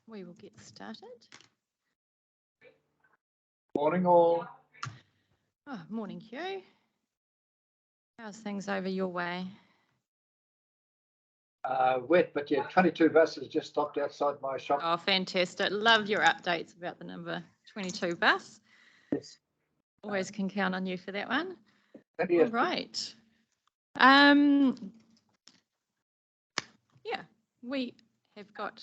We will get started. Morning all. Oh, morning, Hugh. How's things over your way? Wet, but yeah, 22 buses just stopped outside my shop. Oh, fantastic. Love your updates about the number 22 bus. Yes. Always can count on you for that one. Yes. All right. Yeah, we have got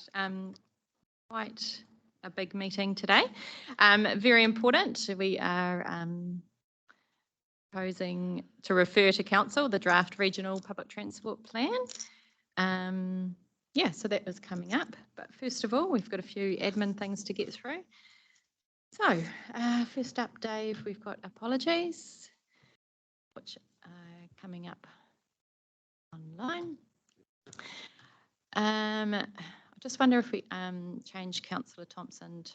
quite a big meeting today. Very important. We are proposing to refer to Council the draft regional public transport plan. Yeah, so that is coming up. But first of all, we've got a few admin things to get through. So first up, Dave, we've got apologies, which are coming up online. I just wonder if we change Councillor Thompson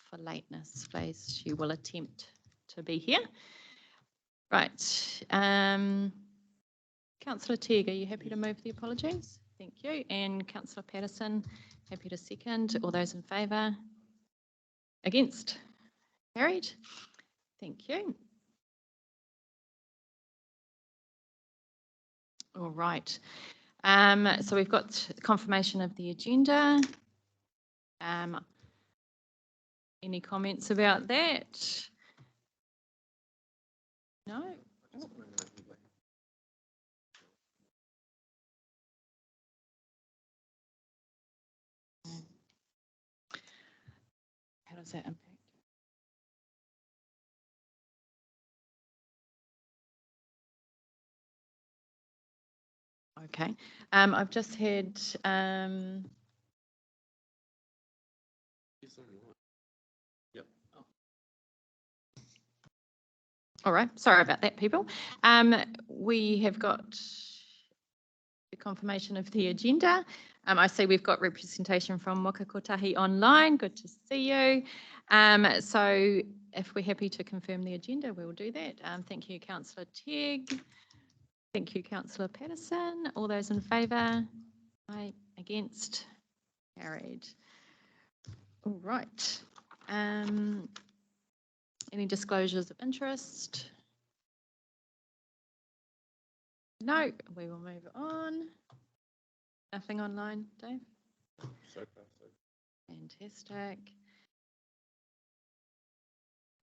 for lateness, please. She will attempt to be here. Right. Councillor Teague, are you happy to move the apologies? Thank you. And Councillor Patterson, happy to second. All those in favour? Against? Carried. Thank you. All right. So we've got confirmation of the agenda. Any comments about that? No? How does that impact? Okay. I've just had Yep. all right, sorry about that, people. We have got the confirmation of the agenda. I see we've got representation from Waka Kotahi online. Good to see you. So if we're happy to confirm the agenda, we'll do that. Thank you, Councillor Teague. Thank you, Councillor Patterson. All those in favour? Aye. Against? Carried. All right. Any disclosures of interest? No, we will move on. Nothing online, Dave? So far, so. Fantastic.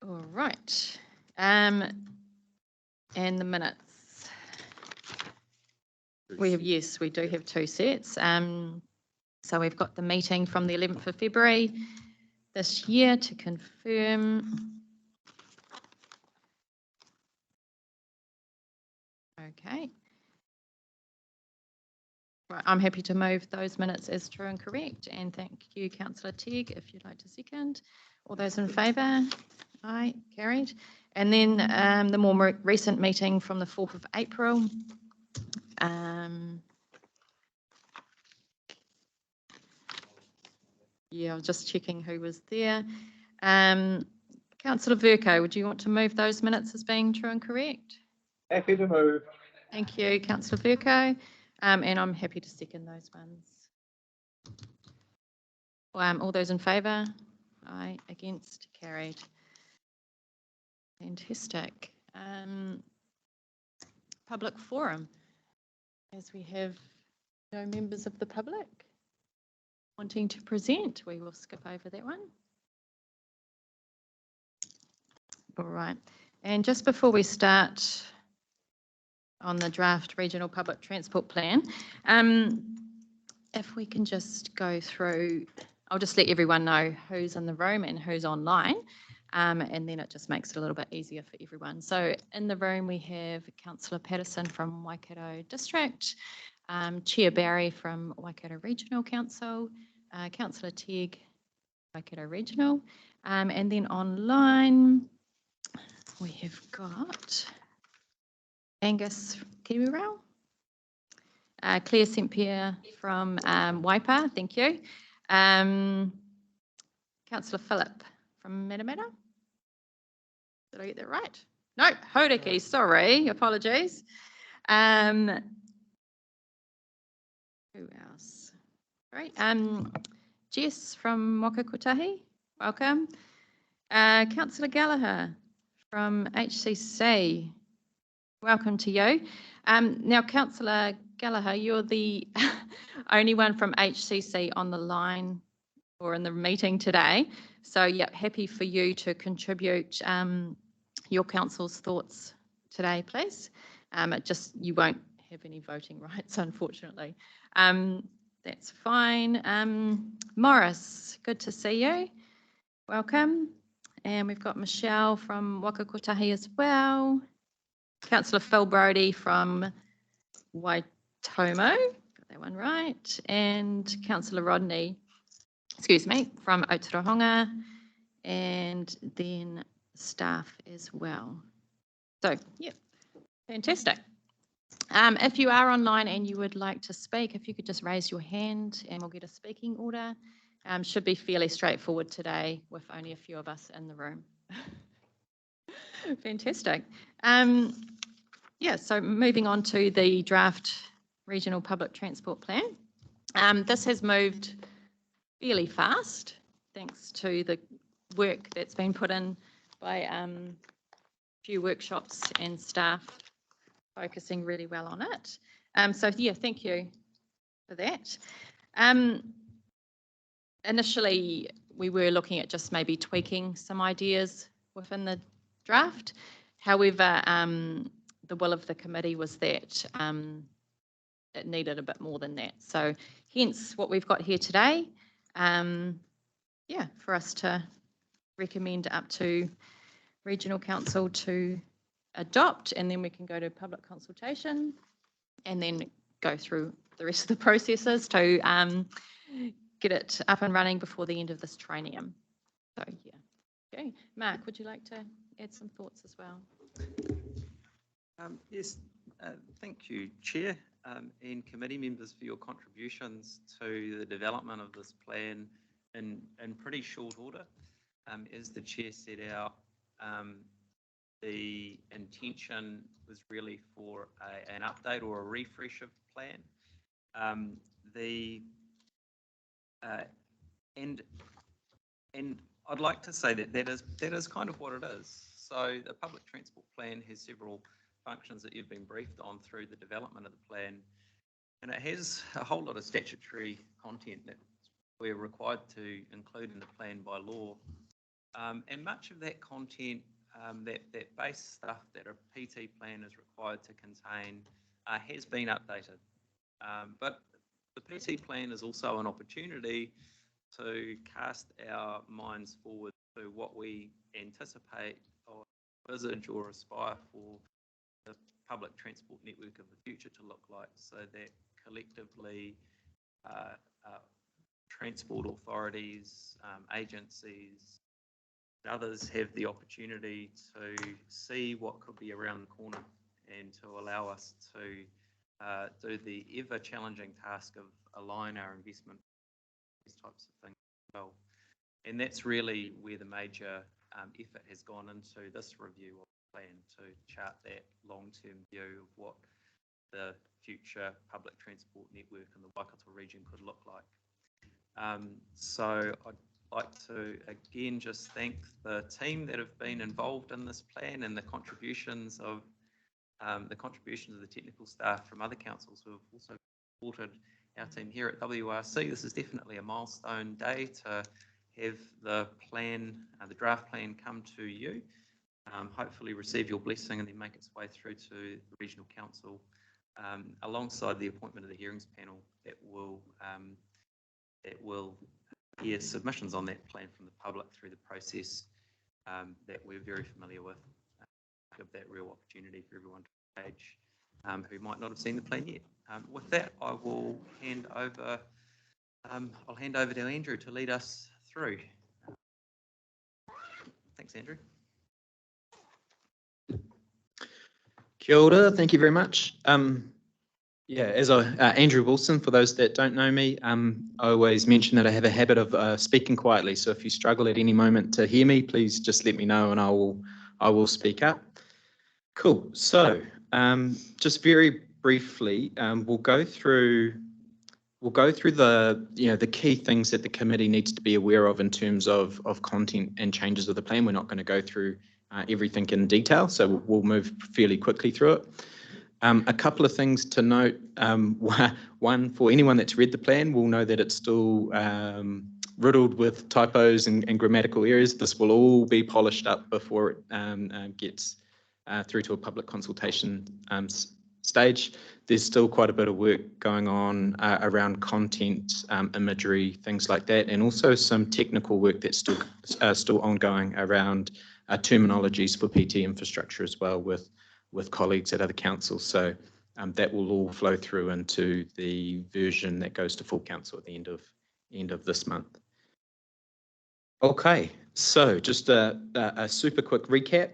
All right. And the minutes. We have, yes, we do have two sets. So we've got the meeting from the 11th of February this year to confirm. Okay. Right, I'm happy to move those minutes as true and correct. And thank you, Councillor Teague, if you'd like to second. All those in favour? Aye, carried. And then the more recent meeting from the 4th of April. Yeah, I was just checking who was there. Councillor Verco, would you want to move those minutes as being true and correct? Happy to move. Thank you, Councillor Verco. And I'm happy to second those ones. All those in favour? Aye. Against? Carried. Fantastic. Public forum. As we have no members of the public wanting to present, we will skip over that one. All right. And just before we start on the draft regional public transport plan, if we can just go through, I'll just let everyone know who's in the room and who's online, and then it just makes it a little bit easier for everyone. So in the room we have Councillor Patterson from Waikato District, Chair Barry from Waikato Regional Council, Councillor Teague, Waikato Regional, and then online we have got Angus Kiwirail, Claire St Pierre from Waipa, thank you. Councillor Phillip from Matamata. Did I get that right? No, Hodaki, sorry, apologies. Who else? Great. Jess from Whakakutahi, welcome. Councillor Gallagher from HCC, welcome to you. Now, Councillor Gallagher, you're the only one from HCC on the line or in the meeting today. So, yeah, happy for you to contribute your council's thoughts today, please. You won't have any voting rights, unfortunately. That's fine. Morris, good to see you. Welcome. And we've got Michelle from Whakakutahi as well. Councillor Phil Brodie from Waitomo, got that one right. And Councillor Rodney, from Aotearoa, and then staff as well. So, yeah, fantastic. If you are online and you would like to speak, if you could just raise your hand and we'll get a speaking order. Should be fairly straightforward today with only a few of us in the room. Fantastic. Yeah, so moving on to the draft regional public transport plan. This has moved fairly fast thanks to the work that's been put in by a few workshops and staff focusing really well on it. So yeah, thank you for that. Initially, we were looking at just maybe tweaking some ideas within the draft. However, the will of the committee was that it needed a bit more than that. So hence what we've got here today, yeah, for us to recommend up to Regional Council to adopt, and then we can go to public consultation and then go through the rest of the processes to get it up and running before the end of this triennium. So yeah. Okay, Mark, would you like to add some thoughts as well? Yes, thank you, Chair, and committee members for your contributions to the development of this plan in pretty short order. As the Chair set out, the intention was really for an update or a refresh of the plan. And I'd like to say that is kind of what it is. So the public transport plan has several functions that you've been briefed on through the development of the plan, and it has a whole lot of statutory content that we're required to include in the plan by law. And much of that content, that base stuff that a PT plan is required to contain, has been updated. But the PT plan is also an opportunity to cast our minds forward to what we anticipate or envisage or aspire for the public transport network of the future to look like, so that collectively transport authorities, agencies, and others have the opportunity to see what could be around the corner and to allow us to do the ever challenging task of align our investment these types of things as well. And that's really where the major effort has gone into this review of the plan, to chart that long-term view of what the future public transport network in the Waikato region could look like. So I'd like to again just thank the team that have been involved in this plan and the contributions of the technical staff from other councils who have also supported our team here at WRC. This is definitely a milestone day to have the plan, the draft plan, come to you. Hopefully receive your blessing and then make its way through to the Regional Council, alongside the appointment of the hearings panel that will hear submissions on that plan from the public through the process that we're very familiar with. Give that real opportunity for everyone to engage who might not have seen the plan yet. With that, I will hand over. I'll hand over to Andrew to lead us through. Thanks, Andrew. Kia ora, thank you very much. Andrew Wilson, for those that don't know me, I always mention that I have a habit of speaking quietly. So if you struggle at any moment to hear me, please just let me know and I will speak up. Cool. So just very briefly, we'll go through we'll go through the key things that the committee needs to be aware of in terms of content and changes of the plan. We're not going to go through everything in detail, so we'll move fairly quickly through it. A couple of things to note. One, for anyone that's read the plan, will know that it's still riddled with typos and grammatical errors. This will all be polished up before it gets through to a public consultation stage. There's still quite a bit of work going on around content, imagery, things like that, and also some technical work that's still ongoing around terminologies for PT infrastructure as well with colleagues at other councils. So that will all flow through into the version that goes to full council at the end of this month. Okay, so just a super quick recap.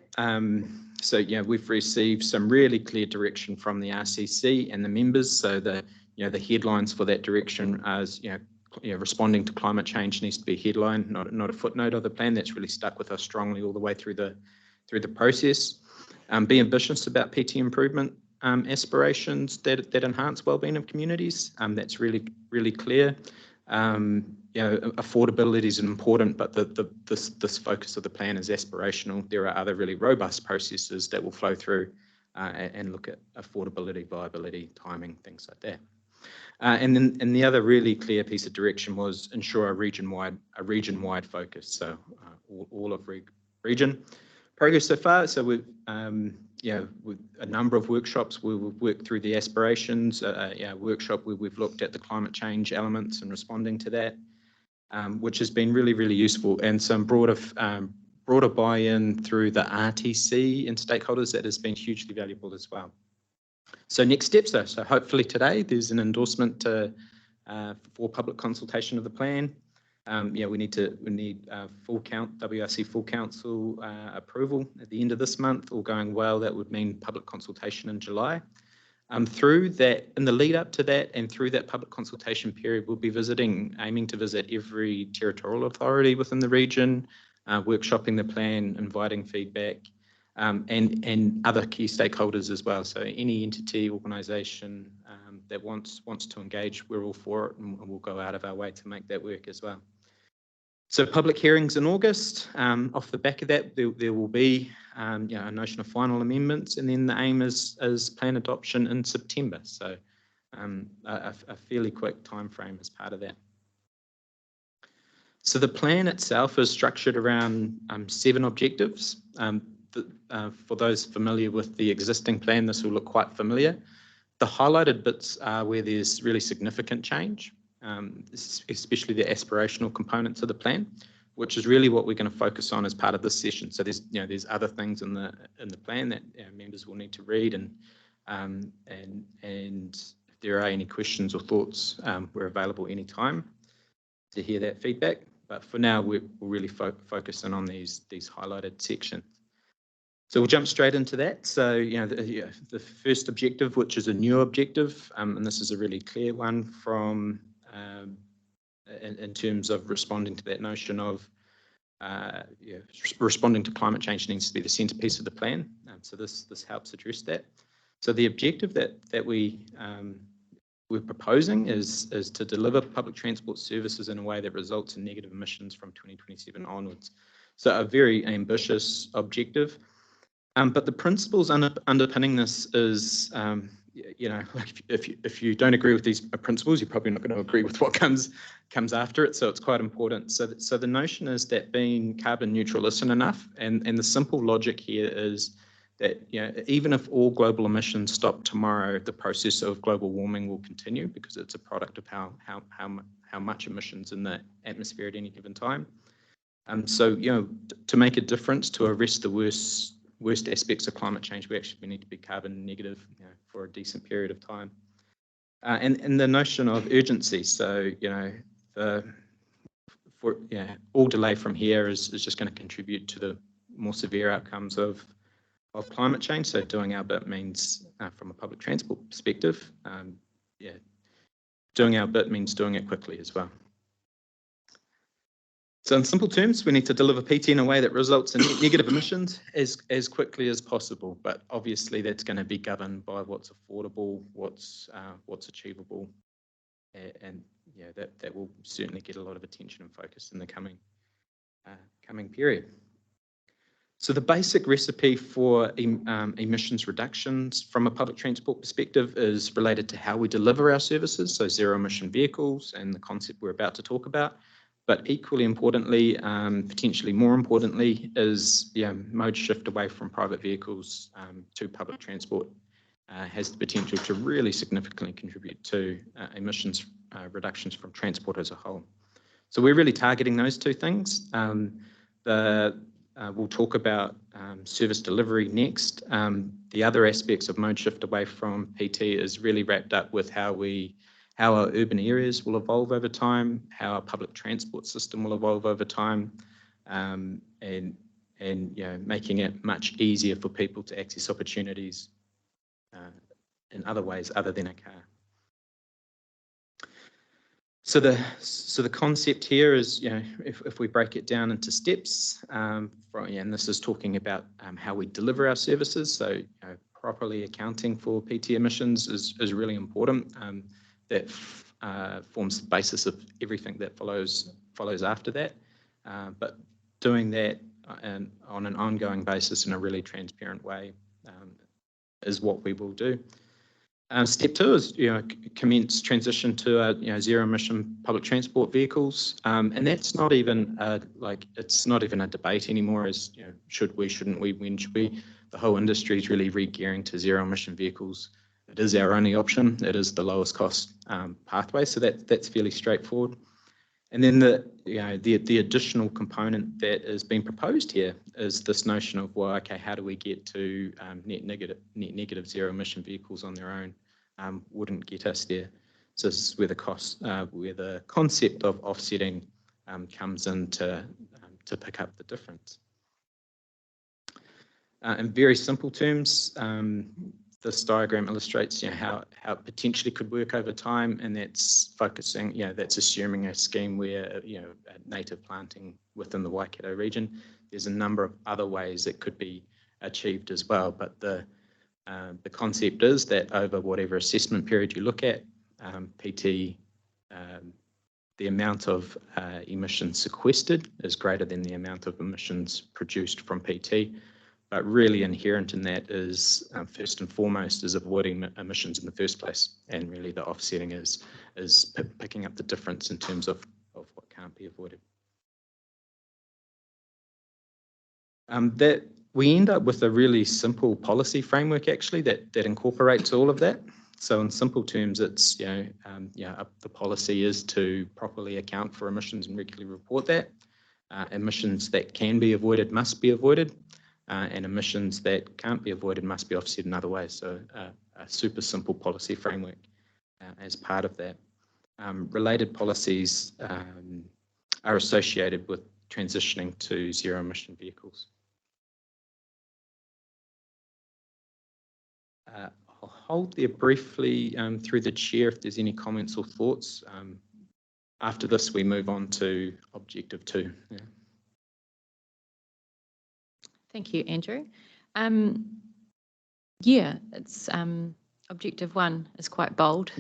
So we've received some really clear direction from the RCC and the members. So the headlines for that direction as responding to climate change needs to be a headline, not a footnote of the plan. That's really stuck with us strongly all the way through the process. Be ambitious about PT improvement aspirations that enhance wellbeing of communities. That's really clear. Affordability is important, but this focus of the plan is aspirational. There are other really robust processes that will flow through and look at affordability, viability, timing, things like that. And the other really clear piece of direction was ensure a region-wide focus. So all of region. Progress so far. So we've with a number of workshops where we've worked through the aspirations. Workshop where we've looked at the climate change elements and responding to that, which has been really useful, and some broader buy-in through the RTC and stakeholders that has been hugely valuable as well. So next steps though. So hopefully today there's an endorsement for public consultation of the plan. We need WRC full council approval at the end of this month. All going well, that would mean public consultation in July. Through that, in the lead up to that and through that public consultation period, we'll be aiming to visit every territorial authority within the region, workshopping the plan, inviting feedback, and other key stakeholders as well. So any entity, organisation that wants to engage, we're all for it, and we'll go out of our way to make that work as well. So public hearings in August. Off the back of that, there will be a notion of final amendments, and then the aim is plan adoption in September. So a fairly quick time frame as part of that. So the plan itself is structured around 7 objectives. For those familiar with the existing plan, this will look quite familiar. The highlighted bits are where there's really significant change. Especially the aspirational components of the plan, which is really what we're going to focus on as part of this session. So there's other things in the plan that members will need to read, and if there are any questions or thoughts, we're available anytime to hear that feedback. But for now, we'll really focus in on these highlighted sections. So we'll jump straight into that. So, the first objective, which is a new objective, and this is a really clear one from in terms of responding to that notion of responding to climate change needs to be the centrepiece of the plan. So this helps address that. So the objective that we're proposing is to deliver public transport services in a way that results in negative emissions from 2027 onwards. So a very ambitious objective. But the principles underpinning this is, if you don't agree with these principles, you're probably not going to agree with what comes after it. So it's quite important. So the notion is that being carbon neutral isn't enough, and the simple logic here is that even if all global emissions stop tomorrow, the process of global warming will continue because it's a product of how much emissions in the atmosphere at any given time. So to make a difference, to arrest the worst aspects of climate change, we need to be carbon negative for a decent period of time. And the notion of urgency. So all delay from here is just going to contribute to the more severe outcomes of climate change. So doing our bit means, from a public transport perspective, doing our bit means doing it quickly as well. So in simple terms, we need to deliver PT in a way that results in negative emissions as quickly as possible. But obviously that's going to be governed by what's affordable, what's achievable, and yeah, that will certainly get a lot of attention and focus in the coming period. So the basic recipe for emissions reductions from a public transport perspective is related to how we deliver our services, so zero emission vehicles and the concept we're about to talk about. But equally importantly, potentially more importantly, is mode shift away from private vehicles to public transport has the potential to really significantly contribute to emissions reductions from transport as a whole. So we're really targeting those two things. We'll talk about service delivery next. The other aspects of mode shift away from PT is really wrapped up with how our urban areas will evolve over time, how our public transport system will evolve over time, and making it much easier for people to access opportunities in other ways other than a car. So the concept here is, if we break it down into steps, and this is talking about how we deliver our services. So properly accounting for PT emissions is really important. That forms the basis of everything that follows after that. But doing that on an ongoing basis in a really transparent way is what we will do. Step 2 is commence transition to zero emission public transport vehicles, and that's not even it's not even a debate anymore. As should we, shouldn't we, when should we? The whole industry is really re-gearing to zero emission vehicles. It is our only option. It is the lowest cost pathway, so that's fairly straightforward. And then the additional component that is being proposed here is this notion of, well, okay, how do we get to net negative zero emission vehicles on their own? Wouldn't get us there. So this is where the concept of offsetting comes in to pick up the difference. In very simple terms, this diagram illustrates how it potentially could work over time, and that's focusing, that's assuming a scheme where native planting within the Waikato region. There's a number of other ways it could be achieved as well, but the concept is that over whatever assessment period you look at, PT, the amount of emissions sequestered is greater than the amount of emissions produced from PT. But really inherent in that is, first and foremost, is avoiding emissions in the first place. And really the offsetting is picking up the difference in terms of what can't be avoided. That we end up with a really simple policy framework, actually, that incorporates all of that. So in simple terms, it's, the policy is to properly account for emissions and regularly report that. Emissions that can be avoided must be avoided. And emissions that can't be avoided must be offset in other ways. So a super simple policy framework as part of that. Related policies are associated with transitioning to zero emission vehicles. I'll hold there briefly through the chair if there's any comments or thoughts. After this, we move on to objective 2. Yeah. Thank you, Andrew. It's objective 1 is quite bold,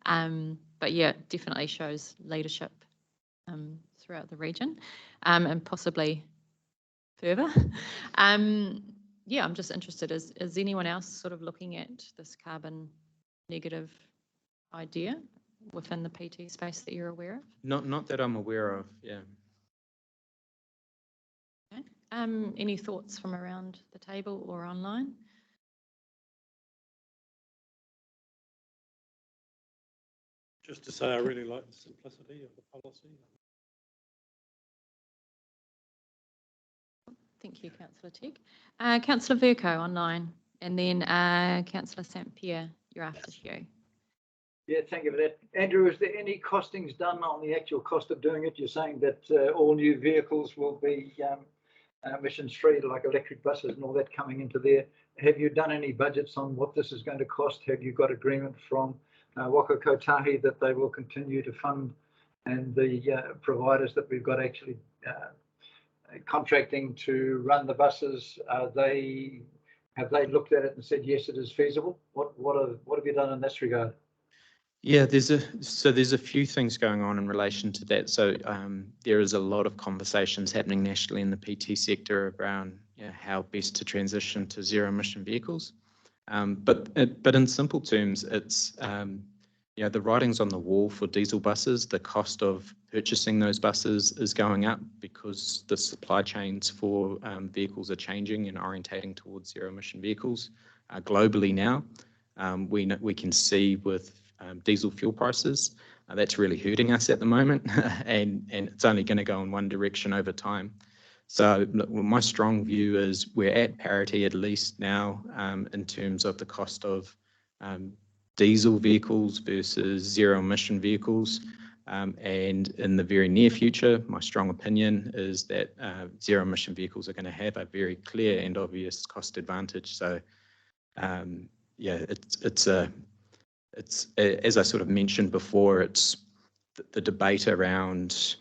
but it definitely shows leadership throughout the region and possibly further. I'm just interested, is anyone else sort of looking at this carbon negative idea within the PT space that you're aware of? Not that I'm aware of, yeah. Okay. Any thoughts from around the table or online? Just to say, I really like the simplicity of the policy. Thank you, Councillor Teague. Councillor Verco online, and then Councillor St Pierre, you're after Hugh. Yeah, thank you for that. Andrew, is there any costings done on the actual cost of doing it? You're saying that all new vehicles will be emissions free, like electric buses and all that coming into there. Have you done any budgets on what this is going to cost? Have you got agreement from Waka Kotahi that they will continue to fund, and the providers that we've got actually contracting to run the buses? Have they looked at it and said yes, it is feasible? What have you done in this regard? Yeah, there's a few things going on in relation to that. So there is a lot of conversations happening nationally in the PT sector around how best to transition to zero emission vehicles. But in simple terms, it's the writing's on the wall for diesel buses. The cost of purchasing those buses is going up because the supply chains for vehicles are changing and orientating towards zero emission vehicles globally now. We can see with diesel fuel prices that's really hurting us at the moment, and it's only going to go in one direction over time. So my strong view is we're at parity at least now in terms of the cost of diesel vehicles versus zero emission vehicles. And in the very near future, my strong opinion is that zero emission vehicles are going to have a very clear and obvious cost advantage. So it's as I sort of mentioned before, it's the debate around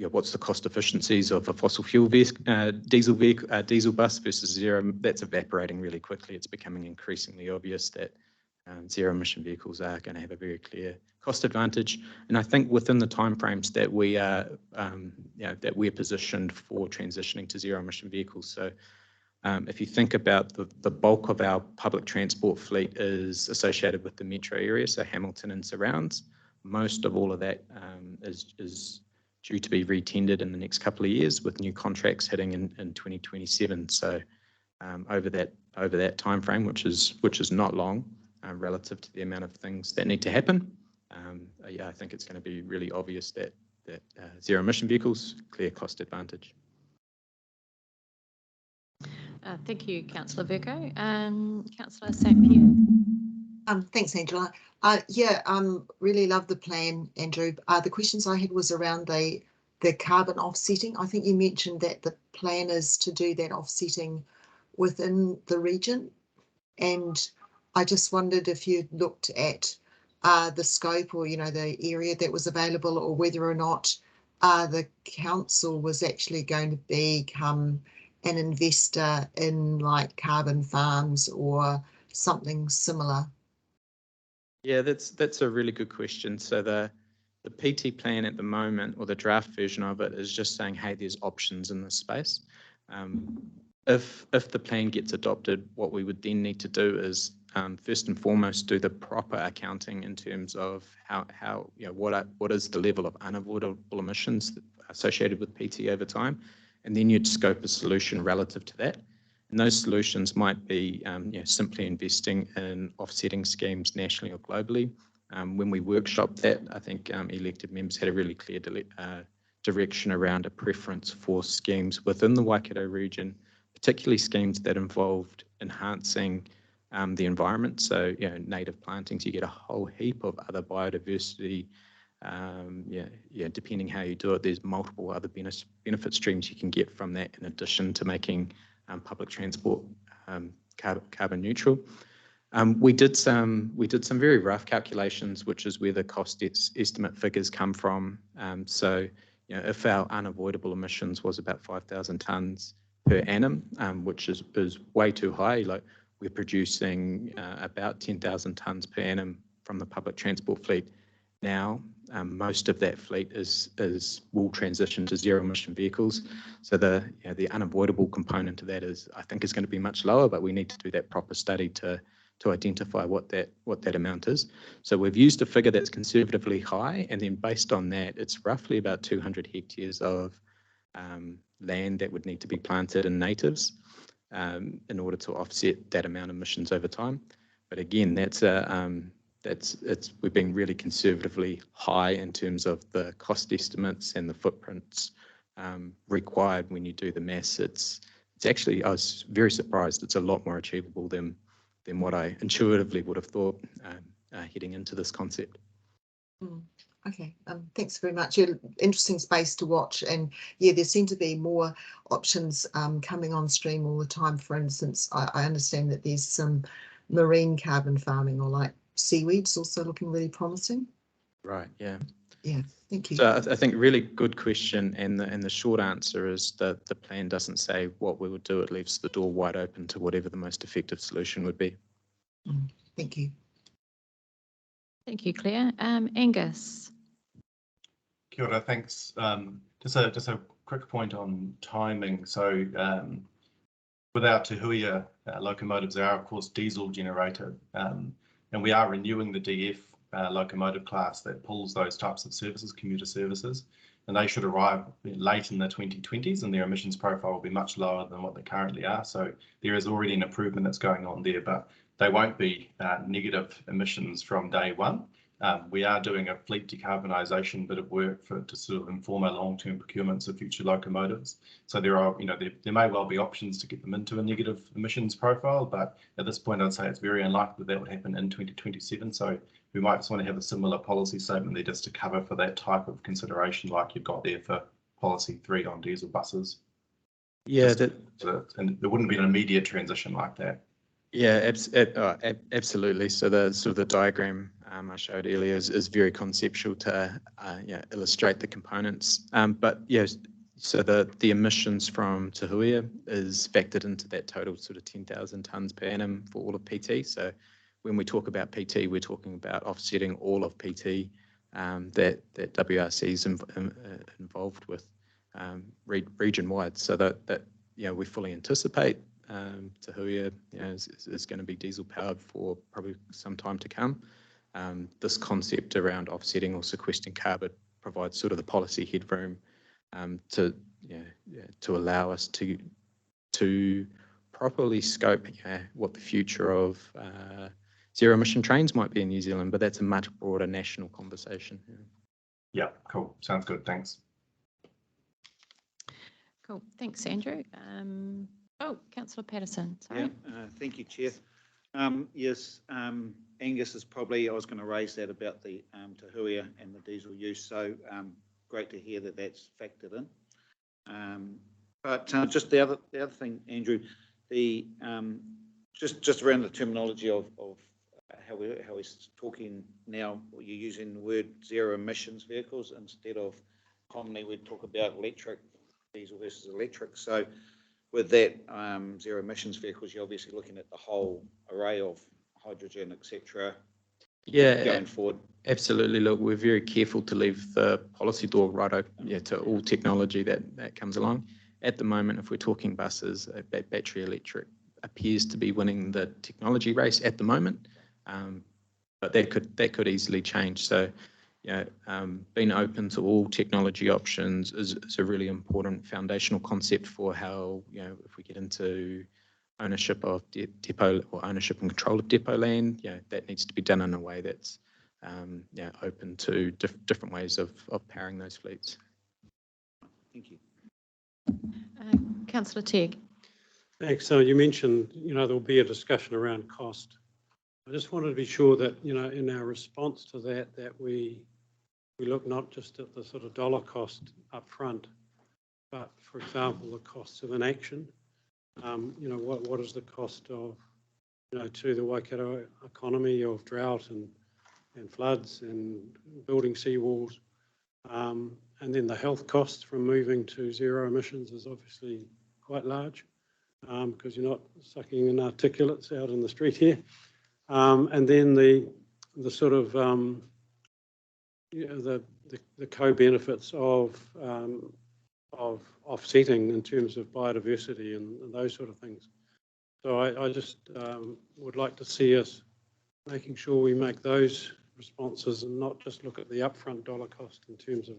what's the cost efficiencies of a fossil fuel diesel bus versus zero. That's evaporating really quickly. It's becoming increasingly obvious that zero emission vehicles are going to have a very clear cost advantage. And I think within the timeframes that we are, that we're positioned for transitioning to zero emission vehicles. So if you think about the bulk of our public transport fleet is associated with the metro area, so Hamilton and surrounds. Most of all of that is due to be retendered in the next couple of years with new contracts hitting in 2027. So over that time frame, which is not long relative to the amount of things that need to happen, I think it's going to be really obvious that zero emission vehicles, clear cost advantage. Thank you, Councillor Virgo. Councillor St Pierre. Thanks, Angela. Really love the plan, Andrew. The questions I had was around the carbon offsetting. I think you mentioned that the plan is to do that offsetting within the region, and I just wondered if you looked at the scope or the area that was available, or whether or not the council was actually going to become an investor in like carbon farms or something similar. Yeah, that's a really good question. So the PT plan at the moment, or the draft version of it, is just saying, hey, there's options in this space. If the plan gets adopted, what we would then need to do is first and foremost do the proper accounting in terms of how what is the level of unavoidable emissions associated with PT over time, and then you'd scope a solution relative to that. And those solutions might be simply investing in offsetting schemes nationally or globally. When we workshopped that, I think elected members had a really clear direction around a preference for schemes within the Waikato region, particularly schemes that involved enhancing the environment. So, native plantings, you get a whole heap of other biodiversity. Depending how you do it, there's multiple other benefit streams you can get from that, in addition to making public transport carbon neutral. We did some very rough calculations, which is where the cost estimate figures come from. So, if our unavoidable emissions was about 5,000 tonnes per annum, which is way too high, like we're producing about 10,000 tonnes per annum from the public transport fleet now. Most of that fleet will transition to zero emission vehicles. So the unavoidable component of that is going to be much lower, but we need to do that proper study to identify what that amount is. So we've used a figure that's conservatively high, and then based on that, it's roughly about 200 hectares of land that would need to be planted in natives in order to offset that amount of emissions over time. But again, we're being really conservatively high in terms of the cost estimates and the footprints required when you do the maths. It's actually, I was very surprised. It's a lot more achievable than what I intuitively would have thought heading into this concept. Okay, thanks very much. Interesting space to watch, and there seem to be more options coming on stream all the time. For instance, I understand that there's some marine carbon farming, or like seaweeds, also looking really promising. Right. Yeah. Yeah. Thank you. So I think really good question, and the short answer is that the plan doesn't say what we would do. It leaves the door wide open to whatever the most effective solution would be. Thank you. Thank you, Claire. Angus. Kia ora, thanks. Just a quick point on timing. So with our Te Huia locomotives, they are of course diesel generated, and we are renewing the DF locomotive class that pulls those types of services, commuter services, and they should arrive late in the 2020s, and their emissions profile will be much lower than what they currently are. So there is already an improvement that's going on there, but they won't be negative emissions from day one. We are doing a fleet decarbonisation bit of work to sort of inform our long-term procurements of future locomotives. So there are, there may well be options to get them into a negative emissions profile, but at this point, I'd say it's very unlikely that would happen in 2027. So we might just want to have a similar policy statement there just to cover for that type of consideration, like you've got there for policy 3 on diesel buses. Yeah, and there wouldn't be an immediate transition like that. Yeah, absolutely. So the sort of the diagram I showed earlier is very conceptual to illustrate the components. But yes, so the emissions from Te Huia is factored into that total sort of 10,000 tonnes per annum for all of PT. So when we talk about PT, we're talking about offsetting all of PT that WRC is involved with region-wide. So that we fully anticipate Te Huia is going to be diesel powered for probably some time to come. This concept around offsetting or sequestering carbon provides sort of the policy headroom to allow us to properly scope what the future of zero emission trains might be in New Zealand, but that's a much broader national conversation. Yeah, cool. Sounds good. Thanks. Cool. Thanks, Andrew. Councillor Patterson. Sorry. Yeah, thank you, Chair. Yes, Angus is probably, I was going to raise that about the Te Huia and the diesel use, so great to hear that that's factored in. But just the other thing, Andrew, the just around the terminology of how we're talking now, you're using the word zero emissions vehicles instead of commonly we'd talk about electric, diesel versus electric. So with that zero emissions vehicles, you're obviously looking at the whole array of hydrogen, etc. Yeah, going forward. Absolutely. Look, we're very careful to leave the policy door right open to all technology that comes along. At the moment, if we're talking buses, battery electric appears to be winning the technology race at the moment, but that could easily change. So, being open to all technology options is a really important foundational concept for how, if we get into ownership of depot or ownership and control of depot land, that needs to be done in a way that's open to different ways of powering those fleets. Thank you. Councillor Tegg. Thanks. So you mentioned, there'll be a discussion around cost. I just wanted to be sure that, in our response to that we look not just at the sort of dollar cost up front, but, for example, the costs of inaction. What is the cost of, to the Waikato economy of drought and floods and building seawalls, and then the health costs from moving to zero emissions is obviously quite large, because you're not sucking in articulates out in the street here, and then the sort of the co-benefits of offsetting in terms of biodiversity and those sort of things. So I just would like to see us making sure we make those responses and not just look at the upfront dollar cost in terms of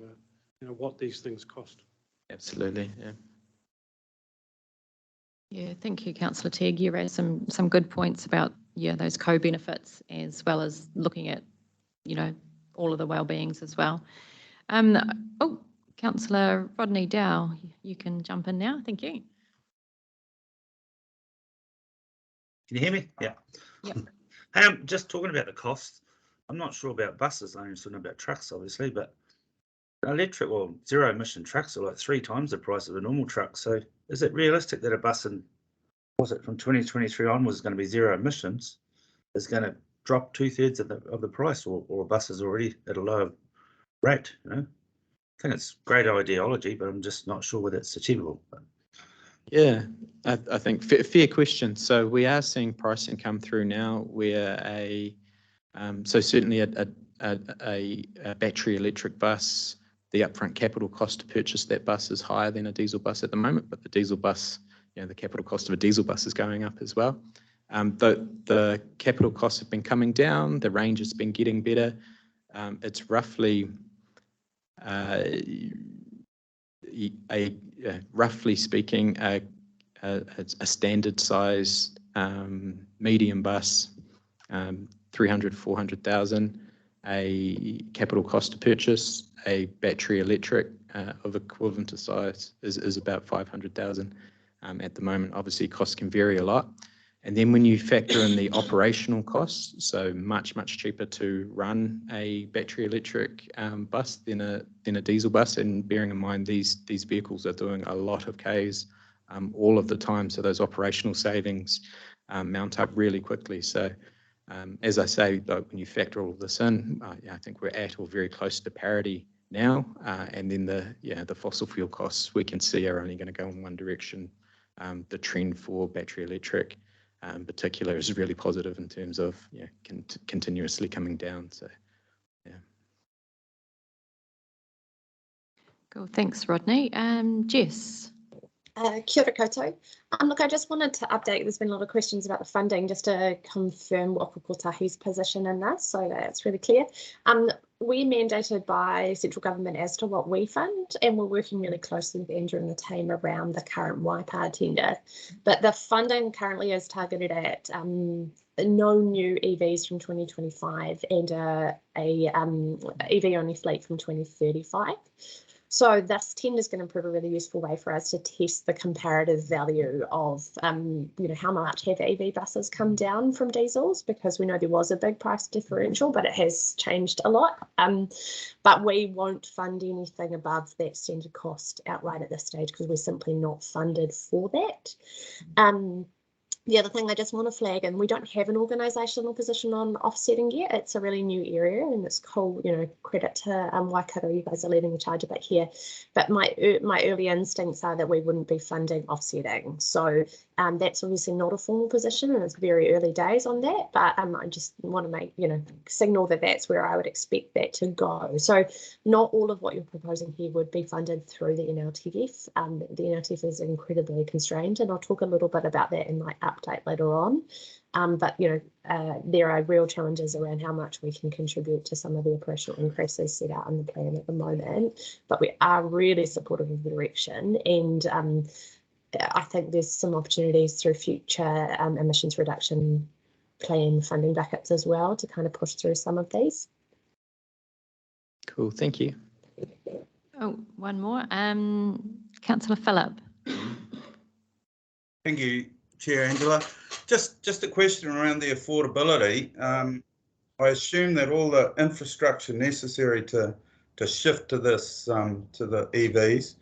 what these things cost. Absolutely, yeah. Yeah, thank you, Councillor Tegg. You raised some good points about those co-benefits as well as looking at all of the well-beings as well. Councillor Rodney Dow, you can jump in now. Thank you. Can you hear me? Yeah. Yep. Hey, I'm just talking about the cost. I'm not sure about buses. I'm just talking about trucks, obviously, but electric or zero emission trucks are like 3 times the price of a normal truck. So is it realistic that a bus from 2023 onwards is going to be zero emissions, is going to drop 2/3 of the price, or a bus is already at a lower rate? I think it's great ideology, but I'm just not sure whether it's achievable. Yeah, I think fair question. So we are seeing pricing come through now where a So certainly a battery electric bus, the upfront capital cost to purchase that bus is higher than a diesel bus at the moment, but the diesel bus, the capital cost of a diesel bus is going up as well. The capital costs have been coming down, the range has been getting better. It's roughly roughly speaking, a standard size medium bus, 300, 400,000, a capital cost to purchase, a battery electric of equivalent to size is about 500,000 at the moment. Obviously, costs can vary a lot. And then when you factor in the operational costs, so much cheaper to run a battery electric bus than a diesel bus, and bearing in mind these vehicles are doing a lot of Ks all of the time, so those operational savings mount up really quickly. So as I say, when you factor all of this in, I think we're at or very close to parity now, and then the fossil fuel costs we can see are only going to go in one direction. The trend for battery electric in particular is really positive in terms of continuously coming down. So, yeah. Cool. Thanks, Rodney. Jess. Kia ora koutou. Look, I just wanted to update. There's been a lot of questions about the funding, just to confirm Waka Kotahi's position in this, so that's really clear. We're mandated by central government as to what we fund, and we're working really closely with Andrew and the team around the current Waipa tender. But the funding currently is targeted at no new EVs from 2025 and a EV-only fleet from 2035. So this tender is going to prove a really useful way for us to test the comparative value of, how much have EV buses come down from diesels, because we know there was a big price differential, but it has changed a lot. But we won't fund anything above that standard cost outright at this stage, because we're simply not funded for that. The other thing I just want to flag, and we don't have an organisational position on offsetting yet. It's a really new area, and it's cool, credit to Waikato, you guys are leading the charge a bit here. But my early instincts are that we wouldn't be funding offsetting. So that's obviously not a formal position, and it's very early days on that. But I just want to make, signal that that's where I would expect that to go. So not all of what you're proposing here would be funded through the NLTF. The NLTF is incredibly constrained, and I'll talk a little bit about that in my update later on. But there are real challenges around how much we can contribute to some of the operational increases set out in the plan at the moment. But we are really supportive of the direction, and I think there's some opportunities through future emissions reduction plan funding backups as well to kind of push through some of these. Cool, thank you. Oh, one more. Councillor Phillip. Thank you, Chair Angela. Just a question around the affordability. I assume that all the infrastructure necessary to shift to this to the EVs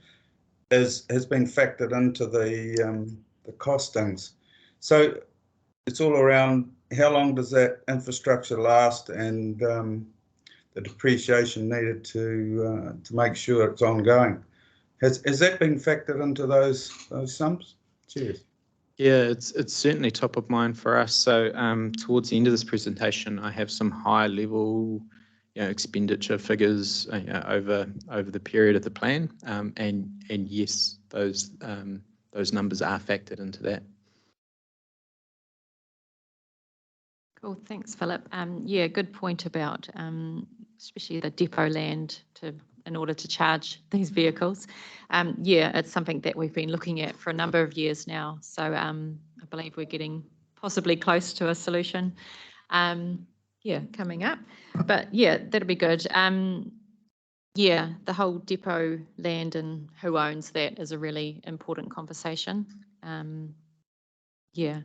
has been factored into the costings. So it's all around how long does that infrastructure last, and the depreciation needed to make sure it's ongoing. Has that been factored into those sums? Cheers. Yeah, it's certainly top of mind for us. So towards the end of this presentation, I have some high level expenditure figures over the period of the plan, and yes, those numbers are factored into that. Cool, thanks, Phillip. Yeah, good point about especially the depot land in order to charge these vehicles. Yeah, it's something that we've been looking at for a number of years now. So I believe we're getting possibly close to a solution. Yeah, coming up. But yeah, that'll be good. Yeah, the whole depot land and who owns that is a really important conversation. Yeah,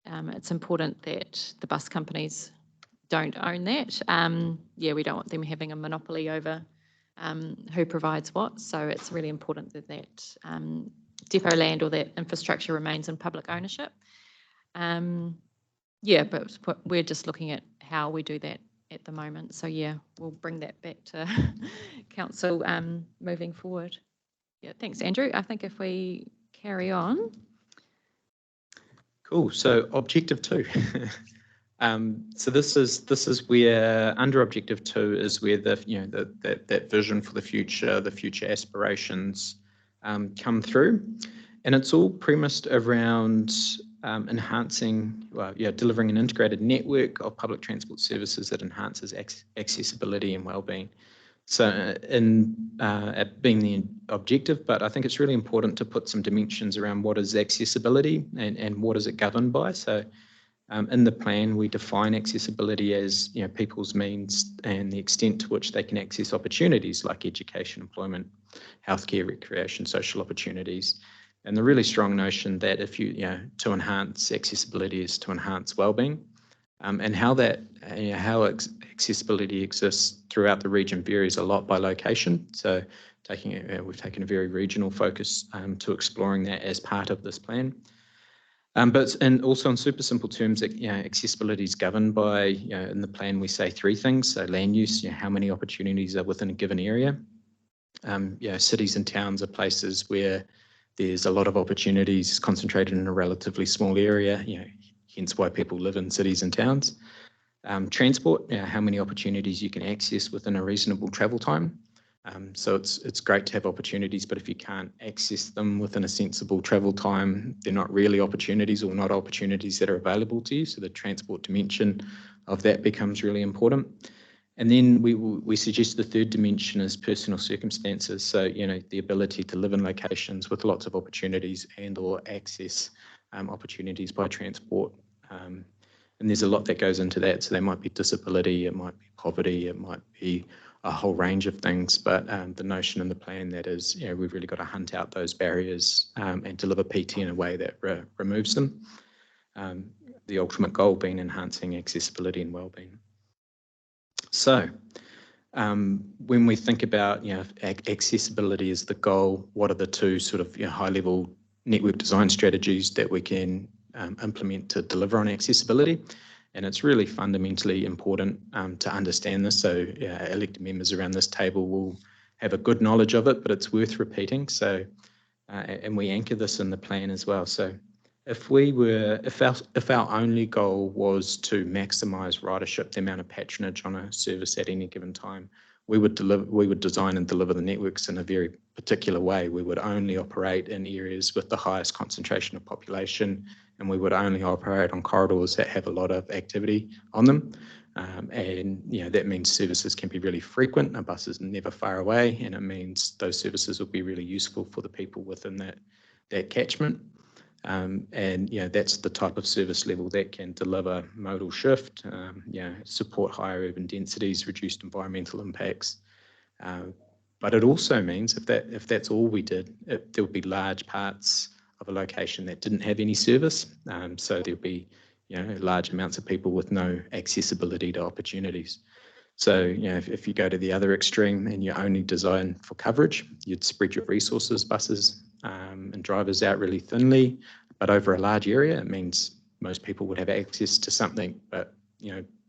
it's important that the bus companies don't own that. Yeah, we don't want them having a monopoly over who provides what. So it's really important that that depot land or that infrastructure remains in public ownership. Yeah, but we're just looking at how we do that at the moment. So yeah, we'll bring that back to council moving forward. Yeah, thanks, Andrew. I think if we carry on. Cool. So objective 2. So this is where under objective 2 is where that vision for the future aspirations come through, and it's all premised around delivering an integrated network of public transport services that enhances accessibility and well-being. So being the objective, but I think it's really important to put some dimensions around what is accessibility and what is it governed by. So in the plan, we define accessibility as people's means and the extent to which they can access opportunities like education, employment, healthcare, recreation, social opportunities. And the really strong notion that if to enhance accessibility is to enhance well-being. And how accessibility exists throughout the region varies a lot by location. So we've taken a very regional focus to exploring that as part of this plan. And also in super simple terms, accessibility is governed by, in the plan we say 3 things. So land use, how many opportunities are within a given area. Cities and towns are places where there's a lot of opportunities concentrated in a relatively small area, hence why people live in cities and towns. Transport, how many opportunities you can access within a reasonable travel time. So it's great to have opportunities, but if you can't access them within a sensible travel time, they're not really opportunities or not opportunities that are available to you. So the transport dimension of that becomes really important. And then we suggest the 3rd dimension is personal circumstances. So, the ability to live in locations with lots of opportunities and or access opportunities by transport. And there's a lot that goes into that. So there might be disability, it might be poverty, it might be a whole range of things. But the notion in the plan that is, we've really got to hunt out those barriers and deliver PT in a way that removes them. The ultimate goal being enhancing accessibility and wellbeing. So when we think about accessibility as the goal, what are the 2 sort of high-level network design strategies that we can implement to deliver on accessibility? And it's really fundamentally important to understand this. So elected members around this table will have a good knowledge of it, but it's worth repeating. So and we anchor this in the plan as well. So if our only goal was to maximise ridership, the amount of patronage on a service at any given time, we would design and deliver the networks in a very particular way. We would only operate in areas with the highest concentration of population, and we would only operate on corridors that have a lot of activity on them. And that means services can be really frequent, a bus is never far away, and it means those services will be really useful for the people within that catchment. And that's the type of service level that can deliver modal shift, support higher urban densities, reduced environmental impacts. But it also means if that's all we did, there would be large parts of a location that didn't have any service. So there'll be large amounts of people with no accessibility to opportunities. So if you go to the other extreme and you only design for coverage, you'd spread your resources, buses and drivers out really thinly, but over a large area. It means most people would have access to something, but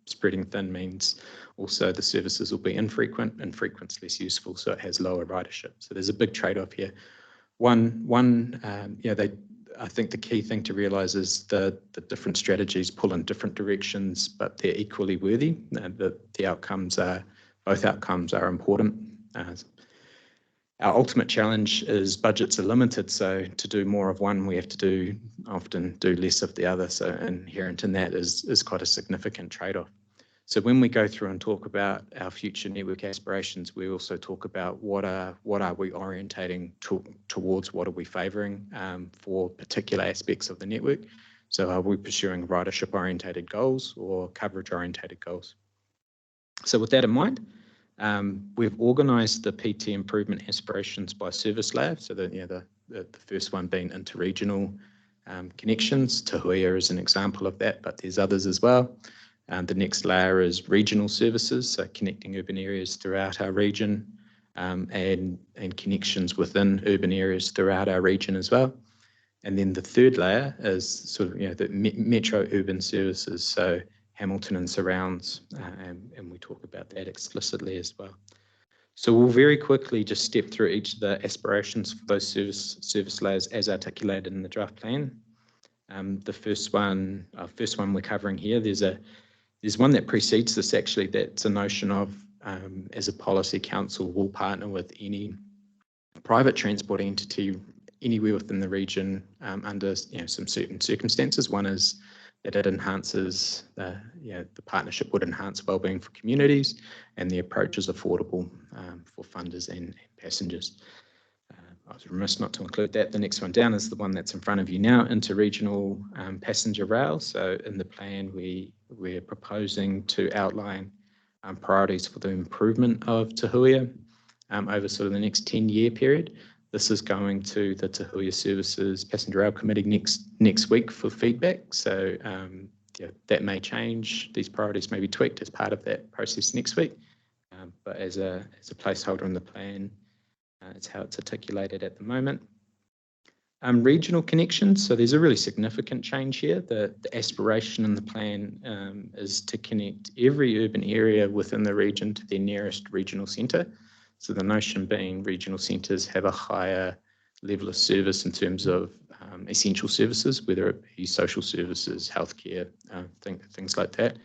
spreading thin means also the services will be infrequent, and frequent's less useful, so it has lower ridership. So there's a big trade-off here. I think the key thing to realise is the different strategies pull in different directions, but they're equally worthy. Both outcomes are important. Our ultimate challenge is budgets are limited, so to do more of one, we have to often do less of the other. So inherent in that is quite a significant trade-off. So when we go through and talk about our future network aspirations, we also talk about what are we orientating towards, what are we favouring for particular aspects of the network. So are we pursuing ridership orientated goals or coverage orientated goals? So with that in mind, we've organised the PT improvement aspirations by service layer. So the first one being interregional connections. Te Huia is an example of that, but there's others as well. The next layer is regional services, so connecting urban areas throughout our region and connections within urban areas throughout our region as well. And then the third layer is sort of the metro urban services, so Hamilton and surrounds, and we talk about that explicitly as well. So we'll very quickly just step through each of the aspirations for those service layers as articulated in the draft plan. The first one we're covering here, there's one that precedes this actually, that's a notion of, as a policy council, will partner with any private transport entity anywhere within the region under some certain circumstances. One is that it enhances, the partnership would enhance wellbeing for communities, and the approach is affordable for funders and passengers. I was remiss not to include that. The next one down is the one that's in front of you now, interregional passenger rail. So in the plan, we're proposing to outline priorities for the improvement of Te Huia over sort of the next 10-year period. This is going to the Te Huia Services Passenger Rail Committee next week for feedback. So that may change. These priorities may be tweaked as part of that process next week. But as a placeholder in the plan, it's how it's articulated at the moment. Regional connections. So there's a really significant change here. The aspiration in the plan is to connect every urban area within the region to their nearest regional centre. So the notion being regional centres have a higher level of service in terms of essential services, whether it be social services, healthcare, things like that.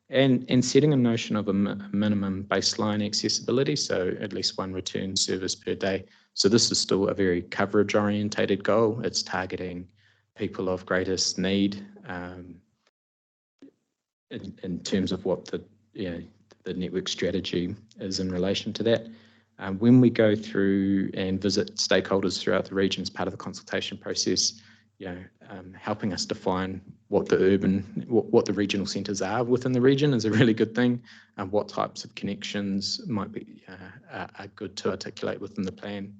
And setting a notion of a minimum baseline accessibility, so at least one return service per day. So this is still a very coverage orientated goal. It's targeting people of greatest need in terms of what the network strategy is in relation to that. When we go through and visit stakeholders throughout the region as part of the consultation process, helping us define what the regional centres are within the region is a really good thing, and what types of connections might be are good to articulate within the plan.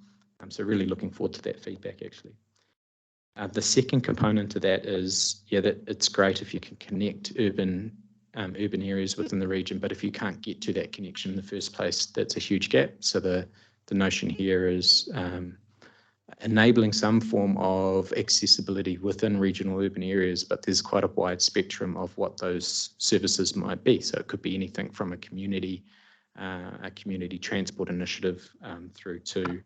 So really looking forward to that feedback actually. The second component to that is that it's great if you can connect urban areas within the region, but if you can't get to that connection in the first place, that's a huge gap. So the notion here is enabling some form of accessibility within regional urban areas, but there's quite a wide spectrum of what those services might be. So it could be anything from a community transport initiative through to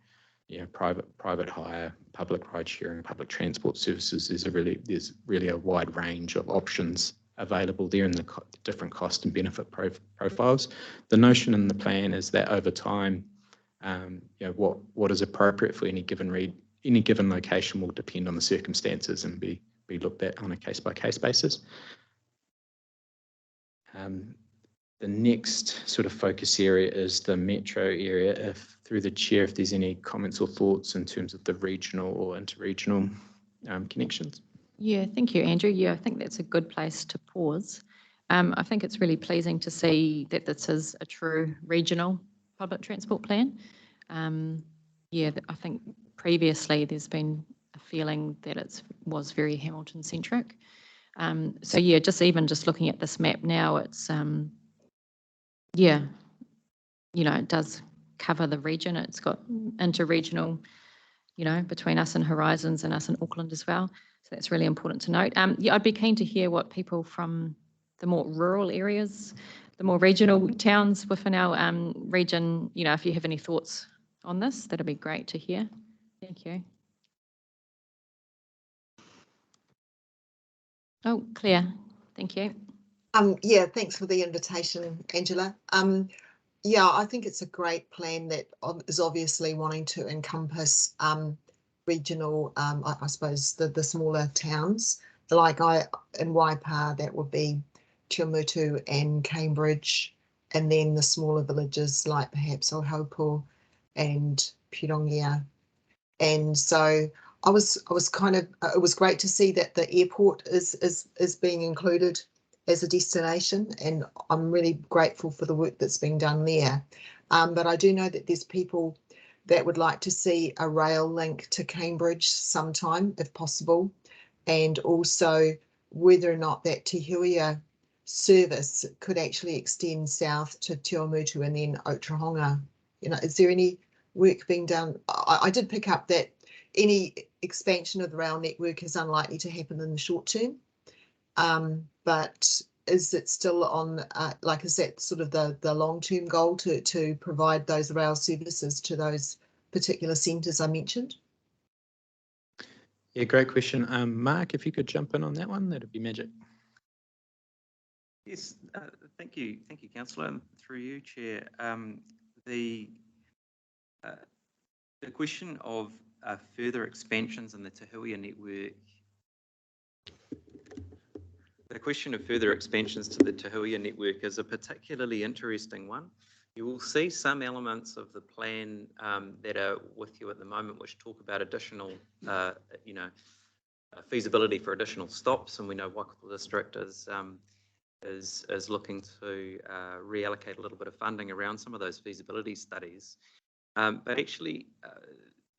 private hire, public ride sharing, public transport services. There's really a wide range of options available there in the different cost and benefit profiles. The notion in the plan is that over time, what is appropriate for any given location will depend on the circumstances and be looked at on a case-by-case basis. The next sort of focus area is the metro area. Through the chair, if there's any comments or thoughts in terms of the regional or interregional connections. Yeah, thank you, Andrew. Yeah, I think that's a good place to pause. I think it's really pleasing to see that this is a true regional public transport plan. I think previously there's been a feeling that it was very Hamilton-centric. Just looking at this map now, it's it does cover the region. It's got interregional, between us and Horizons and us and Auckland as well. So that's really important to note. I'd be keen to hear what people from the more rural areas, the more regional towns within our region, if you have any thoughts on this, that'd be great to hear. Thank you. Oh, Claire, thank you. Thanks for the invitation, Angela. I think it's a great plan that is obviously wanting to encompass regional, I suppose the smaller towns. Like in Waipa, that would be Tuamutu and Cambridge, and then the smaller villages like perhaps Ohaupo and Pirongia. And so it was great to see that the airport is being included as a destination, and I'm really grateful for the work that's being done there. But I do know that there's people that would like to see a rail link to Cambridge sometime, if possible, and also whether or not that Te Huia service could actually extend south to Tuamutu and then Otahonga. Is there any work being done? I did pick up that any expansion of the rail network is unlikely to happen in the short term. But is it still on, is that sort of the long-term goal to provide those rail services to those particular centres I mentioned? Yeah, great question. Mark, if you could jump in on that one, that'd be magic. Yes, thank you, Councillor, and through you, Chair. The question of further expansions in the Tahuia network. The question of further expansions to the Tahuia network is a particularly interesting one. You will see some elements of the plan that are with you at the moment, which talk about additional, feasibility for additional stops, and we know Waikato District is looking to reallocate a little bit of funding around some of those feasibility studies. But actually,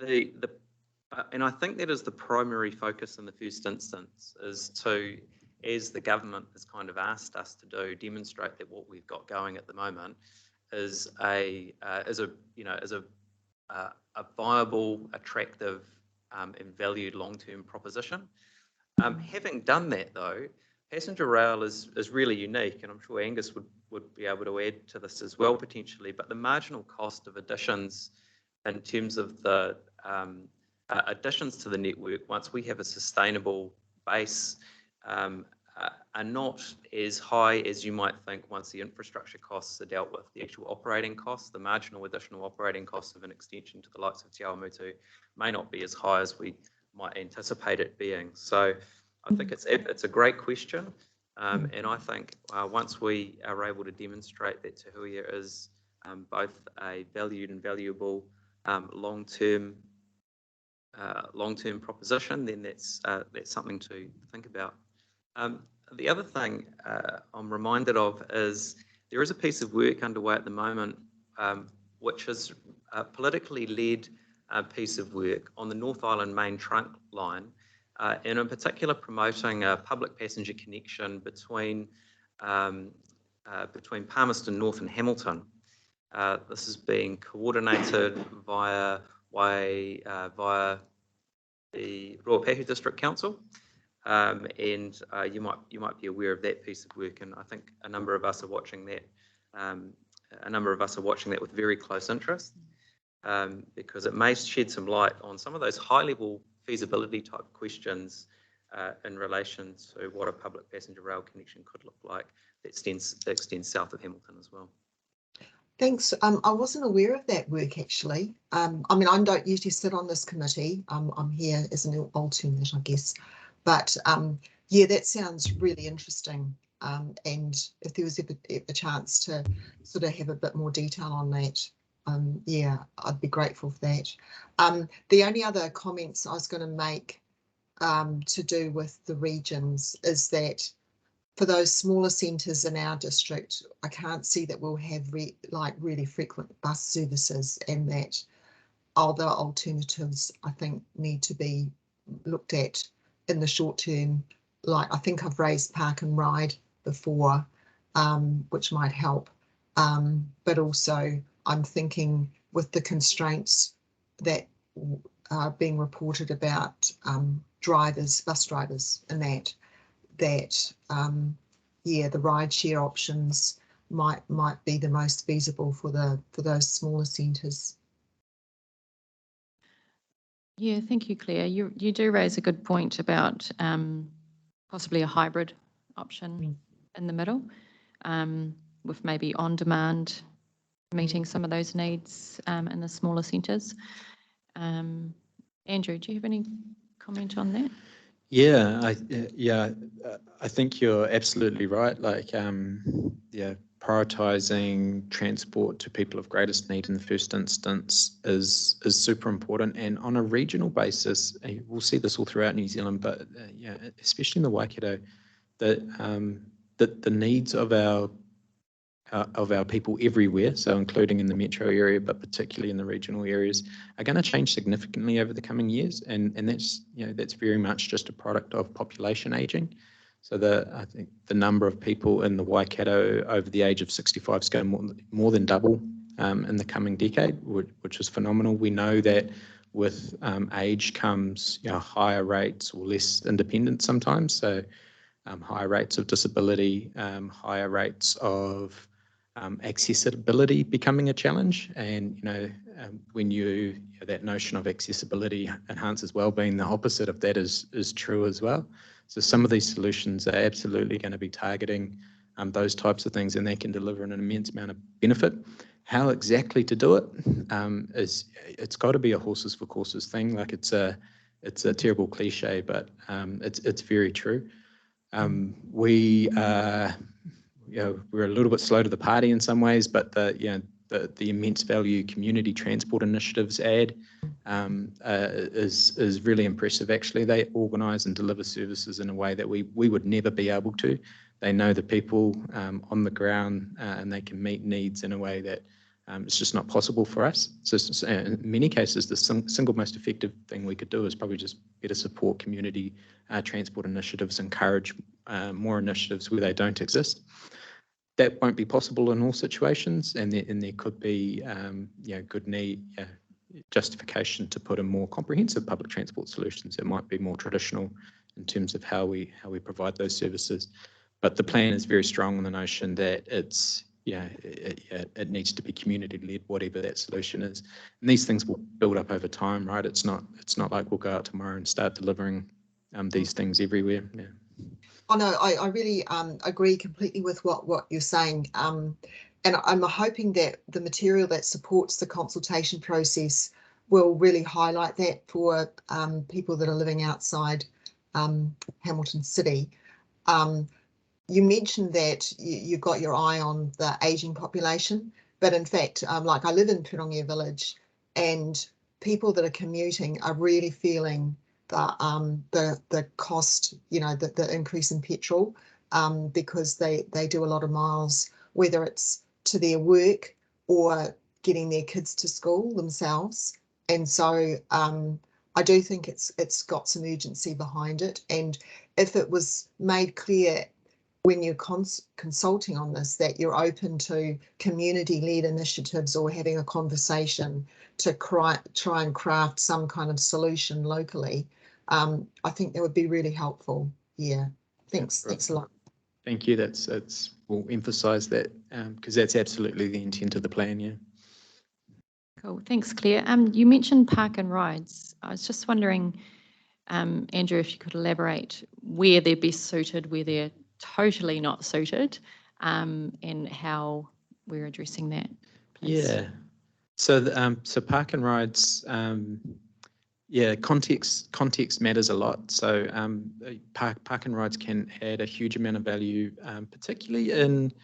and I think that is the primary focus in the first instance, is to, as the government has kind of asked us to do, demonstrate that what we've got going at the moment is a viable, attractive, and valued long-term proposition. Having done that, though, passenger rail is really unique, and I'm sure Angus would be able to add to this as well potentially. But the marginal cost of additions in terms of the additions to the network, once we have a sustainable base, are not as high as you might think once the infrastructure costs are dealt with. The actual operating costs, the marginal additional operating costs of an extension to the likes of Te Awamutu may not be as high as we might anticipate it being. So I think it's a great question, and I think once we are able to demonstrate that Tahuia is both a valued and valuable long-term proposition, then that's something to think about. The other thing I'm reminded of is there is a piece of work underway at the moment, which is a politically led piece of work on the North Island main trunk line, and in particular promoting a public passenger connection between Palmerston North and Hamilton. This is being coordinated via the Ruapehu District Council, and you might be aware of that piece of work, and I think a number of us are watching that. With very close interest, because it may shed some light on some of those high-level feasibility type questions in relation to what a public passenger rail connection could look like that extends south of Hamilton as well. Thanks. I wasn't aware of that work actually. I mean, I don't usually sit on this committee. I'm here as an alternate, I guess. But yeah, that sounds really interesting. And if there was ever a chance to sort of have a bit more detail on that, yeah, I'd be grateful for that. The only other comments I was going to make to do with the regions is that for those smaller centres in our district, I can't see that we'll have really frequent bus services, and that other alternatives I think need to be looked at in the short term. Like I think I've raised park and ride before, which might help, but also I'm thinking with the constraints that are being reported about bus drivers, and that yeah, the ride share options might be the most feasible for those smaller centres. Yeah, thank you, Claire. You do raise a good point about possibly a hybrid option in the middle, with maybe on demand meeting some of those needs in the smaller centres. Andrew, do you have any comment on that? Yeah, I think you're absolutely right. Like, yeah, prioritising transport to people of greatest need in the first instance is super important. And on a regional basis, we'll see this all throughout New Zealand, but yeah, especially in the Waikato, the needs of our people everywhere, so including in the metro area, but particularly in the regional areas, are going to change significantly over the coming years, and that's that's very much just a product of population ageing. So I think the number of people in the Waikato over the age of 65 is going to more than double in the coming decade, which is phenomenal. We know that with age comes higher rates or less independence sometimes, so higher rates of disability, higher rates of accessibility becoming a challenge. And, when that notion of accessibility enhances wellbeing, the opposite of that is true as well. So some of these solutions are absolutely going to be targeting those types of things, and they can deliver an immense amount of benefit. How exactly to do it it's got to be a horses for courses thing. Like it's a terrible cliche, but it's very true. We're a little bit slow to the party in some ways, but the immense value community transport initiatives add is really impressive. Actually, they organise and deliver services in a way that we would never be able to. They know the people on the ground, and they can meet needs in a way that it's just not possible for us. So in many cases, the single most effective thing we could do is probably just better support community transport initiatives, encourage more initiatives where they don't exist. That won't be possible in all situations, and there could be good need justification to put in more comprehensive public transport solutions that might be more traditional in terms of how we provide those services. But the plan is very strong on the notion that it needs to be community-led, whatever that solution is. And these things will build up over time, right? It's not like we'll go out tomorrow and start delivering these things everywhere. Yeah. Oh no, I really agree completely with what you're saying. And I'm hoping that the material that supports the consultation process will really highlight that for people that are living outside Hamilton City. You mentioned that you've got your eye on the ageing population, but in fact, like I live in Pirongia Village, and people that are commuting are really feeling the cost, the increase in petrol, because they do a lot of miles, whether it's to their work or getting their kids to school themselves. And so I do think it's got some urgency behind it. And if it was made clear when you're consulting on this that you're open to community-led initiatives or having a conversation to try and craft some kind of solution locally, I think that would be really helpful. Yeah, thanks a lot. Thank you. We'll emphasise that because that's absolutely the intent of the plan. Yeah. Cool. Thanks, Claire. You mentioned park and rides. I was just wondering, Andrew, if you could elaborate where they're best suited, where they're totally not suited, and how we're addressing that, please. Yeah. So park and rides, context matters a lot. So park and rides can add a huge amount of value, particularly in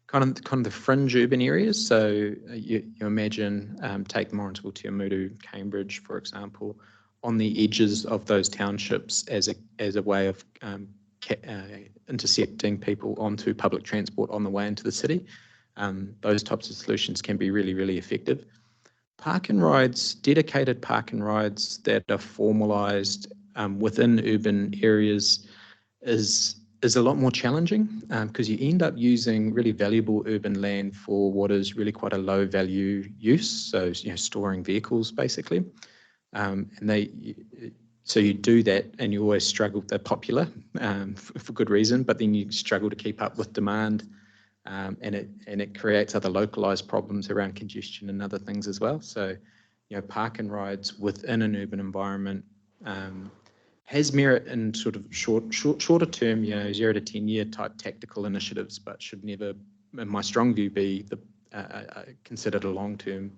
kind of the fringe urban areas. So you imagine take Morrinsville, Tiamutu, Cambridge, for example, on the edges of those townships as a way of intercepting people onto public transport on the way into the city. Those types of solutions can be really, really effective. Park and rides, dedicated park and rides that are formalised within urban areas is a lot more challenging because you end up using really valuable urban land for what is really quite a low value use. So storing vehicles basically, so you do that and you always struggle. They're popular for good reason, but then you struggle to keep up with demand, and it creates other localized problems around congestion and other things as well. So, park and rides within an urban environment has merit in sort of shorter term, 0 to 10 year type tactical initiatives, but should never, in my strong view, be considered a long term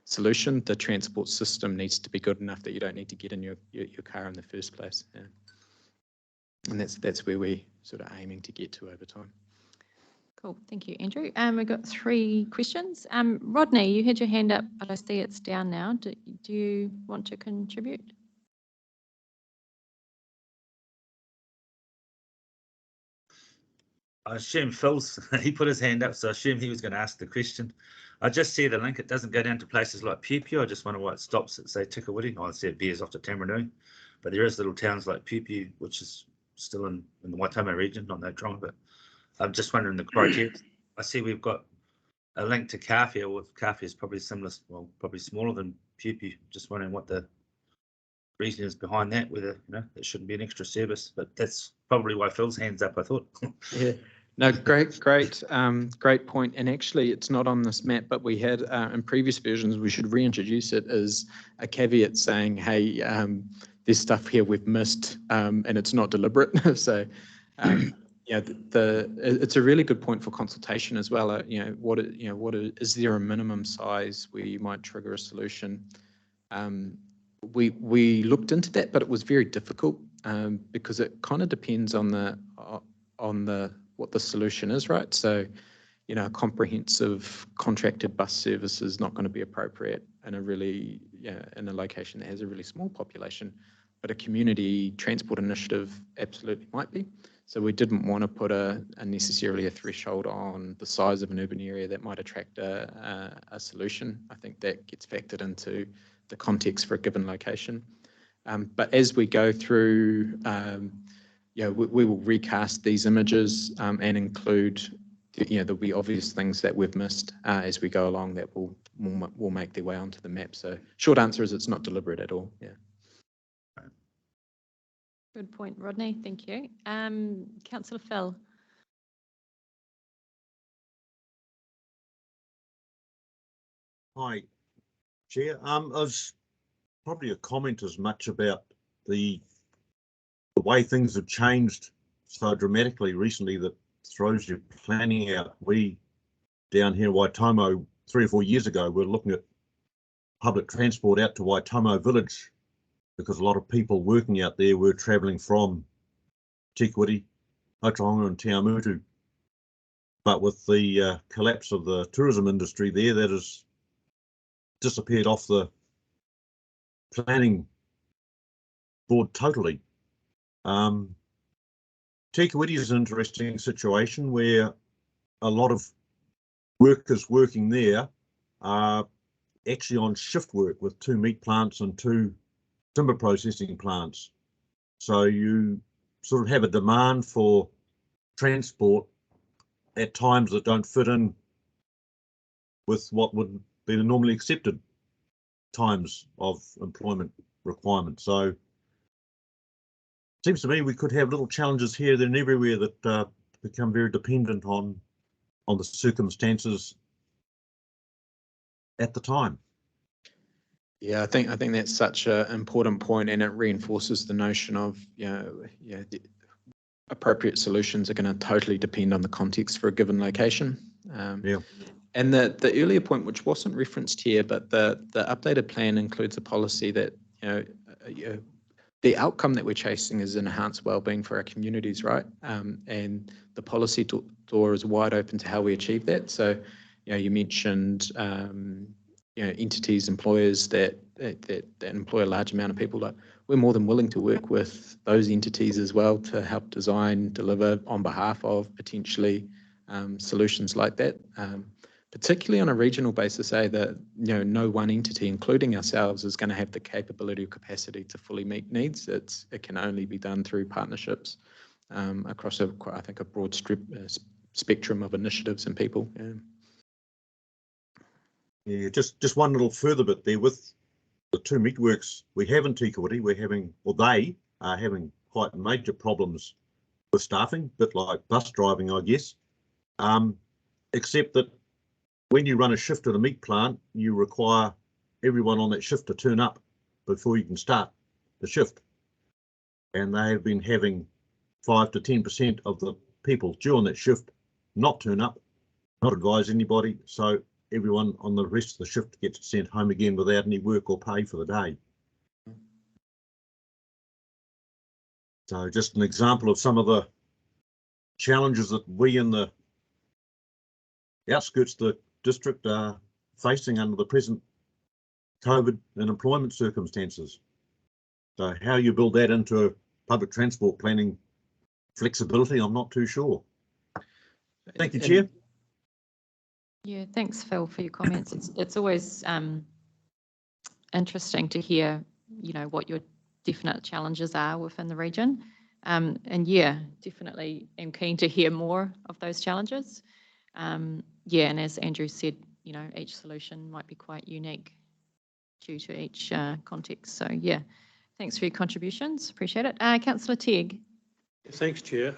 solution. The transport system needs to be good enough that you don't need to get in your car in the first place. Yeah. And that's where we're sort of aiming to get to over time. Cool. Thank you, Andrew. We've got 3 questions. Rodney, you had your hand up, but I see it's down now. Do you want to contribute? I assume he put his hand up, so I assume he was going to ask the question. I just see the link. It doesn't go down to places like Pupu. I just wonder why it stops at, say, Tikawiti. I see it veers off to Tamarunui. But there is little towns like Pupu, which is still in the Waitomo region, not Nautronga. But I'm just wondering the criteria. I see we've got a link to Kawhia. Well, Kawhia is probably similar, well, probably smaller than Pupu. Just wondering what the reason is behind that, whether, it shouldn't be an extra service. But that's probably why Phil's hand's up, I thought. Yeah. No, great point. And actually, it's not on this map, but we had in previous versions, we should reintroduce it as a caveat saying, hey, there's stuff here we've missed and it's not deliberate. So, yeah, it's a really good point for consultation as well. Is there a minimum size where you might trigger a solution? We looked into that, but it was very difficult because it kind of depends on what the solution is, right? So, a comprehensive contracted bus service is not going to be appropriate in in a location that has a really small population, but a community transport initiative absolutely might be. So we didn't want to put necessarily a threshold on the size of an urban area that might attract a solution. I think that gets factored into the context for a given location. But as we go through, we will recast these images and include, there'll be obvious things that we've missed as we go along that will make their way onto the map. So short answer is it's not deliberate at all. Yeah. Good point, Rodney. Thank you. Councillor Phil. Hi, Chair. I was probably a comment as much about the way things have changed so dramatically recently that throws your planning out. We down here in Waitomo 3 or 4 years ago were looking at public transport out to Waitomo village because a lot of people working out there were travelling from Tikwiti, Otaronga and Te Awamutu. But with the collapse of the tourism industry there, that has disappeared off the planning board totally. Tikwiti is an interesting situation where a lot of workers working there are actually on shift work with 2 meat plants and 2 timber processing plants. So you sort of have a demand for transport at times that don't fit in with what would be the normally accepted times of employment requirement. So it seems to me we could have little challenges here, there and everywhere that become very dependent on the circumstances at the time. Yeah, I think that's such an important point, and it reinforces the notion of the appropriate solutions are going to totally depend on the context for a given location. Yeah. And the earlier point, which wasn't referenced here, but the updated plan includes a policy that the outcome that we're chasing is enhanced wellbeing for our communities, right? And the policy door is wide open to how we achieve that. So, you mentioned entities, employers that employ a large amount of people. Like, we're more than willing to work with those entities as well to help design, deliver on behalf of potentially solutions like that. Particularly on a regional basis, that no one entity, including ourselves, is going to have the capability or capacity to fully meet needs. It can only be done through partnerships across a broad spectrum of initiatives and people. Yeah, just one little further bit there with the 2 meatworks we have in Tikwiti. They are having quite major problems with staffing, a bit like bus driving, I guess. Except that when you run a shift at a meat plant, you require everyone on that shift to turn up before you can start the shift. And they have been having 5 to 10% of the people due on that shift not turn up, not advise anybody. So everyone on the rest of the shift gets sent home again without any work or pay for the day. So just an example of some of the challenges that we in the outskirts of the district are facing under the present COVID and employment circumstances. So how you build that into public transport planning flexibility, I'm not too sure. Thank you, Chair. Yeah, thanks, Phil, for your comments. It's always interesting to hear, what your definite challenges are within the region. And yeah, definitely am keen to hear more of those challenges. Yeah, and as Andrew said, each solution might be quite unique due to each context. So yeah, thanks for your contributions. Appreciate it. Councillor Tegg. Thanks, Chair.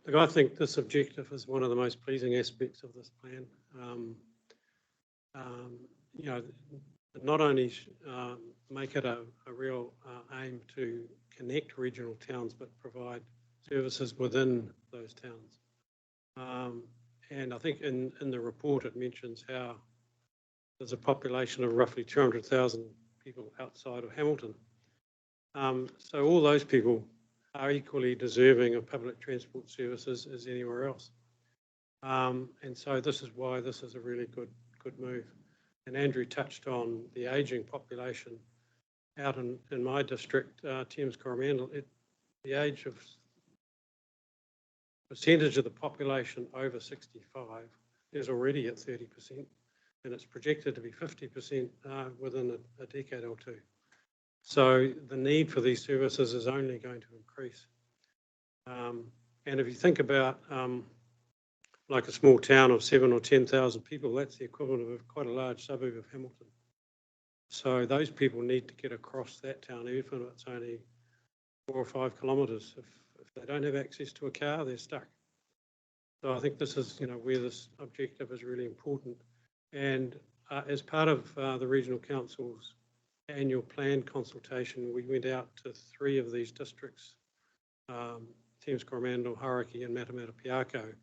Look, I think this objective is one of the most pleasing aspects of this plan. You know, not only make it a real aim to connect regional towns, but provide services within those towns. And I think in the report it mentions how there's a population of roughly 200,000 people outside of Hamilton. So all those people are equally deserving of public transport services as anywhere else. And so this is why this is a really good move. And Andrew touched on the ageing population out in my district, Thames Coromandel. The age of percentage of the population over 65 is already at 30%, and it's projected to be 50% within a decade or two. So the need for these services is only going to increase. And if you think about like a small town of 7,000 or 10,000 people, that's the equivalent of quite a large suburb of Hamilton. So those people need to get across that town, even if it's only 4 or 5 kilometres. If they don't have access to a car, they're stuck. So I think this is, you know, where this objective is really important. And as part of the Regional Council's annual plan consultation, we went out to 3 of these districts, Thames Coromandel, Hauraki and Matamata-Piako.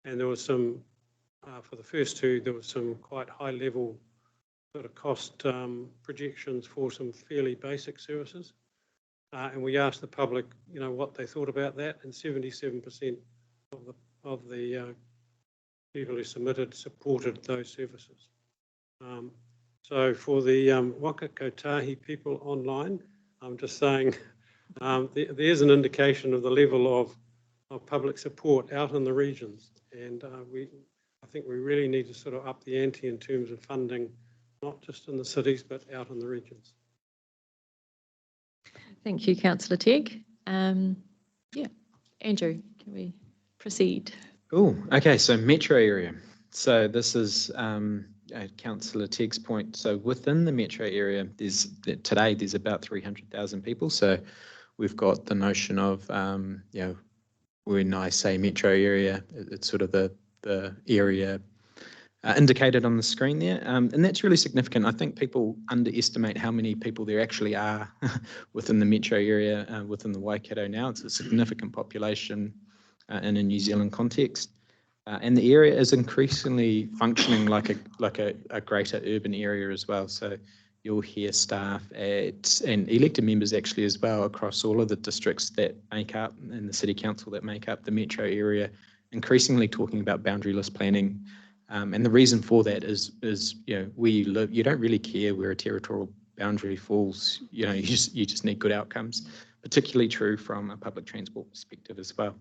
And there was some, for the first 2, there was some quite high level sort of cost projections for some fairly basic services. And we asked the public, you know, what they thought about that, and 77% of the people who submitted supported those services. So for the Waka Kotahi people online, I'm just saying there's an indication of the level of public support out in the regions. And I think we really need to sort of up the ante in terms of funding, not just in the cities, but out in the regions. Thank you, Councillor Tegg. Yeah, Andrew, can we proceed? Oh, okay. So metro area. So this is Councillor Tegg's point. So within the metro area, today there's about 300,000 people. So we've got the notion of, you know, when I say metro area, it's sort of the area indicated on the screen there. And that's really significant. I think people underestimate how many people there actually are within the metro area, within the Waikato now. It's a significant population in a New Zealand context. And the area is increasingly functioning like a greater urban area as well. So you'll hear staff and elected members actually as well across all of the districts that make up, and the City Council that make up the metro area, increasingly talking about boundaryless planning. And the reason for that is you know, where you live, you don't really care where a territorial boundary falls. You know, you just need good outcomes, particularly true from a public transport perspective as well.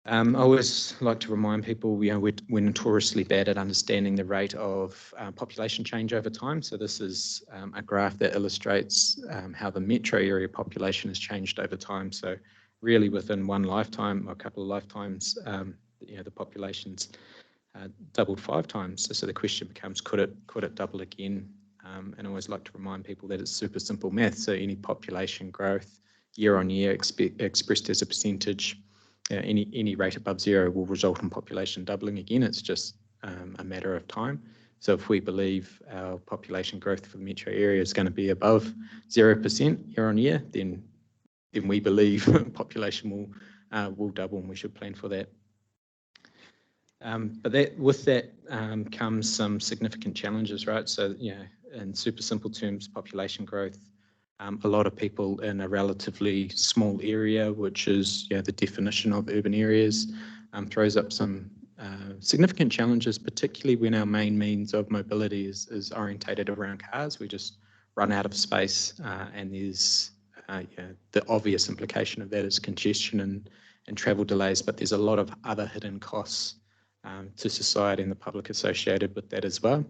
I always like to remind people, you know, we're notoriously bad at understanding the rate of population change over time. So this is a graph that illustrates how the metro area population has changed over time. So really within one lifetime or a couple of lifetimes, you know, the population's doubled 5 times. So the question becomes, could it double again? And I always like to remind people that it's super simple math. So any population growth year on year expressed as a percentage, any rate above 0 will result in population doubling again. It's just a matter of time. So if we believe our population growth for the metro area is going to be above 0% year on year, then we believe population will double, and we should plan for that. But with that comes some significant challenges, right? So, you know, in super simple terms, population growth, a lot of people in a relatively small area, which is, you know, the definition of urban areas, throws up some significant challenges, particularly when our main means of mobility is orientated around cars. We just run out of space, and there's the obvious implication of that is congestion and travel delays, but there's a lot of other hidden costs to society and the public associated with that as well.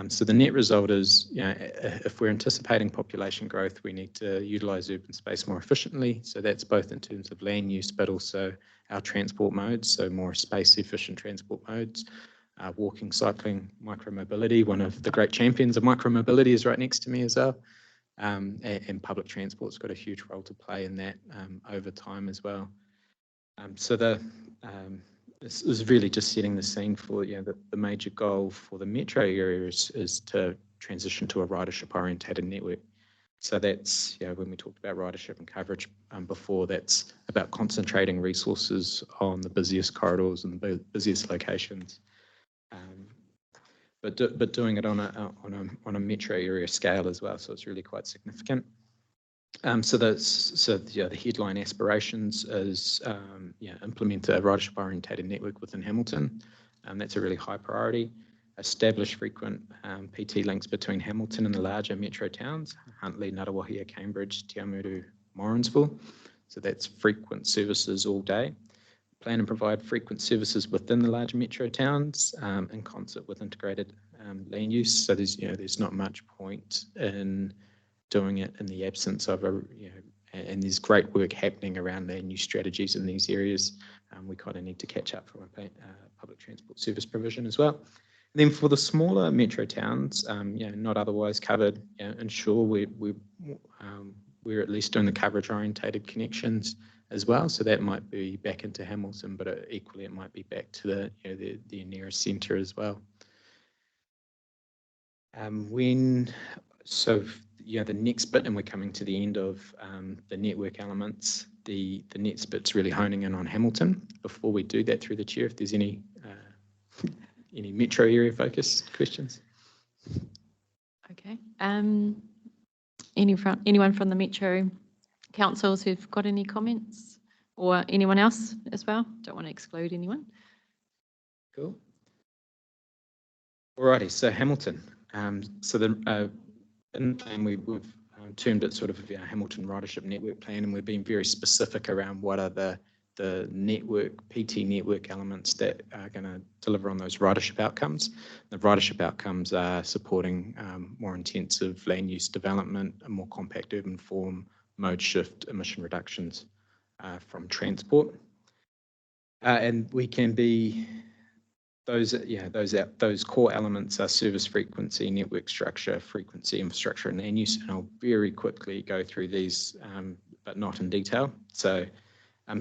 So the net result is, you know, if we're anticipating population growth, we need to utilise urban space more efficiently. So that's both in terms of land use, but also our transport modes, so more space-efficient transport modes, walking, cycling, micromobility. One of the great champions of micromobility is right next to me as well. And public transport's got a huge role to play in that over time as well. So this is really just setting the scene for the major goal for the metro area is to transition to a ridership orientated network. So that's when we talked about ridership and coverage before, that's about concentrating resources on the busiest corridors and the busiest locations, but doing it on a metro area scale as well. So it's really quite significant. So the headline aspirations is implement a ridership orientated network within Hamilton. That's a really high priority. Establish frequent PT links between Hamilton and the larger metro towns, Huntly, Nguruwahia, Cambridge, Te Amuru, Morrinsville. So that's frequent services all day. Plan and provide frequent services within the large metro towns in concert with integrated land use. So there's not much point in doing it in the absence of and there's great work happening around land use strategies in these areas. We kind of need to catch up from a public transport service provision as well. And then for the smaller metro towns, not otherwise covered, ensure we're at least doing the coverage orientated connections as well. So that might be back into Hamilton, but equally it might be back to the nearest centre as well. The next bit, and we're coming to the end of the network elements, the next bit's really honing in on Hamilton. Before we do that, through the chair, if there's any metro area focus questions? Okay. Anyone from the metro councils who've got any comments, or anyone else as well? Don't want to exclude anyone. Cool. Alrighty, so Hamilton. And we've termed it sort of Hamilton Ridership Network Plan, and we've been very specific around what are the network, PT network elements that are going to deliver on those ridership outcomes. The ridership outcomes are supporting more intensive land use development, a more compact urban form, mode shift, emission reductions from transport. And we can be those core elements are service frequency, network structure, frequency, infrastructure, and land use. And I'll very quickly go through these, but not in detail. So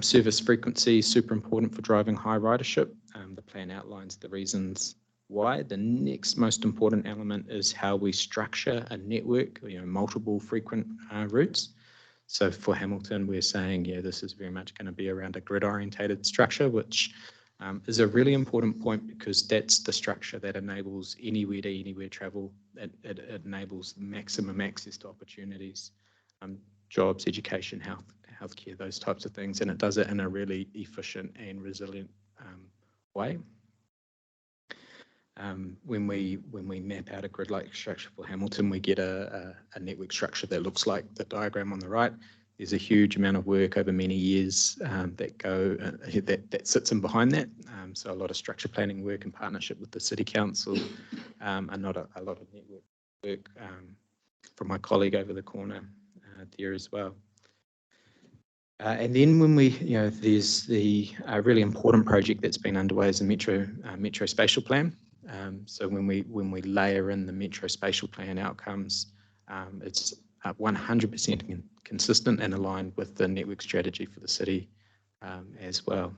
service frequency, super important for driving high ridership. The plan outlines the reasons why. The next most important element is how we structure a network, multiple frequent routes. So for Hamilton, we're saying, this is very much going to be around a grid-orientated structure, which is a really important point because that's the structure that enables anywhere to anywhere travel. It enables maximum access to opportunities, jobs, education, healthcare, those types of things, and it does it in a really efficient and resilient way. When we map out a grid-like structure for Hamilton, we get a network structure that looks like the diagram on the right. There's a huge amount of work over many years that sits in behind that. So a lot of structure planning work in partnership with the City Council, and not a lot of network work from my colleague over the corner there as well. And then when there's the really important project that's been underway is the Metro Spatial Plan. So when we layer in the Metro Spatial Plan outcomes, it's 100% consistent and aligned with the network strategy for the city as well.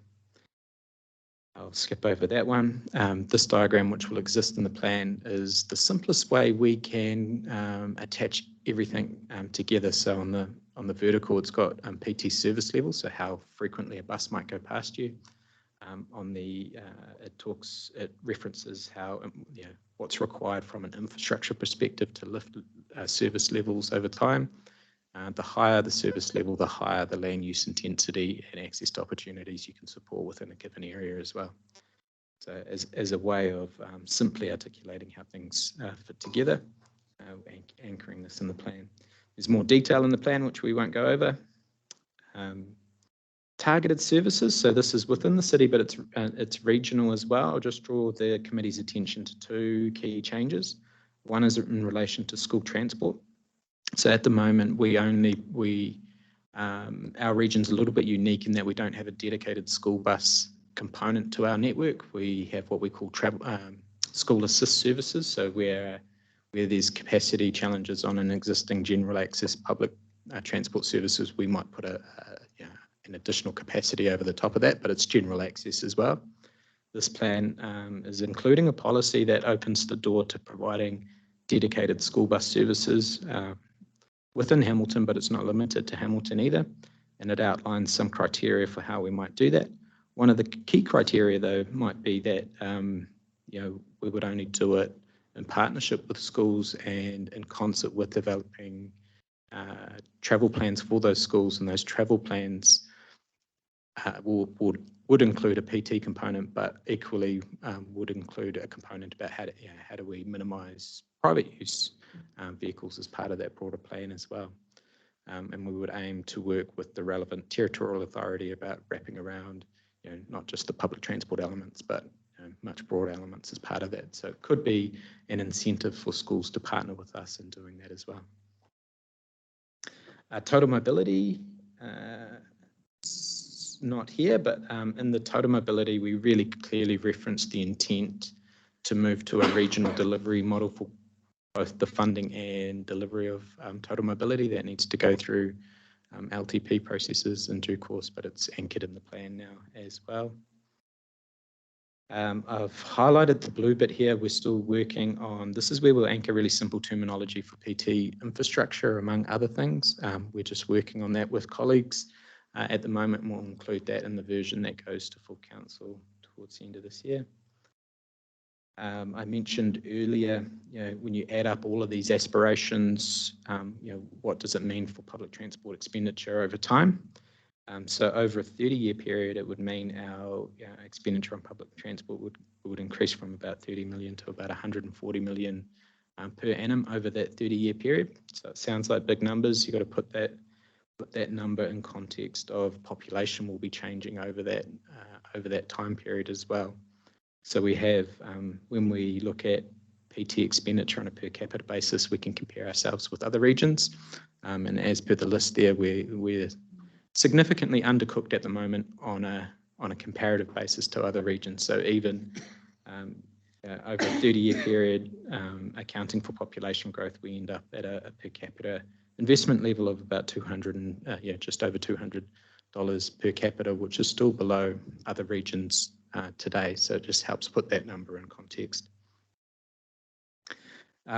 I'll skip over that one. This diagram, which will exist in the plan, is the simplest way we can attach everything together. So on the vertical, it's got PT service levels, so how frequently a bus might go past you. It references how what's required from an infrastructure perspective to lift service levels over time. The higher the service level, the higher the land use intensity and access to opportunities you can support within a given area as well. So as a way of simply articulating how things fit together, anchoring this in the plan. There's more detail in the plan, which we won't go over. Targeted services, so this is within the city, but it's regional as well. I'll just draw the committee's attention to two key changes. One is in relation to school transport. So at the moment, our region's a little bit unique in that we don't have a dedicated school bus component to our network. We have what we call school assist services. So where there's capacity challenges on an existing general access public transport services, we might put an additional capacity over the top of that, but it's general access as well. This plan is including a policy that opens the door to providing dedicated school bus services within Hamilton, but it's not limited to Hamilton either. And it outlines some criteria for how we might do that. One of the key criteria, though, might be that we would only do it in partnership with schools and in concert with developing travel plans for those schools, and those travel plans would include a PT component, but equally would include a component about how do we minimise private use vehicles as part of that broader plan as well. And we would aim to work with the relevant territorial authority about wrapping around, not just the public transport elements, but much broader elements as part of that. So it could be an incentive for schools to partner with us in doing that as well. Total mobility, not here, but in the total mobility, we really clearly referenced the intent to move to a regional delivery model for both the funding and delivery of total mobility. That needs to go through LTP processes in due course, but it's anchored in the plan now as well. I've highlighted the blue bit here. We're still working on, this is where we'll anchor really simple terminology for PT infrastructure, among other things. We're just working on that with colleagues at the moment, and we'll include that in the version that goes to full council towards the end of this year. I mentioned earlier, when you add up all of these aspirations, what does it mean for public transport expenditure over time? So over a 30-year period, it would mean our expenditure on public transport would increase from about 30 million to about 140 million per annum over that 30-year period. So it sounds like big numbers. You've got to put that number in context of population will be changing over that time period as well. So we have, when we look at PT expenditure on a per capita basis, we can compare ourselves with other regions. And as per the list there, we're significantly undercooked at the moment on a comparative basis to other regions. So even over a 30-year period, accounting for population growth, we end up at a per capita investment level of about just over $200 per capita, which is still below other regions today. So it just helps put that number in context.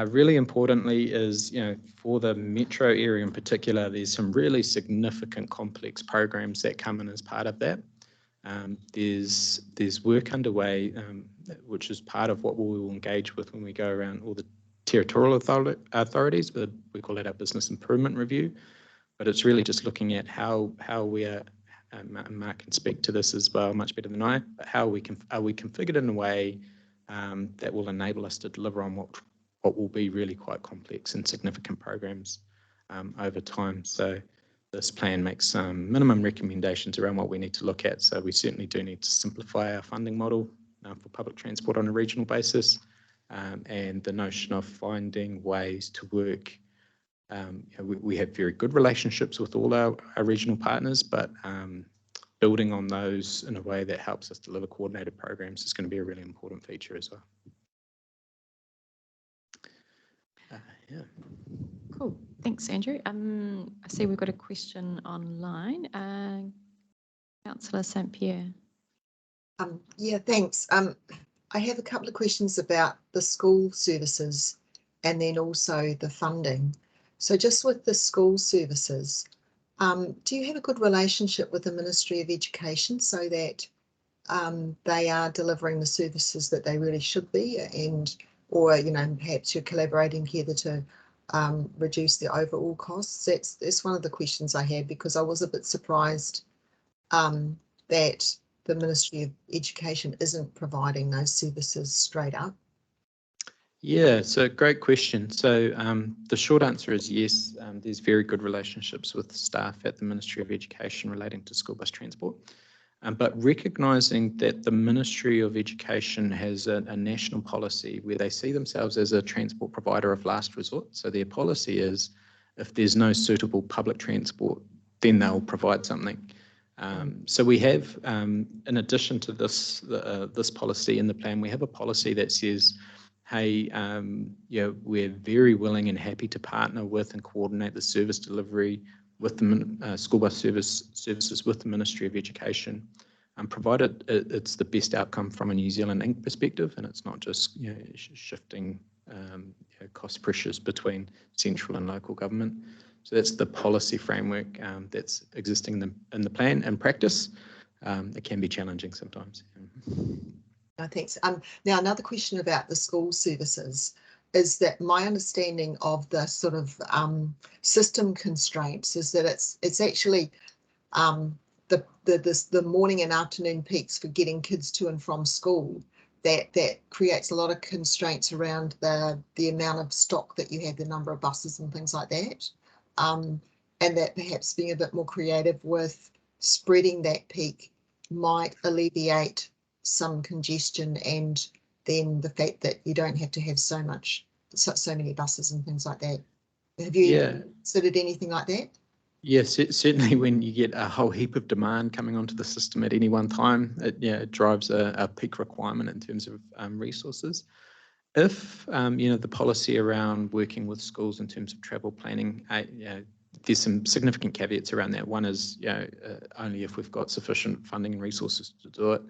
Really importantly is, for the metro area in particular, there's some really significant complex programs that come in as part of that. There's work underway, which is part of what we will engage with when we go around all the territorial authorities. We call it our business improvement review, but it's really just looking at how we are, Mark can speak to this as well, much better than I, but how are we configured in a way that will enable us to deliver on what will be really quite complex and significant programs over time. So this plan makes some minimum recommendations around what we need to look at. So we certainly do need to simplify our funding model for public transport on a regional basis, and the notion of finding ways to work. We have very good relationships with all our regional partners, but building on those in a way that helps us deliver coordinated programs is going to be a really important feature as well. Yeah. Cool. Thanks, Andrew. I see we've got a question online. Councillor St. Pierre. Yeah, thanks. I have a couple of questions about the school services and then also the funding. So just with the school services, do you have a good relationship with the Ministry of Education so that they are delivering the services that they really should be, or perhaps you're collaborating together to reduce the overall costs? That's one of the questions I had, because I was a bit surprised that the Ministry of Education isn't providing those services straight up. Yeah, so great question. So the short answer is yes, there's very good relationships with staff at the Ministry of Education relating to school bus transport. But recognising that the Ministry of Education has a national policy where they see themselves as a transport provider of last resort. So their policy is, if there's no suitable public transport, then they'll provide something. So we have, in addition to this policy in the plan, we have a policy that says, hey, we're very willing and happy to partner with and coordinate the service delivery with the school bus services with the Ministry of Education, provided it's the best outcome from a New Zealand Inc. perspective, and it's not just shifting cost pressures between central and local government. So that's the policy framework that's existing in the plan. In practice, it can be challenging sometimes. No, thanks. Now, another question about the school services is that my understanding of the sort of system constraints is that it's actually the morning and afternoon peaks for getting kids to and from school that creates a lot of constraints around the amount of stock that you have, the number of buses and things like that, and that perhaps being a bit more creative with spreading that peak might alleviate some congestion, and then the fact that you don't have to have so many buses and things like that. Have you considered anything like that? Yes, certainly when you get a whole heap of demand coming onto the system at any one time, it drives a peak requirement in terms of resources. If, the policy around working with schools in terms of travel planning, there's some significant caveats around that. One is, only if we've got sufficient funding and resources to do it.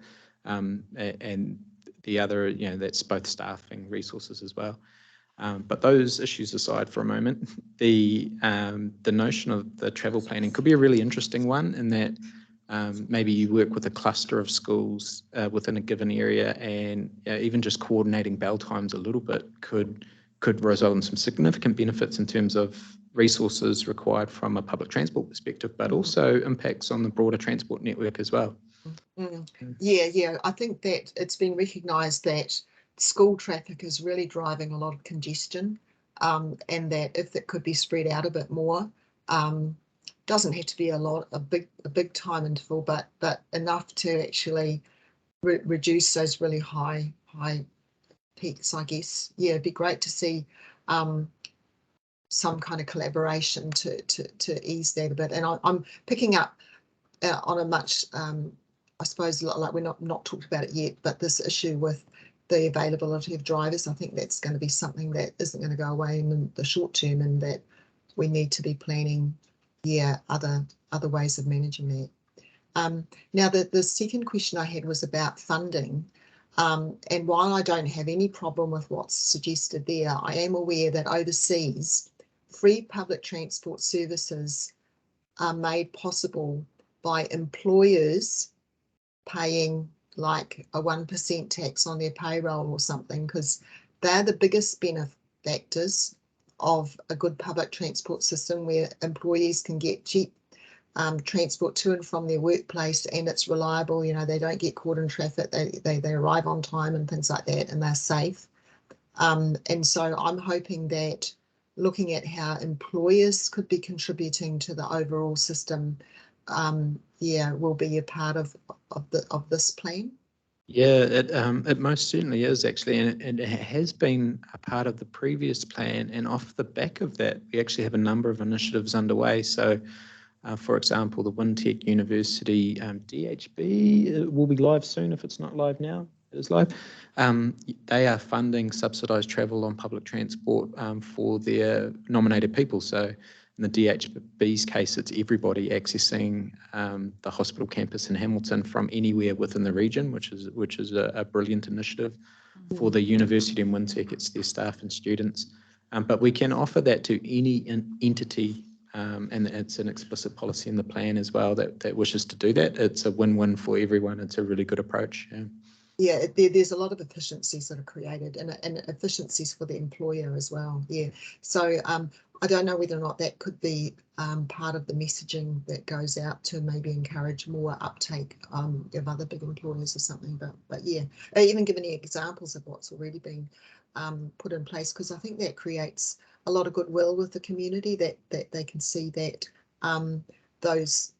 And the other, that's both staffing resources as well. But those issues aside for a moment, the notion of the travel planning could be a really interesting one, in that maybe you work with a cluster of schools within a given area, and even just coordinating bell times a little bit could result in some significant benefits in terms of resources required from a public transport perspective, but also impacts on the broader transport network as well. Yeah. I think that it's been recognised that school traffic is really driving a lot of congestion, and that if it could be spread out a bit more, doesn't have to be a big time interval, but enough to actually reduce those really high peaks, I guess. Yeah, it'd be great to see some kind of collaboration to ease that a bit. And I'm picking up on a much, I suppose, like we're not talked about it yet, but this issue with the availability of drivers, I think that's going to be something that isn't going to go away in the short term, and that we need to be planning, other ways of managing that. Now, the second question I had was about funding. And while I don't have any problem with what's suggested there, I am aware that overseas, free public transport services are made possible by employers paying like a 1% tax on their payroll or something, because they're the biggest benefactors of a good public transport system where employees can get cheap transport to and from their workplace, and it's reliable. They don't get caught in traffic, they arrive on time and things like that, and they're safe. And so I'm hoping that looking at how employers could be contributing to the overall system, will be a part of this plan. Yeah, it most certainly is, actually, and it has been a part of the previous plan. And off the back of that, we actually have a number of initiatives underway. So, for example, the Wintec University DHB will be live soon if it's not live now. It is live. They are funding subsidised travel on public transport for their nominated people. So in the DHB's case, it's everybody accessing the hospital campus in Hamilton from anywhere within the region, which is a brilliant initiative. For the university in Wintec, it's their staff and students. But we can offer that to any entity, and it's an explicit policy in the plan as well that wishes to do that. It's a win-win for everyone. It's a really good approach. Yeah, there's a lot of efficiencies that are created, and efficiencies for the employer as well. Yeah, so I don't know whether or not that could be part of the messaging that goes out to maybe encourage more uptake of other big employers or something. But yeah, even give any examples of what's already been put in place, because I think that creates a lot of goodwill with the community, that they can see that those,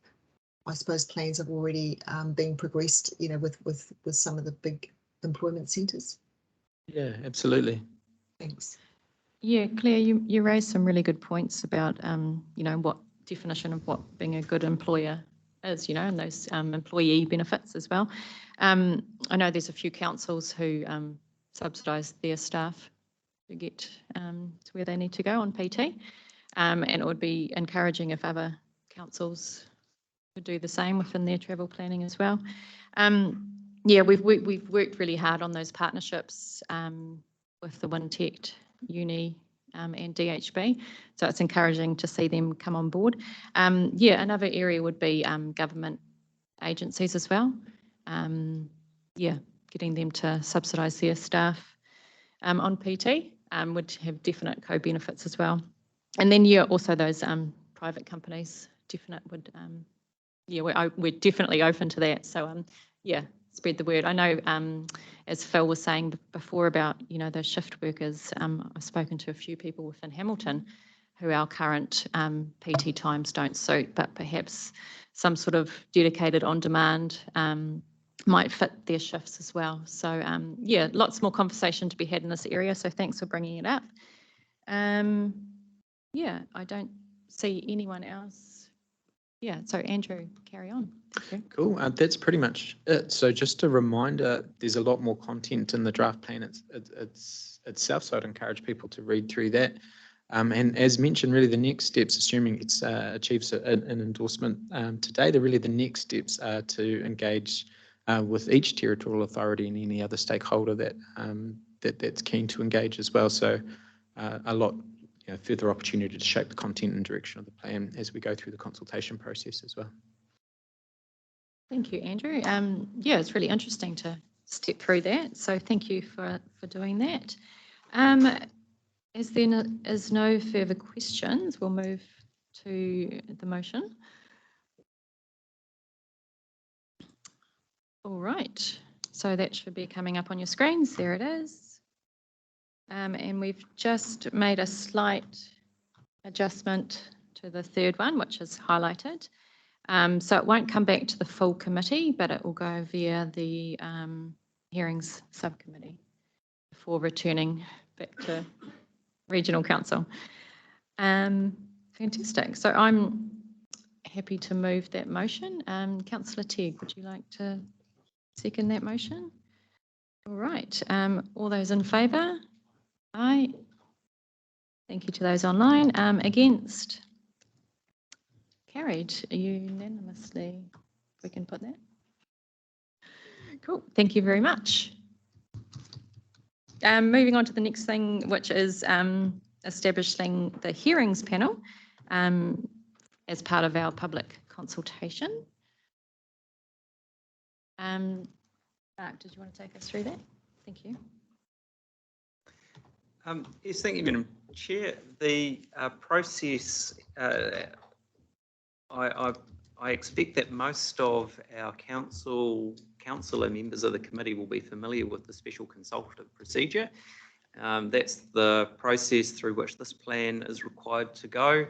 I suppose, plans have already been progressed, with some of the big employment centres. Yeah, absolutely. Thanks. Yeah, Claire, you raised some really good points about, what definition of what being a good employer is, and those employee benefits as well. I know there's a few councils who subsidise their staff to get to where they need to go on PT, and it would be encouraging if other councils would do the same within their travel planning as well. Yeah, we've worked really hard on those partnerships with the Wintec, Uni, and DHB. So it's encouraging to see them come on board. Yeah, another area would be government agencies as well. Yeah, getting them to subsidise their staff on PT would have definite co-benefits as well. And then, yeah, also those private companies definite would, yeah, we're definitely open to that. So, yeah, spread the word. I know, as Phil was saying before about, you know, those shift workers, I've spoken to a few people within Hamilton who our current PT times don't suit, but perhaps some sort of dedicated on-demand might fit their shifts as well. So, yeah, lots more conversation to be had in this area. So thanks for bringing it up. Yeah, I don't see anyone else. Yeah, so Andrew, carry on. Thank you. Cool. That's pretty much it. So just a reminder, there's a lot more content in the draft plan itself, so I'd encourage people to read through that. And as mentioned, really the next steps, assuming it achieves an endorsement today, really the next steps are to engage with each territorial authority and any other stakeholder that's keen to engage as well. So a lot further opportunity to shape the content and direction of the plan as we go through the consultation process as well. Thank you, Andrew. Yeah, it's really interesting to step through that. So thank you for doing that. As there is no further questions, we'll move to the motion. All right, so that should be coming up on your screens. There it is. And we've just made a slight adjustment to the third one, which is highlighted. So it won't come back to the full committee, but it will go via the hearings subcommittee before returning back to Regional Council. Fantastic. So I'm happy to move that motion. Councillor Tegg, would you like to second that motion? All right. All those in favour? Aye. Thank you to those online. Against? Carried unanimously. If we can put that. Cool. Thank you very much. Moving on to the next thing, which is establishing the hearings panel as part of our public consultation. Mark, did you want to take us through that? Thank you. Yes, thank you, Madam Chair. The process, I expect that most of our councillor members of the committee will be familiar with the special consultative procedure. That's the process through which this plan is required to go.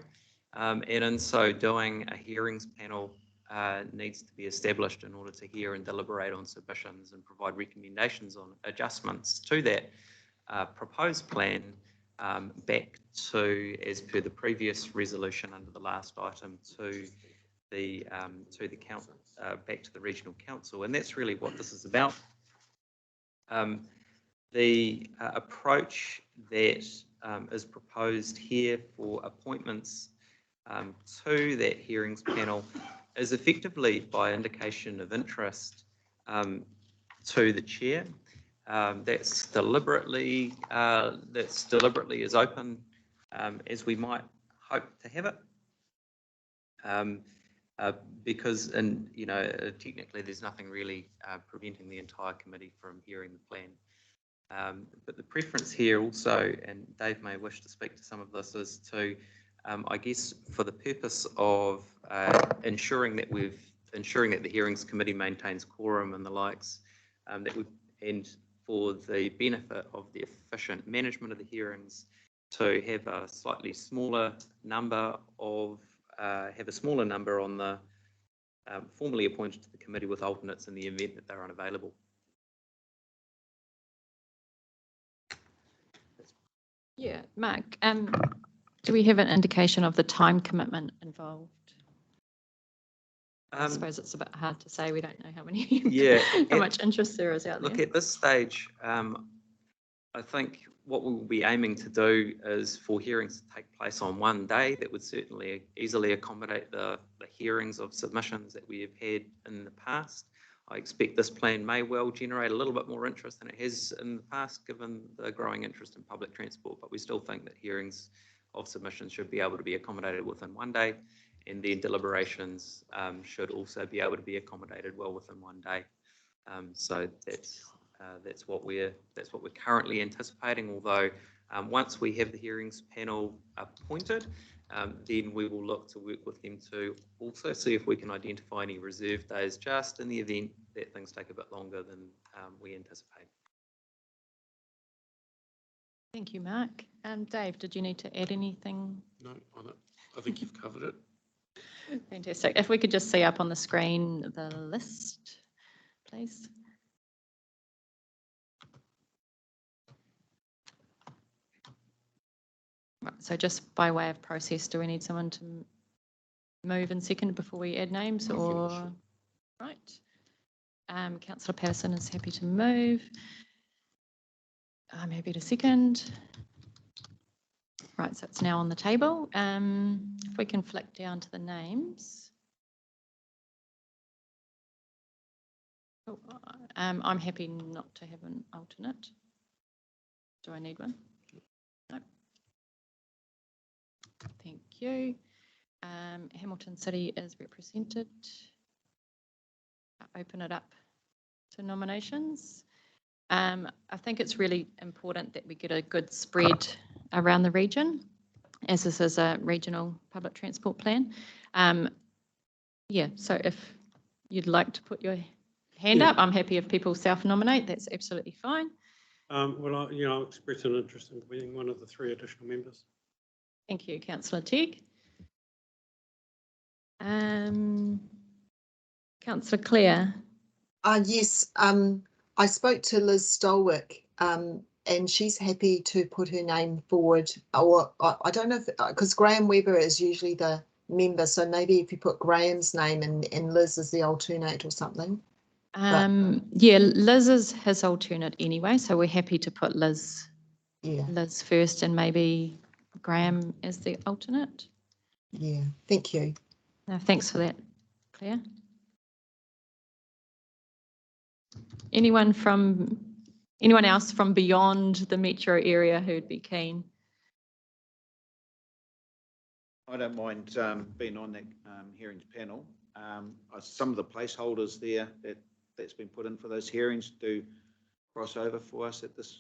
And in so doing, a hearings panel needs to be established in order to hear and deliberate on submissions and provide recommendations on adjustments to that proposed plan back to, as per the previous resolution under the last item, to the council, back to the Regional Council, and that's really what this is about. The approach that is proposed here for appointments to that hearings panel is effectively by indication of interest to the chair. That's deliberately as open as we might hope to have it. Because, and technically there's nothing really preventing the entire committee from hearing the plan. But the preference here also, and Dave may wish to speak to some of this, is to, I guess, for the purpose of ensuring that the hearings committee maintains quorum and the likes, and for the benefit of the efficient management of the hearings, to have a slightly smaller number of on the formally appointed to the committee with alternates in the event that they're unavailable. Yeah, Mark, do we have an indication of the time commitment involved? I suppose it's a bit hard to say. We don't know how many, how much interest there is out there. Look, at this stage, I think what we will be aiming to do is for hearings to take place on one day. That would certainly easily accommodate the hearings of submissions that we have had in the past. I expect this plan may well generate a little bit more interest than it has in the past, given the growing interest in public transport, but we still think that hearings of submissions should be able to be accommodated within one day, and then deliberations should also be able to be accommodated well within one day. So that's what we're currently anticipating. Although once we have the hearings panel appointed, then we will look to work with them to also see if we can identify any reserve days, just in the event that things take a bit longer than we anticipate. Thank you, Mark. Dave, did you need to add anything? No, I think you've covered it. Fantastic. If we could just see up on the screen the list, please. Right, so just by way of process, do we need someone to move and second before we add names, or? Right. Councillor Patterson is happy to move. I'm happy to second. Right, so it's now on the table. If we can flick down to the names. Oh, I'm happy not to have an alternate. Do I need one? No. Thank you. Hamilton City is represented. I'll open it up to nominations. I think it's really important that we get a good spread around the region, as this is a regional public transport plan. Yeah, so if you'd like to put your hand up, I'm happy if people self-nominate, that's absolutely fine. Well, I'll express an interest in being one of the 3 additional members. Thank you, Councillor Teague. Councillor Clare. Yes, I spoke to Liz Stolwick, and she's happy to put her name forward. Or I don't know if, because Graham Webber is usually the member, so maybe if you put Graham's name and Liz is the alternate or something. Yeah, Liz is his alternate anyway, so we're happy to put Liz first and maybe Graham as the alternate. Yeah, thank you. No, thanks for that, Claire. Anyone else from beyond the metro area who'd be keen? I don't mind being on that hearings panel. Some of the placeholders there that's been put in for those hearings do cross over for us at this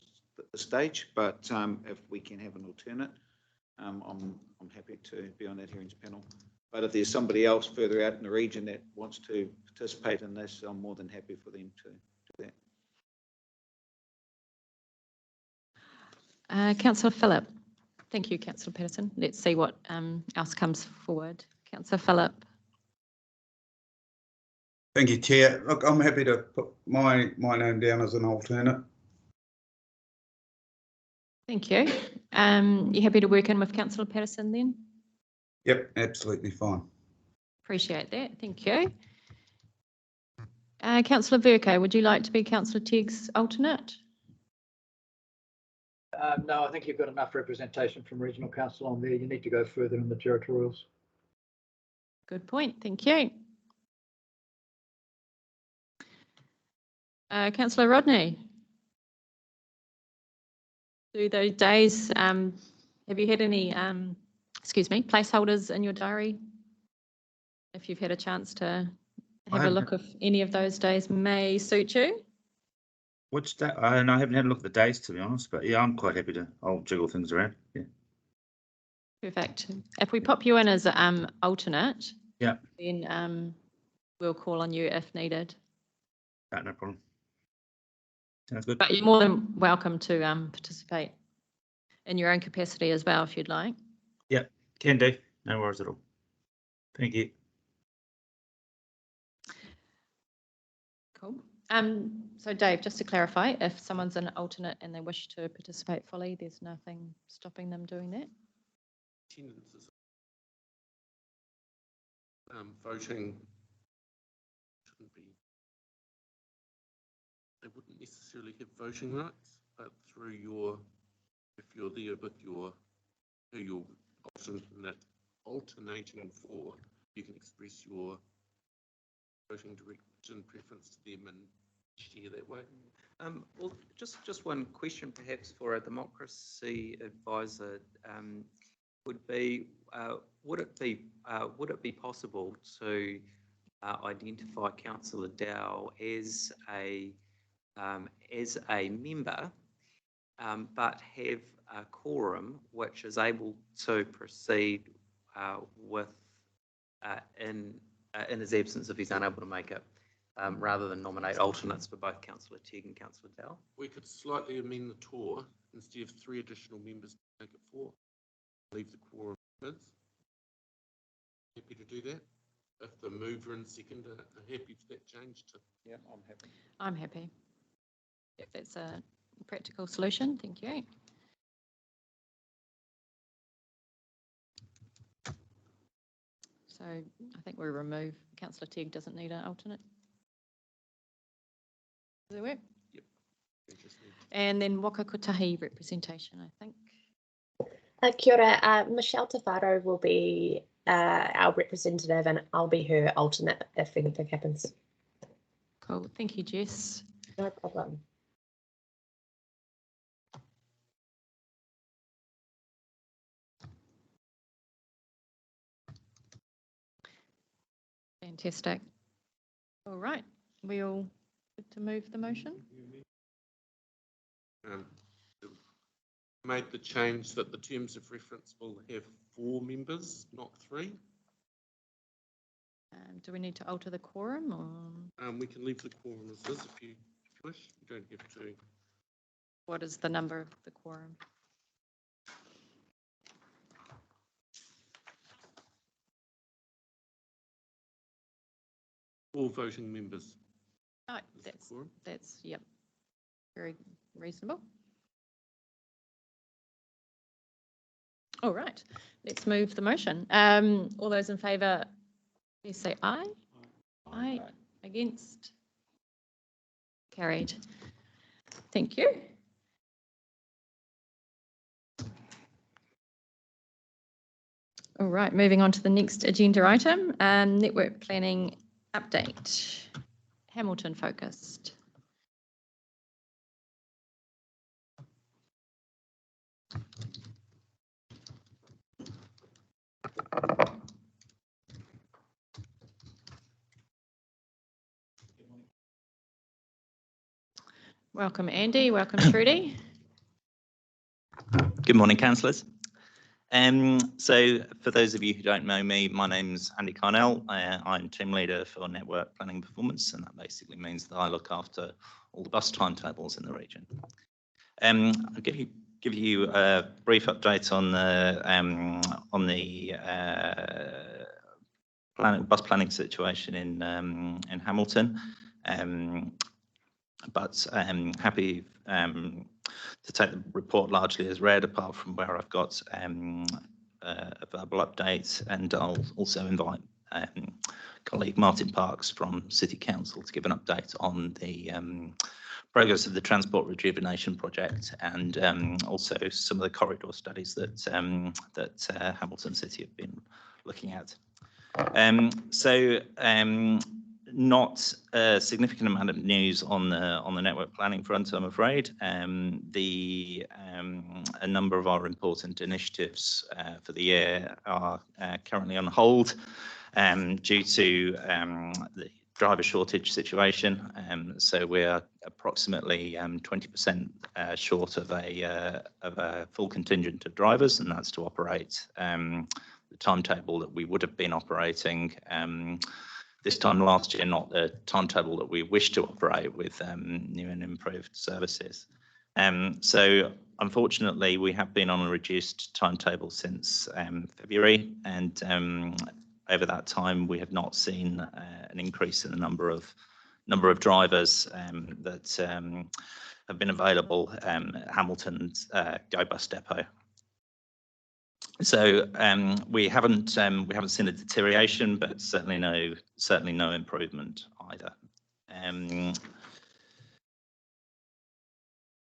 stage, but if we can have an alternate, I'm happy to be on that hearings panel. But if there's somebody else further out in the region that wants to participate in this, I'm more than happy for them to do that. Councillor Phillip. Thank you, Councillor Patterson. Let's see what else comes forward. Councillor Phillip. Thank you, Chair. Look, I'm happy to put my name down as an alternate. Thank you. You happy to work in with Councillor Patterson then? Yep, absolutely fine. Appreciate that. Thank you. Councillor Verco, would you like to be Councillor Teague's alternate? No, I think you've got enough representation from Regional Council on there. You need to go further in the territorials. Good point. Thank you. Councillor Rodney. Do those days, have you had any, placeholders in your diary? If you've had a chance to have a look if any of those days may suit you? Which day? I haven't had a look at the days, to be honest, but yeah, I'm quite happy to. I'll jiggle things around. Yeah. Perfect. If we pop you in as an alternate, yeah, then we'll call on you if needed. No problem. Sounds good. But you're more than welcome to participate in your own capacity as well, if you'd like. Yeah, can do. No worries at all. Thank you. Cool. So Dave, just to clarify, if someone's an alternate and they wish to participate fully, there's nothing stopping them doing that? Attendance is voting shouldn't be. They wouldn't necessarily have voting rights, but through your if you're there with who you're alternating for, you can express your voting direction preference to them and share that way. Well, just one question perhaps for a democracy advisor would it be possible to identify Councillor Dow as a member, but have a quorum which is able to proceed with in his absence if he's unable to make it, rather than nominate alternates for both Councillor Tegg and Councillor Dow? We could slightly amend the tour. Instead of 3 additional members, make it 4. Leave the quorum as. Happy to do that. If the mover and seconder are happy for that change to. Yeah, I'm happy. I'm happy. If that's a practical solution, thank you. So I think we remove, Councillor Tegg doesn't need an alternate. Does that work? Yep. And then Waka Kotahi representation, I think. Kia ora, Michelle Tafaro will be our representative and I'll be her alternate if anything happens. Cool, thank you, Jess. No problem. Fantastic. All right, we all good to move the motion? Made the change that the terms of reference will have 4 members, not 3. Do we need to alter the quorum or? We can leave the quorum as is if you wish. You don't have to. What is the number of the quorum? All voting members. Oh, that's yep, very reasonable. All right, let's move the motion. All those in favour, please say aye. Aye. Against? Carried. Thank you. All right, moving on to the next agenda item, network planning update. Hamilton focused. Welcome, Andy. Welcome, Trudy. Good morning, councillors. So for those of you who don't know me, my name's Andy Carnell. I'm team leader for network planning performance, and that basically means that I look after all the bus timetables in the region. I'll give you a brief update on the bus planning situation in Hamilton. But happy to take the report largely as read, apart from where I've got a verbal update, and I'll also invite colleague Martin Parks from City Council to give an update on the progress of the transport rejuvenation project, and also some of the corridor studies that Hamilton City have been looking at. Not a significant amount of news on the network planning front, I'm afraid. A number of our important initiatives for the year are currently on hold due to the driver shortage situation. So we're approximately 20% short of a full contingent of drivers, and that's to operate the timetable that we would have been operating this time last year, not the timetable that we wish to operate with new and improved services. So unfortunately, we have been on a reduced timetable since February, and over that time, we have not seen an increase in the number of drivers that have been available at Hamilton's Go Bus Depot. So we haven't seen a deterioration, but certainly no improvement either.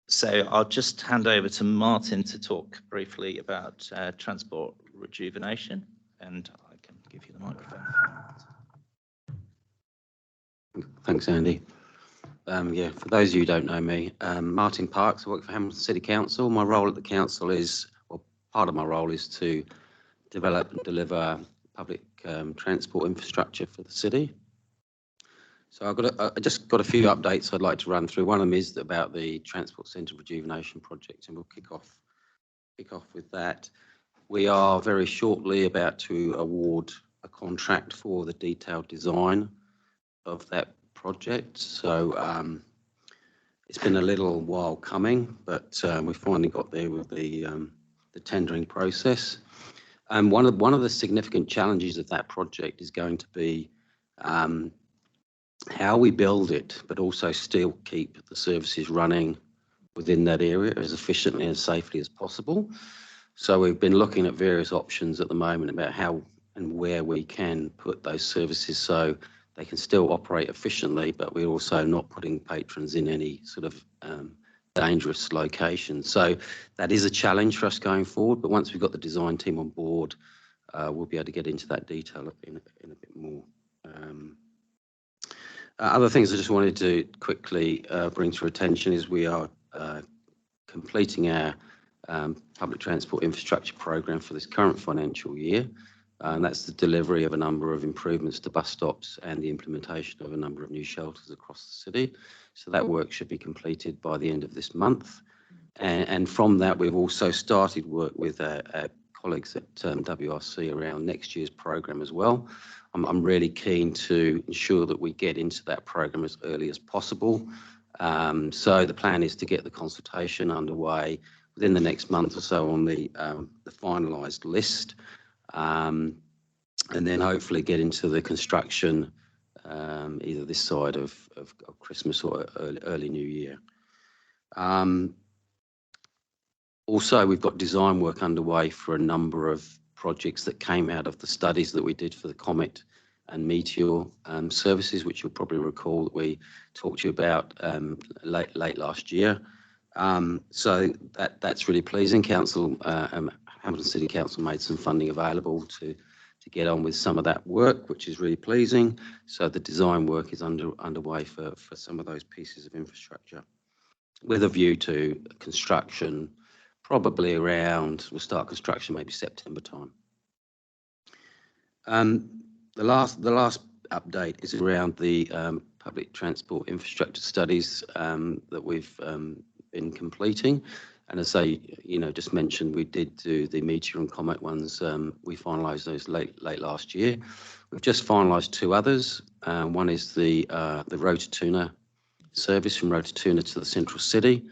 So I'll just hand over to Martin to talk briefly about transport rejuvenation, and I can give you the microphone. Thanks, Andy. Yeah, for those of you who don't know me, Martin Parks, I work for Hamilton City Council. My role at the council is, or part of my role is to develop and deliver public transport infrastructure for the city. So I just got a few updates I'd like to run through. One of them is about the Transport Centre Rejuvenation project, and we'll kick off with that. We are very shortly about to award a contract for the detailed design of that project. So it's been a little while coming, but we finally got there with the tendering process. And one of the significant challenges of that project is going to be how we build it, but also still keep the services running within that area as efficiently and safely as possible. So we've been looking at various options at the moment about how and where we can put those services so they can still operate efficiently, but we're also not putting patrons in any sort of dangerous locations. So that is a challenge for us going forward, but once we've got the design team on board, we'll be able to get into that detail in a bit more. Other things I just wanted to quickly bring to your attention is we are completing our public transport infrastructure program for this current financial year. And that's the delivery of a number of improvements to bus stops and the implementation of a number of new shelters across the city. So that work should be completed by the end of this month. And from that, we've also started work with our colleagues at WRC around next year's program as well. I'm really keen to ensure that we get into that program as early as possible. So the plan is to get the consultation underway within the next month or so on the finalised list, and then hopefully get into the construction either this side of Christmas or early New Year. Also, we've got design work underway for a number of projects that came out of the studies that we did for the Comet and Meteor services, which you'll probably recall that we talked to you about late last year. So that's really pleasing. Hamilton City Council made some funding available to get on with some of that work, which is really pleasing. So the design work is underway for some of those pieces of infrastructure, with a view to construction probably around, we'll start construction maybe September time. The last update is around the public transport infrastructure studies that we've been completing. And as I just mentioned, we did do the Meteor and Comet ones. We finalised those late last year. We've just finalised two others. One is the Rotorua service from Rotorua to the central city.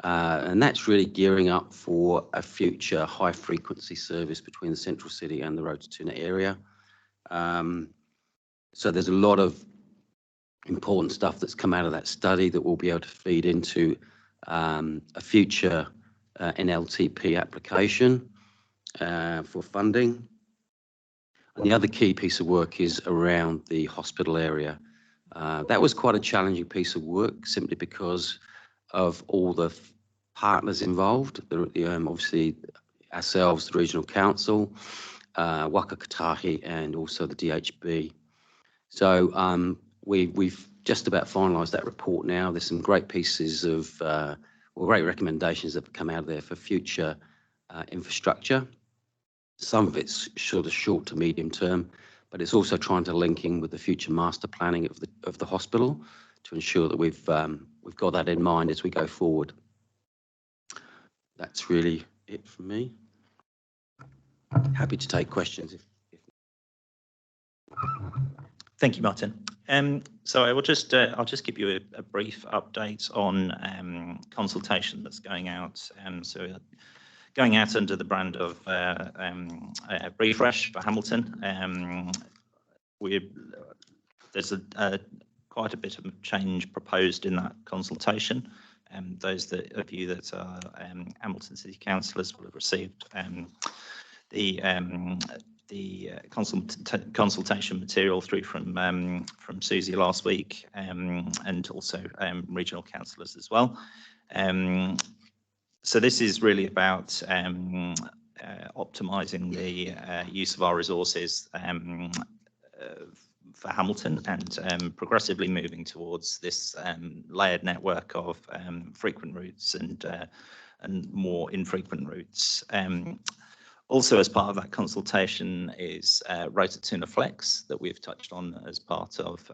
And that's really gearing up for a future high frequency service between the central city and the Rotorua area. So there's a lot of important stuff that's come out of that study that will be able to feed into a future NLTP application for funding. And the other key piece of work is around the hospital area. That was quite a challenging piece of work simply because of all the partners involved, obviously ourselves, the Regional Council, Waka Kotahi, and also the DHB. So we've just about finalised that report now. There's some great pieces of, great recommendations that have come out of there for future infrastructure. Some of it's sort of short to medium term, but it's also trying to link in with the future master planning of the hospital to ensure that we've got that in mind as we go forward. That's really it from me. Happy to take questions. Thank you, Martin. So I'll just give you a brief update on consultation that's going out. So going out under the brand of Refresh for Hamilton. There's quite a bit of change proposed in that consultation. Those of you that are Hamilton City Councillors will have received the consultation material through from Susie last week, and also regional councillors as well. So this is really about optimising the use of our resources for Hamilton, and progressively moving towards this layered network of frequent routes and more infrequent routes. Also, as part of that consultation is Rotatuna Flex that we've touched on as part of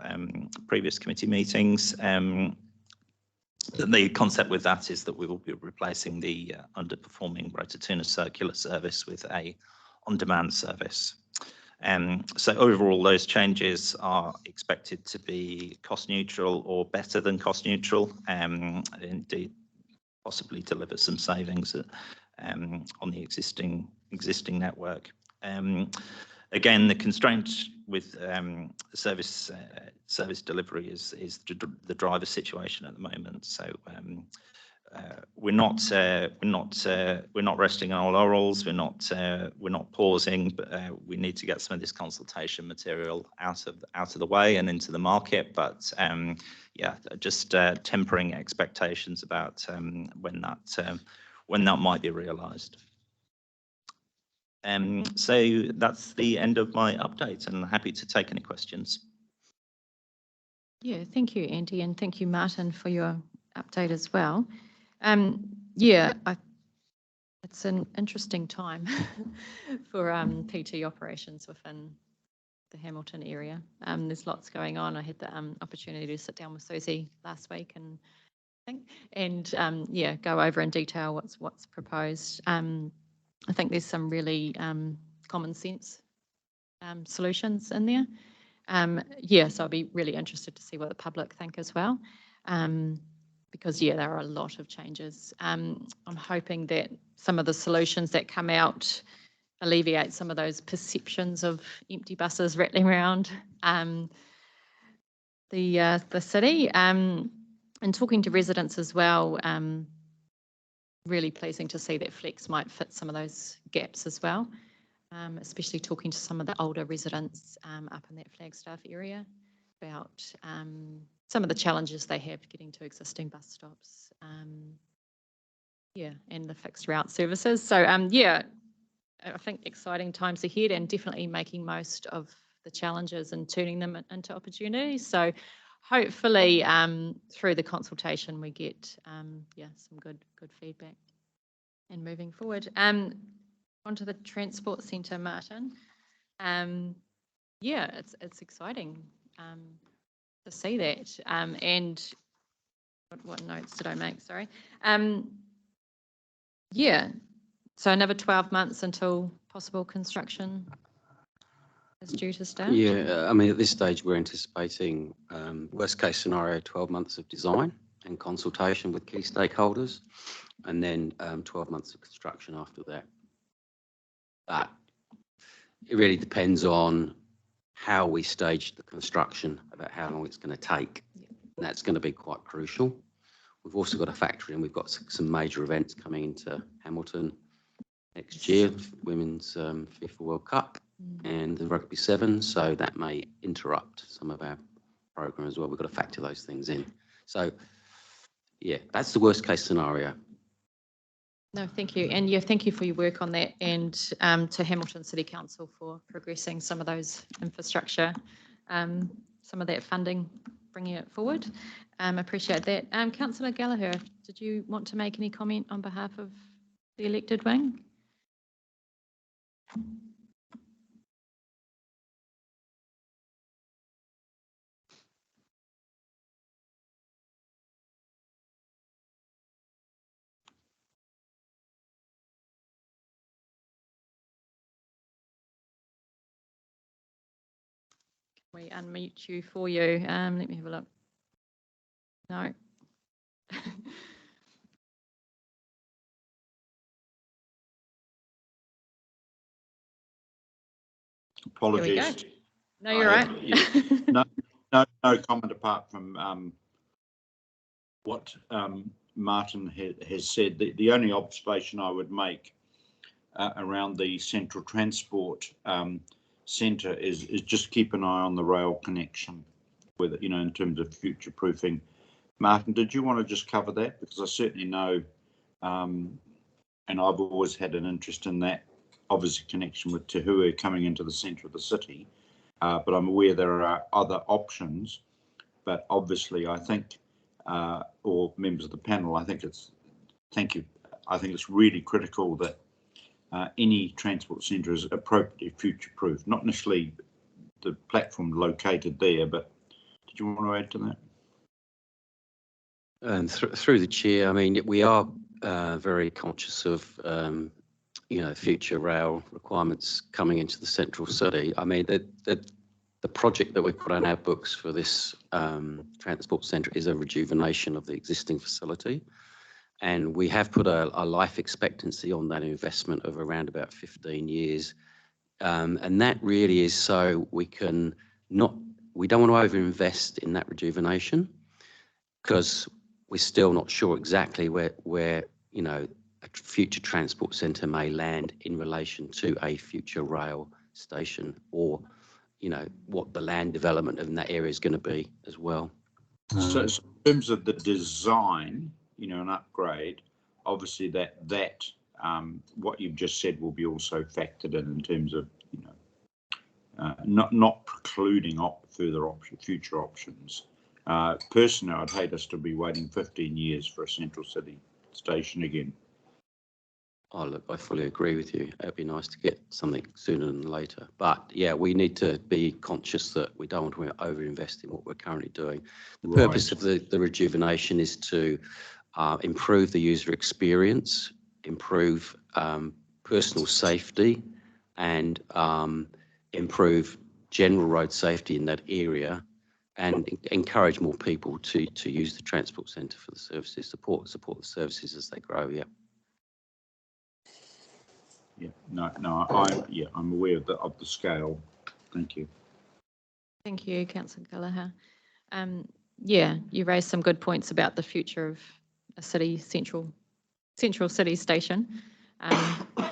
previous committee meetings. The concept with that is that we will be replacing the underperforming Rotatuna circular service with a on-demand service. So overall, those changes are expected to be cost neutral or better than cost neutral, and indeed possibly deliver some savings on the existing network. Again, the constraint with service delivery is the driver situation at the moment. So we're not resting on our laurels. We're not pausing, but we need to get some of this consultation material out of the way and into the market. But yeah, just tempering expectations about when that might be realised. So that's the end of my update, and happy to take any questions. Yeah, thank you, Andy, and thank you, Martin, for your update as well. Yeah, it's an interesting time for PT operations within the Hamilton area. There's lots going on. I had the opportunity to sit down with Susie last week and yeah, go over in detail what's proposed. I think there's some really common sense solutions in there. Yeah, so I'll be really interested to see what the public think as well. Because yeah, there are a lot of changes. I'm hoping that some of the solutions that come out alleviate some of those perceptions of empty buses rattling around the city. And talking to residents as well, really pleasing to see that Flex might fit some of those gaps as well, especially talking to some of the older residents up in that Flagstaff area about some of the challenges they have getting to existing bus stops, yeah, and the fixed route services. So yeah, I think exciting times ahead, and definitely making most of the challenges and turning them into opportunities. So hopefully through the consultation we get yeah, some good feedback and moving forward. Onto the transport centre, Martin. Yeah, it's exciting to see that. And what notes did I make? Sorry. Yeah, so another 12 months until possible construction is due to start. Yeah, I mean, at this stage, we're anticipating worst case scenario, 12 months of design and consultation with key stakeholders, and then 12 months of construction after that. But it really depends on how we stage the construction, about how long it's going to take. Yeah. And that's going to be quite crucial. We've also got to factor in, we've got some major events coming into Hamilton next year, Women's FIFA World Cup and the Rugby 7, so that may interrupt some of our program as well. We've got to factor those things in. So yeah, that's the worst case scenario. No, thank you. And yeah, thank you for your work on that, and to Hamilton City Council for progressing some of those infrastructure, some of that funding, bringing it forward. Appreciate that. Councillor Gallagher, did you want to make any comment on behalf of the elected wing? We unmute you for you. Let me have a look. No. Apologies. No, you're right. No comment apart from what Martin has said. The only observation I would make around the central transport centre is just keep an eye on the rail connection, whether, you know, in terms of future proofing. Martin, did you want to just cover that? Because I certainly know, and I've always had an interest in that, obviously connection with Te Hui coming into the centre of the city, but I'm aware there are other options. But obviously, I think, or members of the panel, I think it's, thank you, I think it's really critical that any transport centre is appropriately future-proof, not necessarily the platform located there, but did you want to add to that? And through the chair, I mean, we are very conscious of, you know, future rail requirements coming into the central city. I mean, the project that we've put on our books for this transport centre is a rejuvenation of the existing facility. And we have put a life expectancy on that investment of around about 15 years. And that really is so we don't want to overinvest in that rejuvenation, because we're still not sure exactly where you know, a future transport centre may land in relation to a future rail station, or, you know, what the land development in that area is going to be as well. So in terms of the design, you know, an upgrade, obviously that what you've just said will be also factored in terms of, you know, not precluding future options. Personally, I'd hate us to be waiting 15 years for a central city station again. Oh, look, I fully agree with you. It'd be nice to get something sooner than later. But yeah, we need to be conscious that we don't want to overinvest in what we're currently doing. The purpose of the rejuvenation is to improve the user experience, improve personal safety, and improve general road safety in that area, and encourage more people to use the transport centre for the services, support the services as they grow. Yeah. Yeah, I'm aware of the scale. Thank you. Thank you, Councillor Gallagher. Yeah, you raised some good points about the future of a central city station.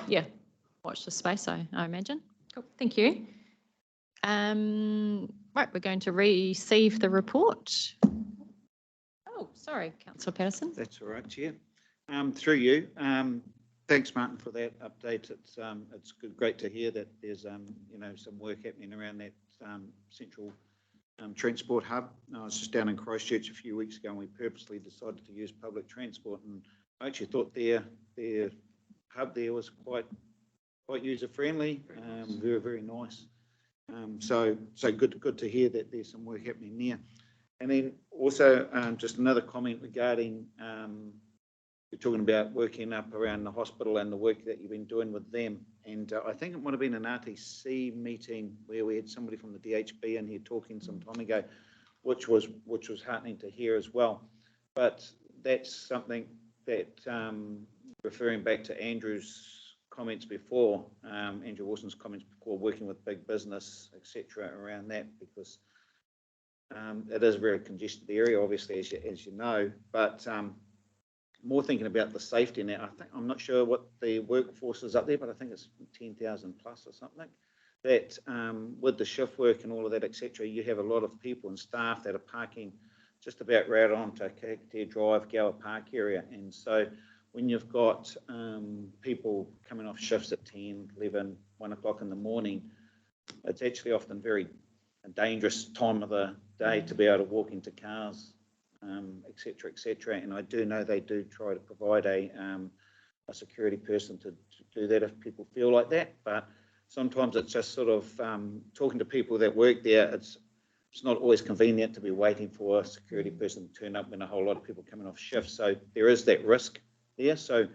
Yeah, watch the space, I imagine. Cool, thank you. Right, we're going to receive the report. Oh, sorry, Councillor Patterson. That's all right, Chair. Through you. Thanks, Martin, for that update. It's great to hear that there's you know, some work happening around that central transport hub. I was just down in Christchurch a few weeks ago, and we purposely decided to use public transport, and I actually thought their hub there was quite user friendly, very nice. So good to hear that there's some work happening there. And then also just another comment regarding you're talking about working up around the hospital and the work that you've been doing with them. And I think it might have been an RTC meeting where we had somebody from the DHB in here talking some time ago, which was heartening to hear as well. But that's something that, referring back to Andrew's comments before, Andrew Wilson's comments before, working with big business, etc., around that, because it is a very congested area, obviously, as you know, but more thinking about the safety now. I'm not sure what the workforce is up there, but I think it's 10,000 plus or something. That with the shift work and all of that, etc., you have a lot of people and staff that are parking just about right onto Kakatea Drive, Gower Park area. And so when you've got people coming off shifts at 10, 11, 1 o'clock in the morning, it's actually often very dangerous time of the day to be able to walk into cars, etc., etc. And I do know they do try to provide a security person to do that if people feel like that. But sometimes it's just sort of talking to people that work there. It's not always convenient to be waiting for a security person to turn up when a whole lot of people coming off shift. So there is that risk there. So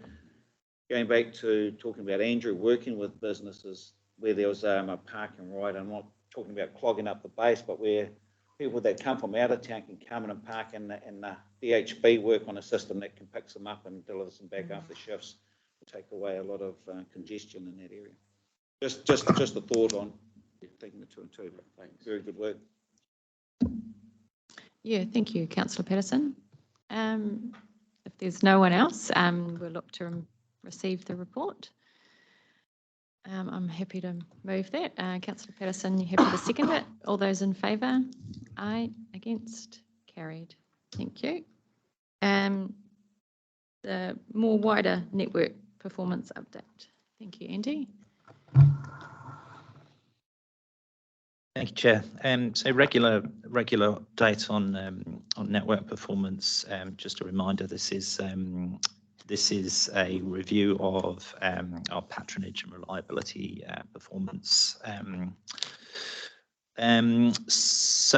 going back to talking about Andrew working with businesses where there was a park and ride, I'm not talking about clogging up the base, but where people that come from out of town can come in and park in the DHB work on a system that can pick them up and delivers them back after shifts to take away a lot of congestion in that area. Just a thought on taking the two and two. Thanks. Very good work. Yeah, thank you, Councillor Patterson. If there's no one else, we'll look to receive the report. I'm happy to move that. Councillor Patterson, you happy to second it? All those in favour? Aye. Against? Carried. Thank you. The more wider network performance update. Thank you, Andy. Thank you, Chair. So regular update on network performance. Just a reminder, this is a review of our patronage and reliability performance. Just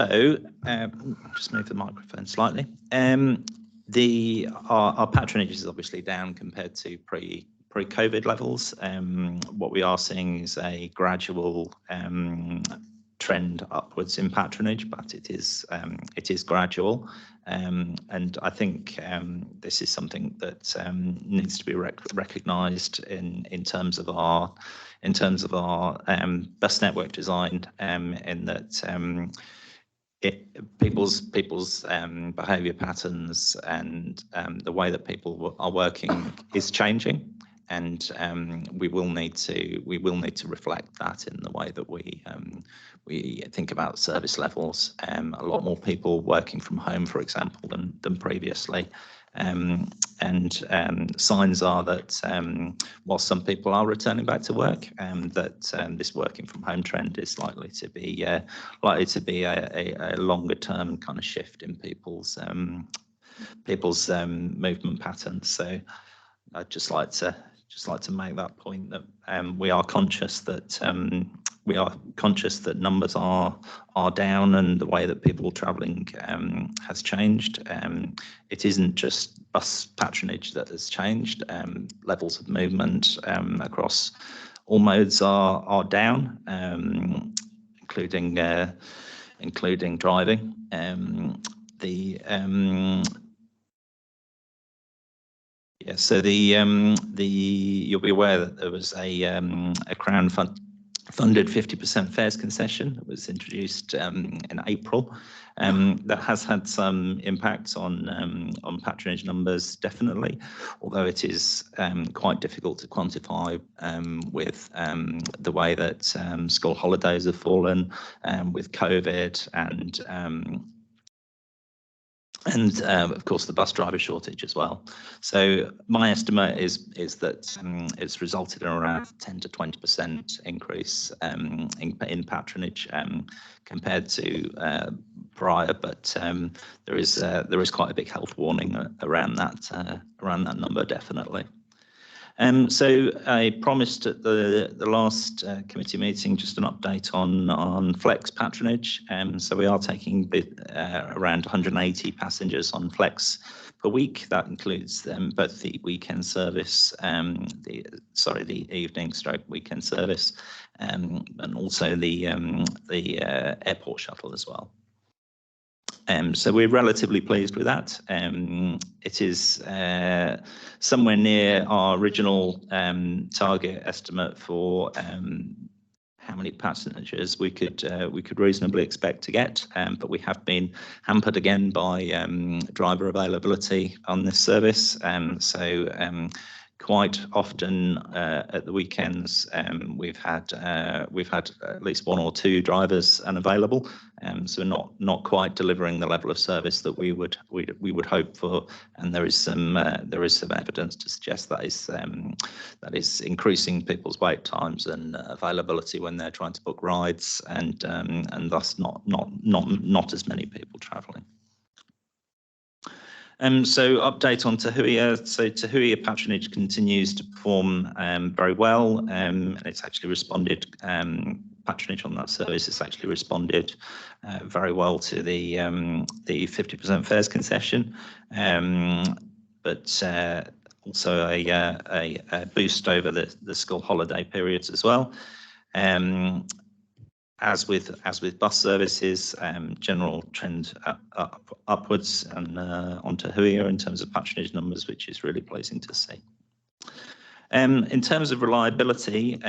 move the microphone slightly. Our patronage is obviously down compared to pre-COVID levels. What we are seeing is a gradual trend upwards in patronage, but it is gradual. And I think this is something that needs to be recognised in terms of our bus network design, in that people's behaviour patterns and the way that people are working is changing, and we will need to reflect that in the way that we think about service levels. A lot more people working from home, for example, than previously. Signs are that while some people are returning back to work, that this working from home trend is likely to be a longer term kind of shift in people's movement patterns. So I'd just like to make that point that we are conscious that numbers are down, and the way that people travelling has changed. It isn't just bus patronage that has changed. Levels of movement across all modes are down, including driving. So you'll be aware that there was a Crown funded 50% fares concession that was introduced in April. That has had some impacts on patronage numbers, definitely, although it is quite difficult to quantify with the way that school holidays have fallen, with COVID and of course the bus driver shortage as well. So my estimate is that it's resulted in around 10 to 20% increase in patronage compared to prior, but there is quite a big health warning around that number, definitely. So I promised at the last committee meeting just an update on flex patronage. So we are taking around 180 passengers on flex per week. That includes both the weekend service, the evening stroke weekend service, and also the airport shuttle as well. So we're relatively pleased with that. It is somewhere near our original target estimate for how many passengers we could reasonably expect to get, but we have been hampered again by driver availability on this service. So quite often at the weekends, we've had at least one or two drivers unavailable, so not quite delivering the level of service that we would hope for. And there is some evidence to suggest that is increasing people's wait times and availability when they're trying to book rides, and thus not as many people travelling. So update on Tahuya. So Tahuya patronage continues to perform very well, and it's actually responded, patronage on that service has actually responded very well to the 50% fares concession, but also a boost over the school holiday periods as well. As with bus services, general trend upwards and on Tahuya in terms of patronage numbers, which is really pleasing to see. In terms of reliability,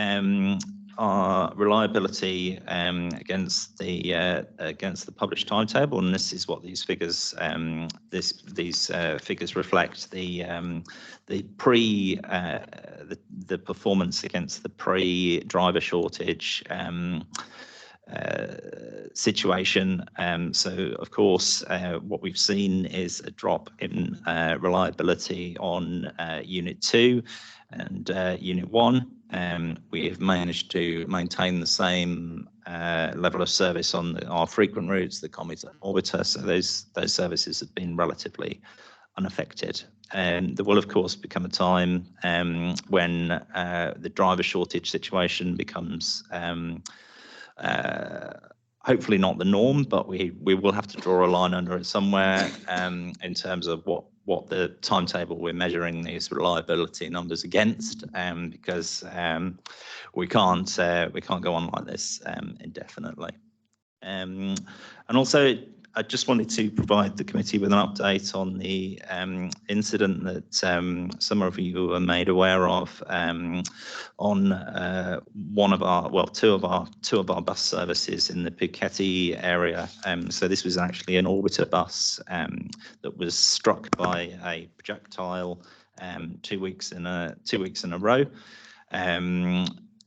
our reliability against the published timetable, and this is what these figures figures reflect. The performance against the pre-driver shortage situation. So, of course, what we've seen is a drop in reliability on Unit 2 and Unit 1. We have managed to maintain the same level of service on our frequent routes, the Commute and Orbiter, so those services have been relatively unaffected. There will, of course, become a time when the driver shortage situation becomes hopefully not the norm, but we will have to draw a line under it somewhere in terms of what the timetable we're measuring these reliability numbers against, because we can't go on like this indefinitely. And also, I just wanted to provide the committee with an update on the incident that some of you were made aware of on two of our bus services in the Puketi area. So this was actually an Orbiter bus that was struck by a projectile 2 weeks in a row.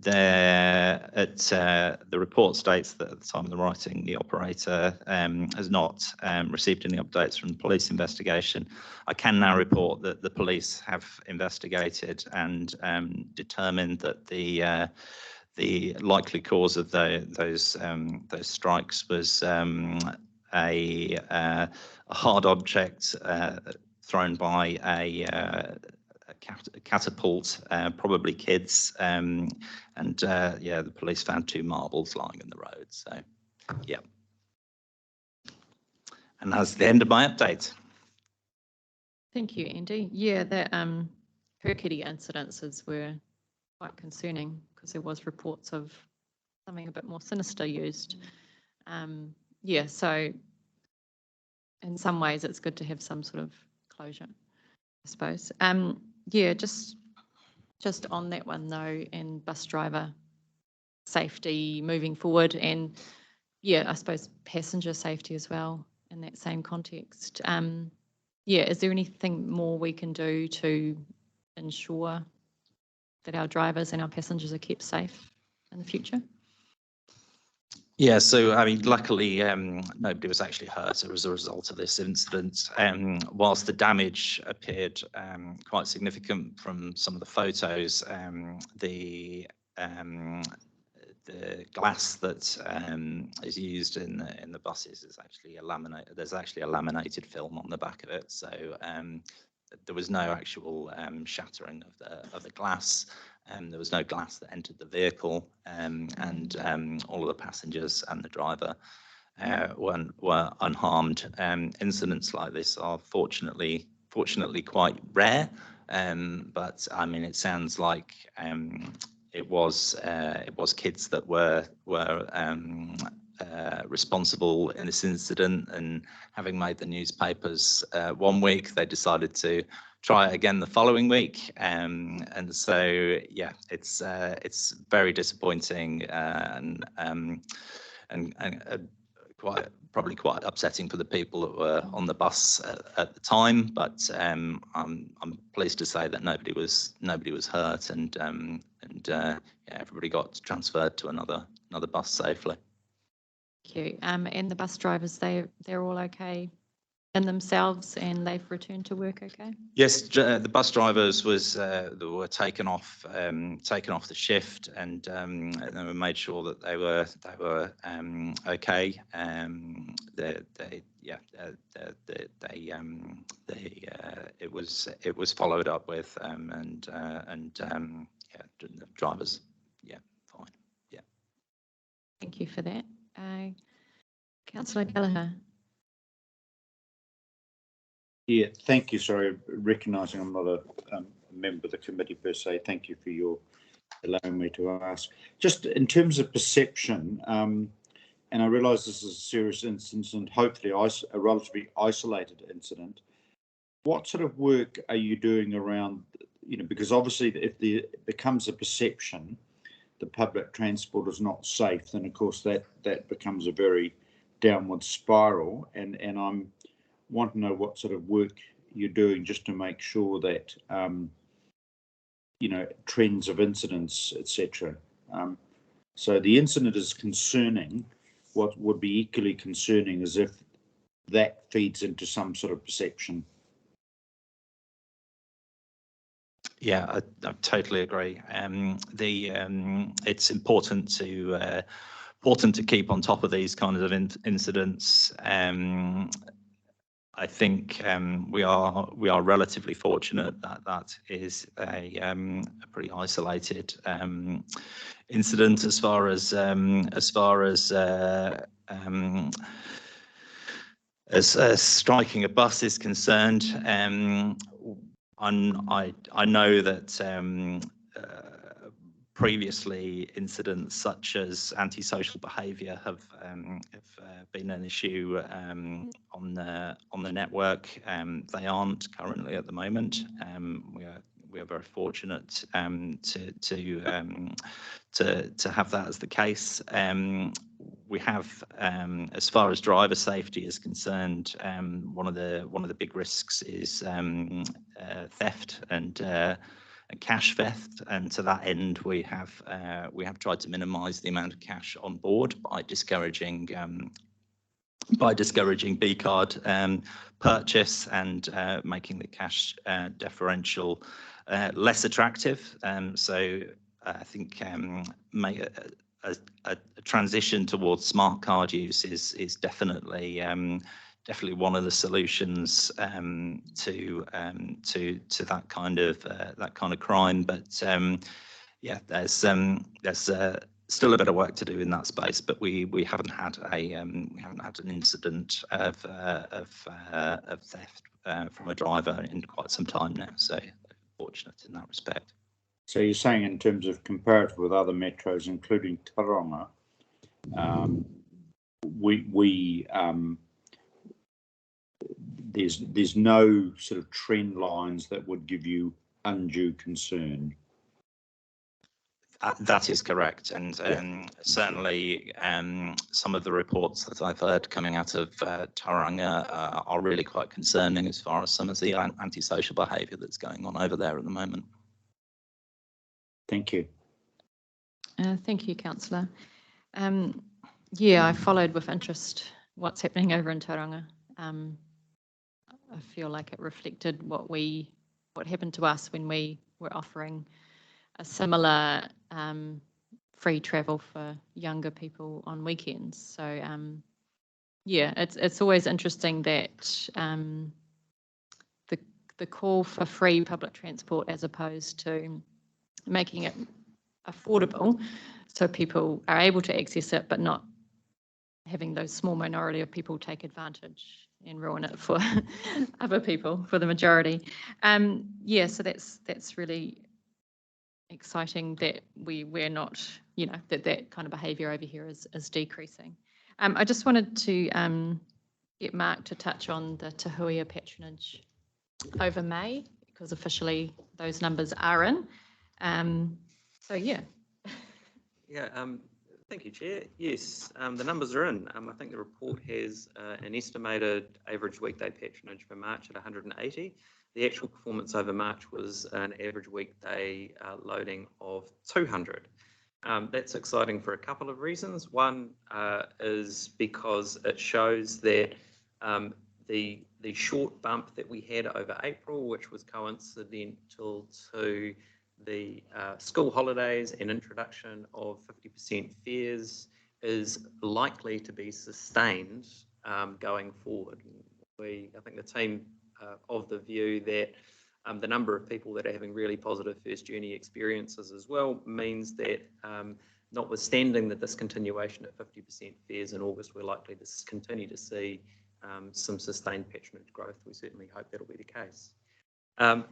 The report states that at the time of the writing, the operator has not received any updates from the police investigation. I can now report that the police have investigated and determined that the likely cause of those strikes was a hard object thrown by a catapult, probably kids, and the police found 2 marbles lying in the road. So, yeah. And that's the end of my update. Thank you, Andy. Yeah, that Puketi incidences were quite concerning because there was reports of something a bit more sinister used. Yeah, so in some ways it's good to have some sort of closure, I suppose. Yeah, just on that one though, and bus driver safety moving forward, and yeah, I suppose passenger safety as well in that same context. Yeah, is there anything more we can do to ensure that our drivers and our passengers are kept safe in the future? Yeah, so I mean, luckily, nobody was actually hurt as a result of this incident. Whilst the damage appeared quite significant from some of the photos, the glass that is used in the buses is actually a laminated. There's actually a laminated film on the back of it, so there was no actual shattering of the glass. There was no glass that entered the vehicle, and all of the passengers and the driver were unharmed. Incidents like this are fortunately quite rare, but I mean, it sounds like it was kids that were responsible in this incident, and having made the newspapers 1 week, they decided to try it again the following week, and so yeah, it's very disappointing and probably quite upsetting for the people that were on the bus at the time. But I'm pleased to say that nobody was hurt, and yeah, everybody got transferred to another bus safely. Thank you. And the bus drivers, they're all okay in themselves, and they've returned to work okay? Yes, the bus drivers were taken off the shift, and they were made sure that they were okay. It was followed up with, and yeah, the drivers, yeah, fine, yeah. Thank you for that. Councillor Gallagher. Yeah, thank you. Sorry, recognising I'm not a member of the committee per se. Thank you for your allowing me to ask. Just in terms of perception, and I realise this is a serious incident and hopefully a relatively isolated incident. What sort of work are you doing around, because obviously if there becomes a perception the public transport is not safe, then of course that becomes a very downward spiral. And I want to know what sort of work you're doing just to make sure that trends of incidents, etc. So the incident is concerning. What would be equally concerning is if that feeds into some sort of perception. Yeah, I totally agree. It's important to keep on top of these kinds of incidents. I think we are relatively fortunate that is a pretty isolated incident as far as striking a bus is concerned. I know that previously incidents such as antisocial behaviour have been an issue on the network. They aren't currently at the moment. We are very fortunate to have that as the case. We have, as far as driver safety is concerned, one of the big risks is theft and cash theft, and to that end, we have tried to minimise the amount of cash on board by discouraging B card purchase and making the cash differential less attractive. So I think a transition towards smart card use is definitely one of the solutions to that kind of crime. But yeah, there's still a bit of work to do in that space. But we haven't had an incident of theft from a driver in quite some time now. So fortunate in that respect. So you're saying in terms of comparative with other metros, including Taronga, there's no sort of trend lines that would give you undue concern. That is correct, and certainly some of the reports that I've heard coming out of Tauranga are really quite concerning as far as some of the antisocial behaviour that's going on over there at the moment. Thank you. Thank you, Councillor. Yeah, I followed with interest what's happening over in Tauranga. I feel like it reflected what happened to us when we were offering a similar free travel for younger people on weekends. So yeah, it's always interesting that the call for free public transport as opposed to making it affordable so people are able to access it, but not having those small minority of people take advantage and ruin it for other people, for the majority. Yeah, so that's really exciting that we're not, that kind of behaviour over here is decreasing. I just wanted to get Mark to touch on the Te Huia patronage over May, because officially those numbers are in. So yeah. Yeah, thank you, Chair. Yes, the numbers are in. I think the report has an estimated average weekday patronage for March at 180. The actual performance over March was an average weekday loading of 200. That's exciting for a couple of reasons. One is because it shows that the short bump that we had over April, which was coincidental to the school holidays and introduction of 50% fares, is likely to be sustained going forward. I think the team of the view that the number of people that are having really positive first journey experiences as well means that notwithstanding the discontinuation of 50% fares in August, we're likely to continue to see some sustained patronage growth. We certainly hope that'll be the case.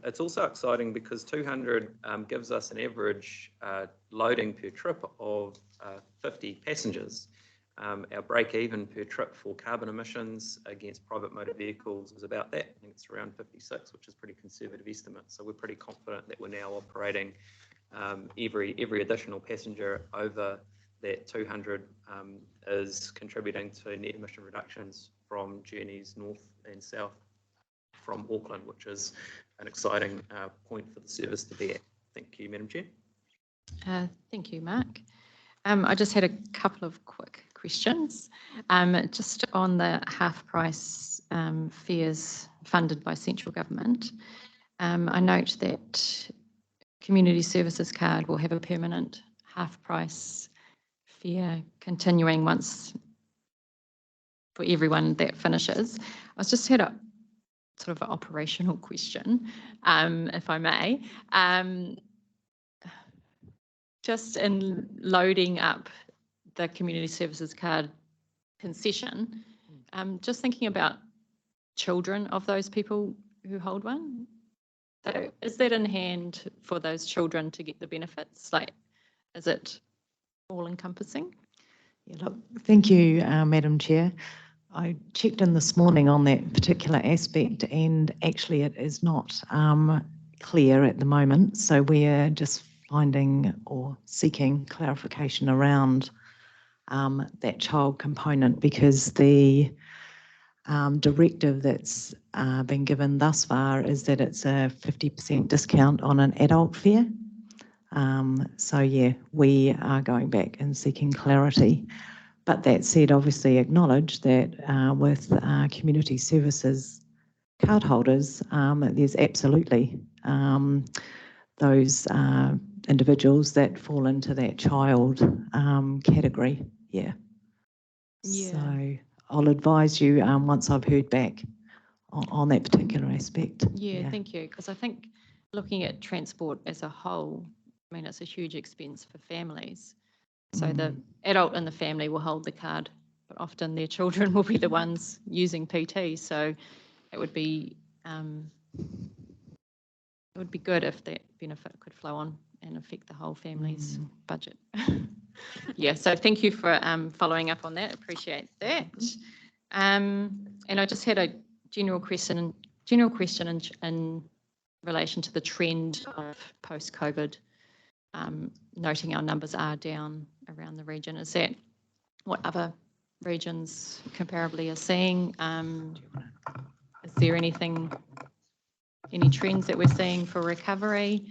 It's also exciting because 200 gives us an average loading per trip of 50 passengers. Our break even per trip for carbon emissions against private motor vehicles is about that. I think it's around 56, which is a pretty conservative estimate. So we're pretty confident that we're now operating every additional passenger over that 200 is contributing to net emission reductions from journeys north and south from Auckland, which is an exciting point for the service to be at. Thank you, Madam Chair. Thank you, Mark. I just had a couple of quick questions. Just on the half price fares funded by central government, I note that Community Services Card will have a permanent half price fare continuing once for everyone that finishes. I just had a sort of an operational question, if I may. Just in loading up the Community Services Card concession, just thinking about children of those people who hold one. So is that in hand for those children to get the benefits? Like, is it all encompassing? Yeah, look, thank you, Madam Chair. I checked in this morning on that particular aspect, and actually it is not clear at the moment. So we're just finding or seeking clarification around that child component, because the directive that's been given thus far is that it's a 50% discount on an adult fare. So yeah, we are going back and seeking clarity. But that said, obviously acknowledge that with community services cardholders, there's absolutely those individuals that fall into that child category. Yeah. Yeah. So I'll advise you once I've heard back on that particular aspect. Yeah, thank you. Because I think looking at transport as a whole, I mean, it's a huge expense for families. So the adult in the family will hold the card, but often their children will be the ones using PT. So it would be good if that benefit could flow on and affect the whole family's budget. Yeah, so thank you for following up on that. Appreciate that. And I just had a general question in relation to the trend of post-COVID, noting our numbers are down around the region. Is that what other regions comparably are seeing? Is there any trends that we're seeing for recovery?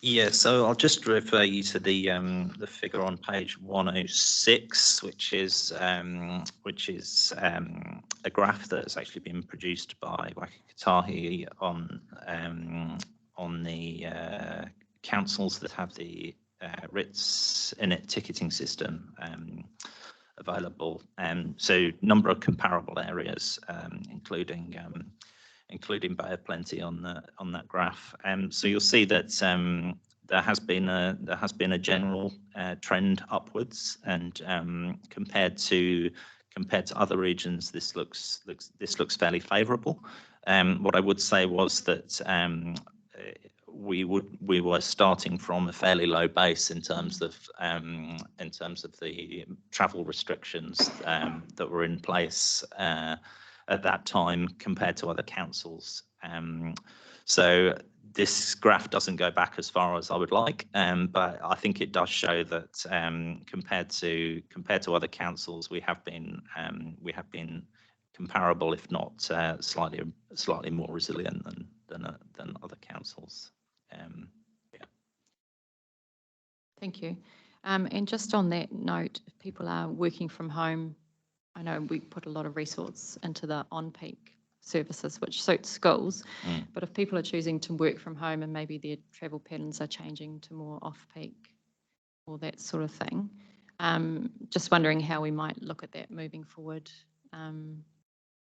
Yeah, so I'll just refer you to the figure on page 106, which is a graph that's actually been produced by Wakikatahi on the councils that have the RITS init ticketing system available. So number of comparable areas, including Bay of Plenty on that graph. So you'll see that there has been a general trend upwards, and compared to other regions, this looks fairly favourable. What I would say was that we were starting from a fairly low base in terms of the travel restrictions that were in place at that time compared to other councils. So this graph doesn't go back as far as I would like, but I think it does show that compared to other councils, we have been comparable, if not slightly more resilient than other councils. Yeah. Thank you. And just on that note, if people are working from home, I know we put a lot of resource into the on-peak services, which suits schools, but if people are choosing to work from home and maybe their travel patterns are changing to more off-peak or that sort of thing, just wondering how we might look at that moving forward.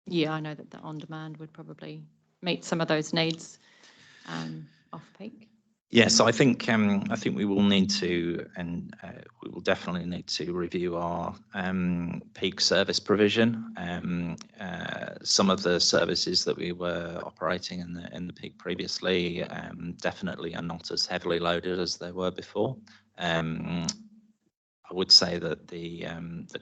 Yeah, I know that the on-demand would probably meet some of those needs off-peak. Yeah, so I think we will need to, and we will definitely need to review our peak service provision. Some of the services that we were operating in the peak previously definitely are not as heavily loaded as they were before. I would say that the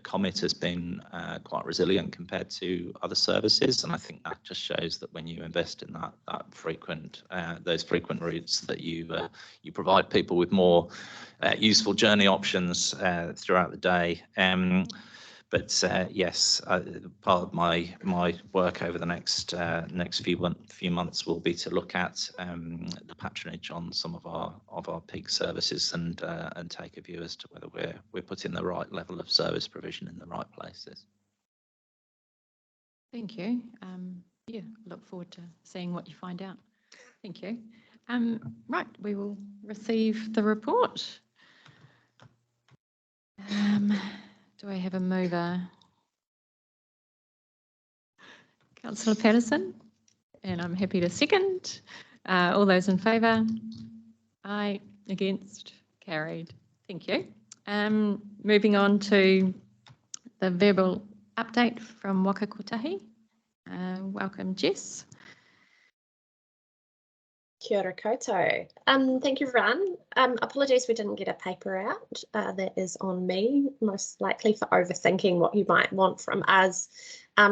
Comet has been quite resilient compared to other services, and I think that just shows that when you invest in that frequent those frequent routes, that you provide people with more useful journey options throughout the day. But yes, part of my work over the next few months will be to look at the patronage on some of our peak services and take a view as to whether we're putting the right level of service provision in the right places. Thank you. Yeah, look forward to seeing what you find out. Thank you. Right, we will receive the report. Do I have a mover? Councillor Patterson, and I'm happy to second. All those in favour? Aye. Against? Carried. Thank you. Moving on to the verbal update from Waka Kotahi. Welcome, Jess. Kia ora koutou. Thank you, everyone. Apologies we didn't get a paper out. That is on me, most likely for overthinking what you might want from us.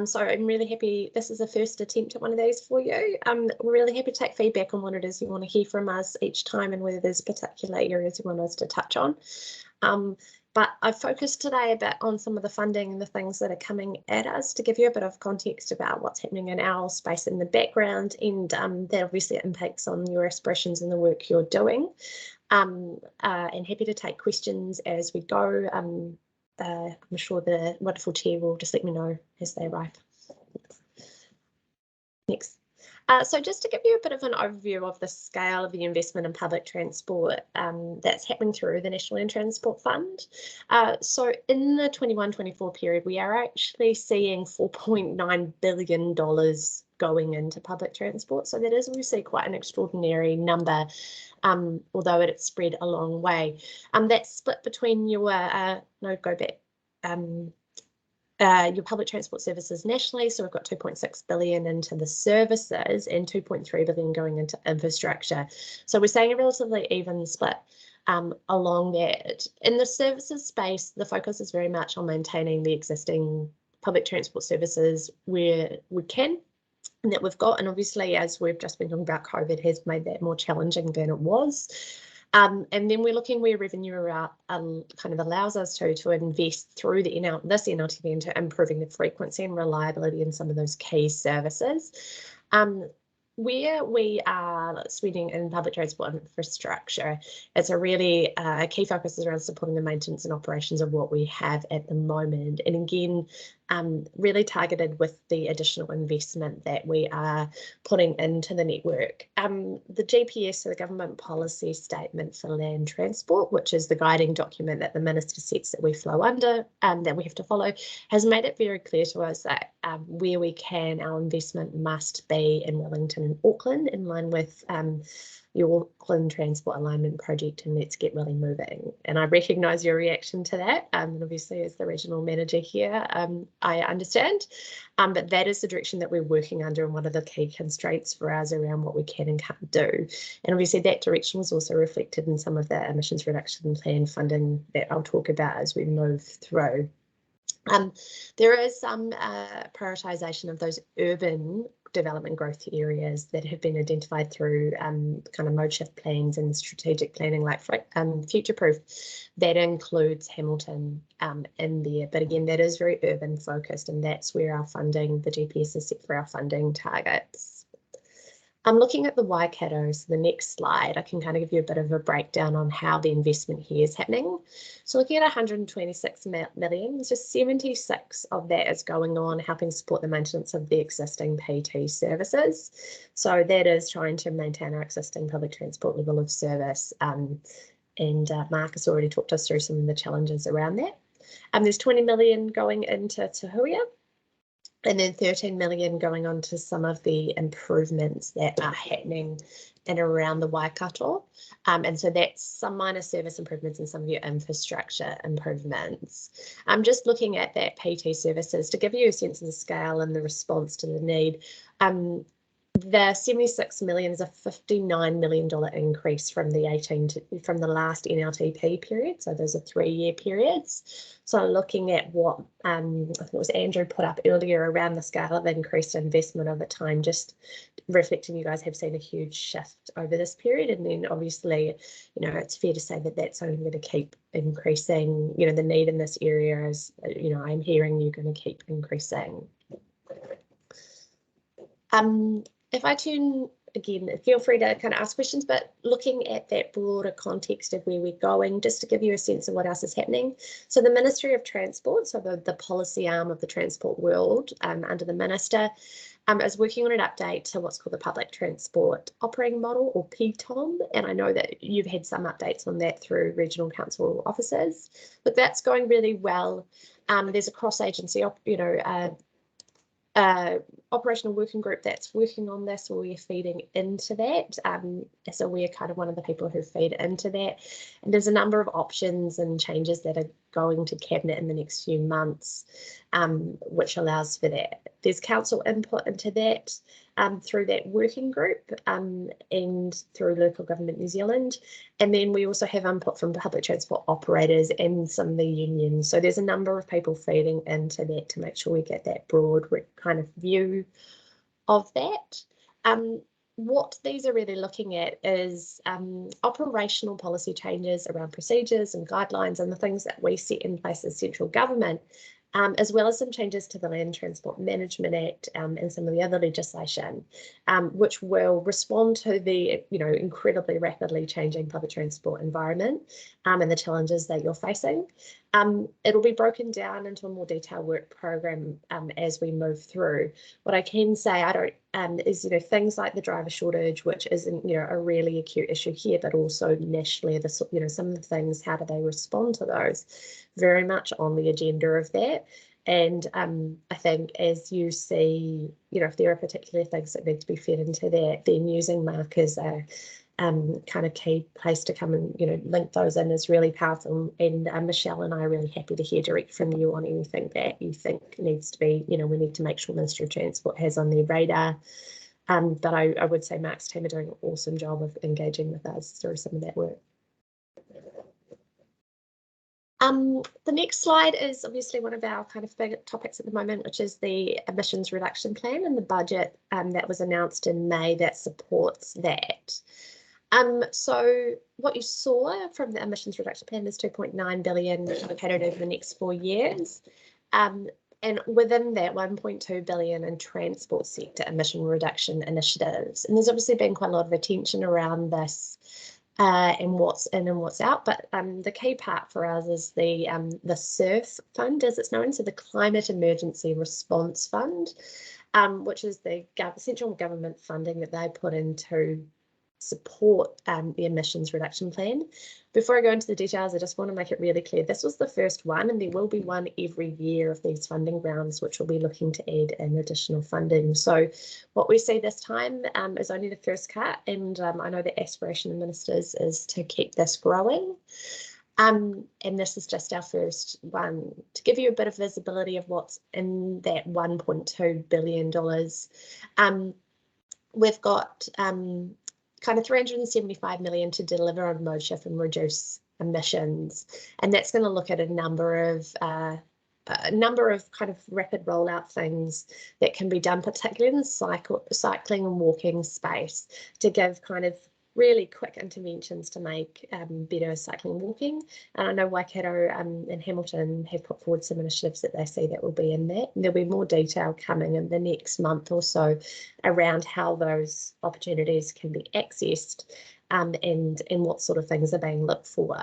So I'm really happy. This is a first attempt at one of these for you. We're really happy to take feedback on what it is you want to hear from us each time and whether there's particular areas you want us to touch on. But I've focused today a bit on some of the funding and the things that are coming at us to give you a bit of context about what's happening in our space in the background, and that obviously impacts on your aspirations and the work you're doing. And happy to take questions as we go. I'm sure the wonderful chair will just let me know as they arrive. Next. So just to give you a bit of an overview of the scale of the investment in public transport that's happening through the National Land Transport Fund. So in the 21-24 period, we are actually seeing $4.9 billion going into public transport. So that is obviously quite an extraordinary number, although it's spread a long way. That's split between your, your public transport services nationally. So we've got 2.6 billion into the services and 2.3 billion going into infrastructure. So we're seeing a relatively even split along that. In the services space, the focus is very much on maintaining the existing public transport services where we can and that we've got. And obviously, as we've just been talking about, COVID has made that more challenging than it was. And then we're looking where revenue kind of allows us to invest through this NLTV into improving the frequency and reliability in some of those key services. Where we are spending in public transport infrastructure, it's a really key focus is around supporting the maintenance and operations of what we have at the moment. And again, really targeted with the additional investment that we are putting into the network. The GPS, so the government policy statement for land transport, which is the guiding document that the minister sets that we flow under, that we have to follow, has made it very clear to us that where we can, our investment must be in Wellington and Auckland, in line with your Auckland Transport Alignment Project, and let's get really moving. And I recognise your reaction to that, and obviously as the regional manager here, I understand, but that is the direction that we're working under and one of the key constraints for us around what we can and can't do. And obviously that direction was also reflected in some of the emissions reduction plan funding that I'll talk about as we move through. There is some prioritisation of those urban development growth areas that have been identified through kind of mode shift plans and strategic planning like Future Proof. That includes Hamilton in there, but again that is very urban focused, and that's where our funding, the GPS is set for our funding targets. I'm looking at the Waikato, so the next slide, I can kind of give you a bit of a breakdown on how the investment here is happening. So looking at 126 million, just 76 of that is going on helping support the maintenance of the existing PT services. So that is trying to maintain our existing public transport level of service. And Mark has already talked us through some of the challenges around that. There's 20 million going into Te Huia, and then 13 million going on to some of the improvements that are happening in around the Waikato. And so that's some minor service improvements and some of your infrastructure improvements. I'm just looking at that PT services to give you a sense of the scale and the response to the need. The 76 million is a $59 million increase from the last NLTP period. So those are 3-year periods. So looking at what I think it was Andrew put up earlier around the scale of increased investment over time, just reflecting you guys have seen a huge shift over this period. And then obviously, you know, it's fair to say that that's only going to keep increasing. You know, the need in this area is, you know, I'm hearing you're going to keep increasing. If I turn again, feel free to kind of ask questions, but looking at that broader context of where we're going, just to give you a sense of what else is happening. So the Ministry of Transport, so the policy arm of the transport world under the Minister, is working on an update to what's called the Public Transport Operating Model, or PTOM, and I know that you've had some updates on that through regional council officers, but that's going really well. There's a cross-agency, you know, operational working group that's working on this, or we're feeding into that. So we're kind of one of the people who feed into that. And there's a number of options and changes that are going to Cabinet in the next few months, which allows for that. There's council input into that through that working group and through Local Government New Zealand. And then we also have input from public transport operators and some of the unions. So there's a number of people feeding into that to make sure we get that broad kind of view of that. What these are really looking at is operational policy changes around procedures and guidelines and the things that we set in place as central government, as well as some changes to the Land Transport Management Act and some of the other legislation, which will respond to the incredibly rapidly changing public transport environment and the challenges that you're facing. It'll be broken down into a more detailed work program as we move through. What I can say, is things like the driver shortage, which isn't a really acute issue here, but also nationally, some of the things, how do they respond to those? Very much on the agenda of that. And I think as you see, if there are particular things that need to be fed into that, then using Mark as a kind of key place to come and link those in is really powerful. And Michelle and I are really happy to hear direct from you on anything that you think needs to be, we need to make sure Ministry of Transport has on their radar. But I would say Mark's team are doing an awesome job of engaging with us through some of that work. The next slide is obviously one of our kind of big topics at the moment, which is the emissions reduction plan and the budget that was announced in May that supports that. So what you saw from the emissions reduction plan is 2.9 billion allocated over the next 4 years. And within that, 1.2 billion in transport sector emission reduction initiatives. And there's obviously been quite a lot of attention around this and what's in and what's out. But the key part for us is the SURF fund, as it's known, so the Climate Emergency Response Fund, which is the central government funding that they put into support the emissions reduction plan. Before I go into the details, I just want to make it really clear this was the first one, and there will be one every year of these funding rounds, which will be looking to add in additional funding. So what we see this time is only the first cut, and I know the aspiration of ministers is to keep this growing. And this is just our first one. To give you a bit of visibility of what's in that $1.2 billion, we've got kind of 375 million to deliver on mode shift and reduce emissions, and that's going to look at a number of kind of rapid rollout things that can be done, particularly in the cycling and walking space, to give kind of really quick interventions to make better cycling and walking. And I know Waikato and Hamilton have put forward some initiatives that they see that will be in that. And there'll be more detail coming in the next month or so around how those opportunities can be accessed and what sort of things are being looked for.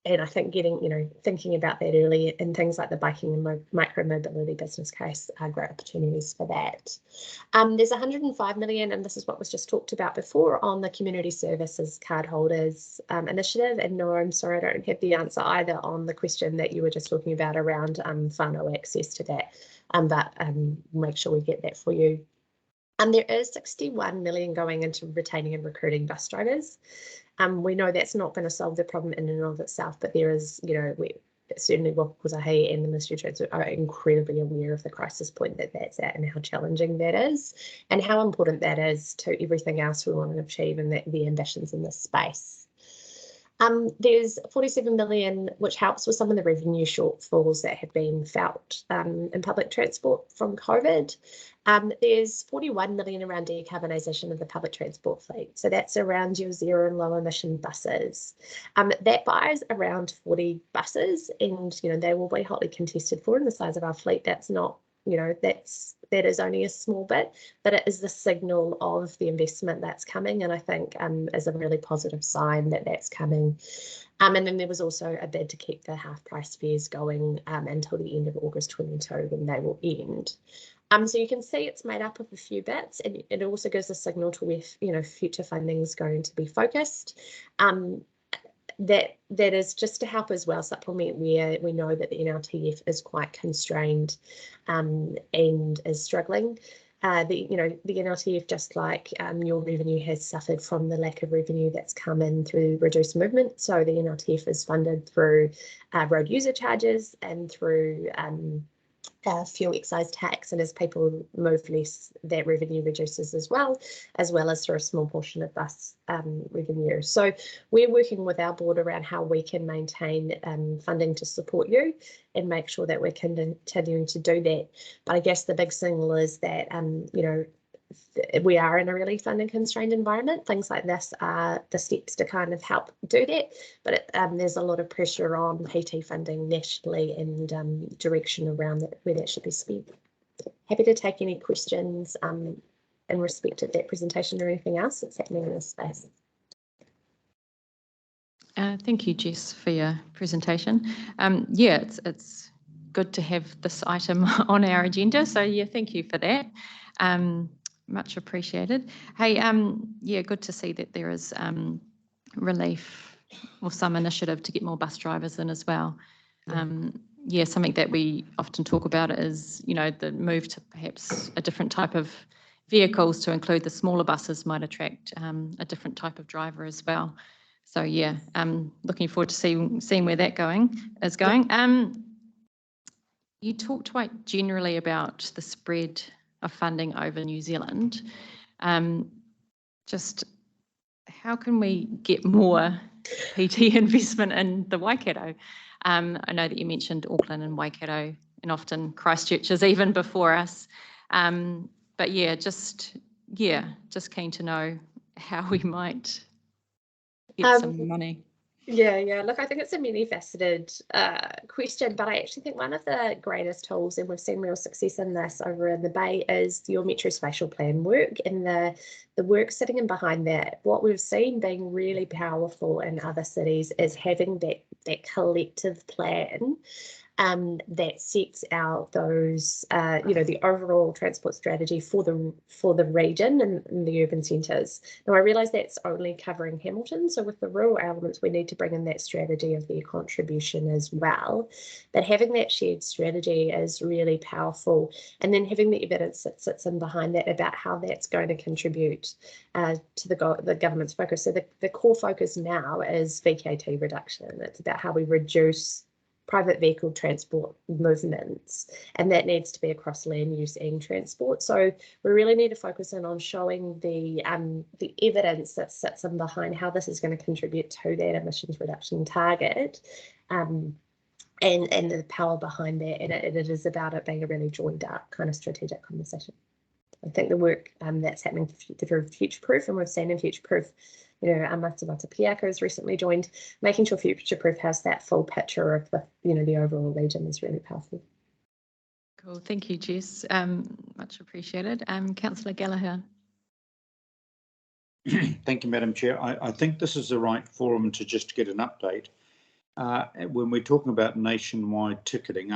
And I think thinking about that early in things like the biking and micro-mobility business case are great opportunities for that. There's 105 million, and this is what was just talked about before, on the community services cardholders initiative. And no, I'm sorry, I don't have the answer either on the question that you were just talking about around whānau access to that, but make sure we get that for you. And there is 61 million going into retaining and recruiting bus drivers. We know that's not going to solve the problem in and of itself, but there is, certainly Wapakutahi and the Ministry of Transport are incredibly aware of the crisis point that that's at and how challenging that is and how important that is to everything else we want to achieve and the ambitions in this space. There's 47 million, which helps with some of the revenue shortfalls that have been felt in public transport from COVID. There's 41 million around decarbonisation of the public transport fleet. So that's around your zero and low emission buses. That buys around 40 buses and, they will be hotly contested for in the size of our fleet. That's not, that is only a small bit, but it is the signal of the investment that's coming, and I think is a really positive sign that that's coming. And then there was also a bid to keep the half price fares going until the end of August 22, when they will end. So you can see it's made up of a few bits, and it also gives a signal to where future funding is going to be focused. That is just to help as well supplement where we know that the NRTF is quite constrained and is struggling. The NRTF, just like your revenue, has suffered from the lack of revenue that's come in through reduced movement. So the NRTF is funded through road user charges and through fuel excise tax, and as people move less, that revenue reduces as well as through a small portion of bus revenue. So we're working with our board around how we can maintain funding to support you and make sure that we're continuing to do that. But I guess the big signal is that we are in a really funding constrained environment. Things like this are the steps to kind of help do that, but there's a lot of pressure on PT funding nationally and direction around where that should be spent. Happy to take any questions in respect of that presentation or anything else that's happening in this space. Thank you, Jess, for your presentation. Yeah, it's good to have this item on our agenda, so yeah, thank you for that. Much appreciated. Hey, yeah, good to see that there is relief or some initiative to get more bus drivers in as well. Yeah, something that we often talk about is, the move to perhaps a different type of vehicles to include the smaller buses might attract a different type of driver as well. So yeah, looking forward to seeing where that is going. You talked quite generally about the spread of funding over New Zealand. Just how can we get more PT investment in the Waikato? I know that you mentioned Auckland and Waikato, and often Christchurch is even before us. But yeah, just keen to know how we might get some money. Yeah. Look, I think it's a many-faceted question, but I actually think one of the greatest tools, and we've seen real success in this over in the Bay, is your Metro Spatial Plan work and the work sitting in behind that. What we've seen being really powerful in other cities is having that collective plan that sets out those, the overall transport strategy for the region and the urban centres. Now, I realise that's only covering Hamilton, so with the rural elements, we need to bring in that strategy of their contribution as well. But having that shared strategy is really powerful, and then having the evidence that sits in behind that about how that's going to contribute to the government's focus. So the core focus now is VKT reduction. It's about how we reduce private vehicle transport movements, and that needs to be across land use and transport. So we really need to focus in on showing the evidence that sits in behind how this is going to contribute to that emissions reduction target, and the power behind that. And it is about it being a really joined up kind of strategic conversation. I think the work that's happening through Future Proof, and we've seen in Future Proof, Amatavata Piaka has recently joined, making sure Future Proof has that full picture of the overall region is really powerful. Cool, thank you, Jess. Much appreciated. Councillor Gallagher. Thank you, Madam Chair. I think this is the right forum to just get an update. When we're talking about nationwide ticketing,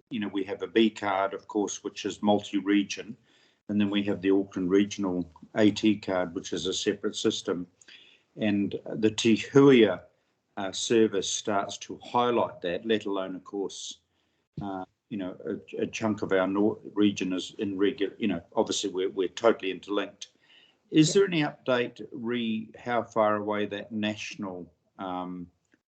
we have a B card, of course, which is multi-region, and then we have the Auckland Regional AT card, which is a separate system. And the Te Huia service starts to highlight that, let alone, of course, a chunk of our region is in regular, obviously we're totally interlinked. Is there any update how far away that national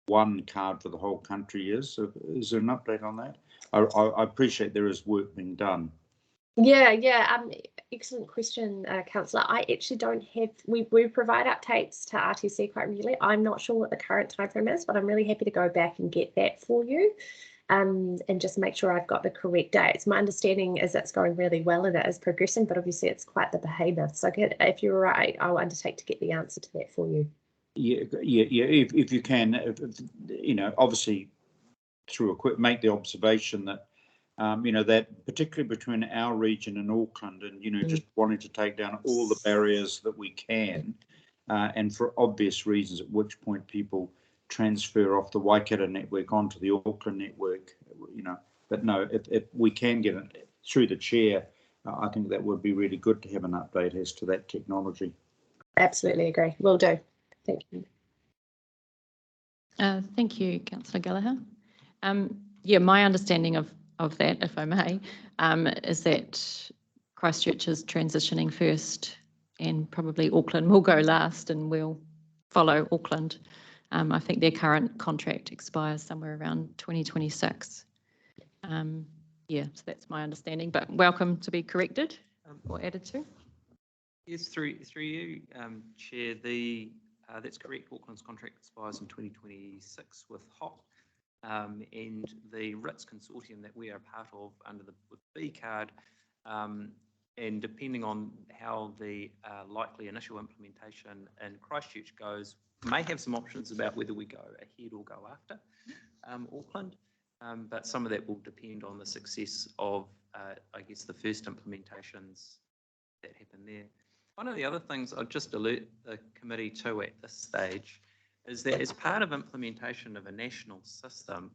one card for the whole country is. So is there an update on that? I appreciate there is work being done. Yeah. Excellent question, Councillor. I actually don't have, we provide updates to RTC quite regularly. I'm not sure what the current timeframe is, but I'm really happy to go back and get that for you. And just make sure I've got the correct dates. My understanding is it's going really well and it is progressing, but obviously it's quite the behemoth. So if you're right, I'll undertake to get the answer to that for you. Yeah. If you can, you know, obviously through a quick, make the observation that, you know, that particularly between our region and Auckland, and you know, just wanting to take down all the barriers that we can, and for obvious reasons, at which point people transfer off the Waikato network onto the Auckland network, you know. But no, if we can get it through the chair, I think that would be really good to have an update as to that technology. Absolutely agree. Will do. Thank you. Thank you, Councillor Gallagher. Yeah, my understanding of that, if I may, is that Christchurch is transitioning first and probably Auckland will go last and we'll follow Auckland. I think their current contract expires somewhere around 2026. Yeah, so that's my understanding, but welcome to be corrected or added to. Yes, through you, Chair, that's correct. Auckland's contract expires in 2026 with HOP, and the RITS consortium that we are part of under the B card, and depending on how the likely initial implementation in Christchurch goes, may have some options about whether we go ahead or go after Auckland, but some of that will depend on the success of, I guess, the first implementations that happen there. One of the other things I'll just alert the committee to at this stage is that as part of implementation of a national system,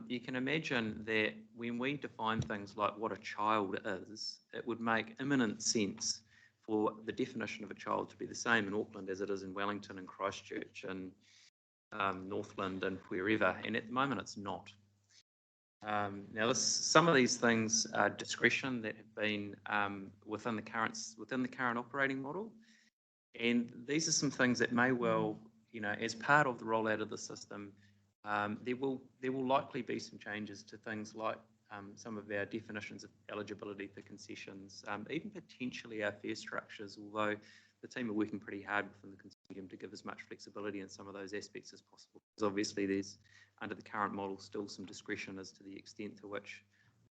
you can imagine that when we define things like what a child is, it would make imminent sense for the definition of a child to be the same in Auckland as it is in Wellington and Christchurch and Northland and wherever, and at the moment it's not. Now, some of these things are discretion that have been within the current operating model, and these are some things that may well, you know, as part of the rollout of the system, there will likely be some changes to things like some of our definitions of eligibility for concessions, even potentially our fare structures, although the team are working pretty hard within the consortium to give as much flexibility in some of those aspects as possible. Because obviously there's, under the current model, still some discretion as to the extent to which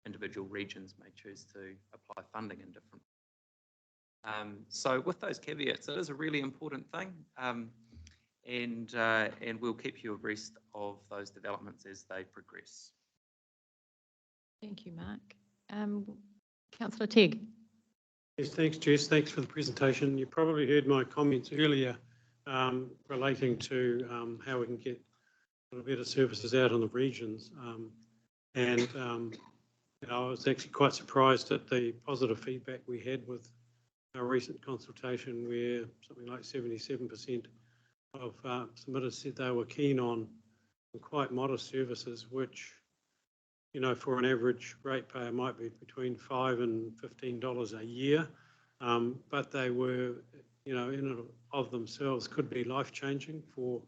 individual regions may choose to apply funding in different. So with those caveats, it is a really important thing, and we'll keep you abreast of those developments as they progress. Thank you, Mark. Councillor Tegg. Yes, thanks, Jess. Thanks for the presentation. You probably heard my comments earlier relating to how we can get better services out in the regions. You know, I was actually quite surprised at the positive feedback we had with our recent consultation, where something like 77% of submitters said they were keen on quite modest services, which, you know, for an average ratepayer might be between $5 and $15 a year, but they were, you know, in and of themselves could be life-changing for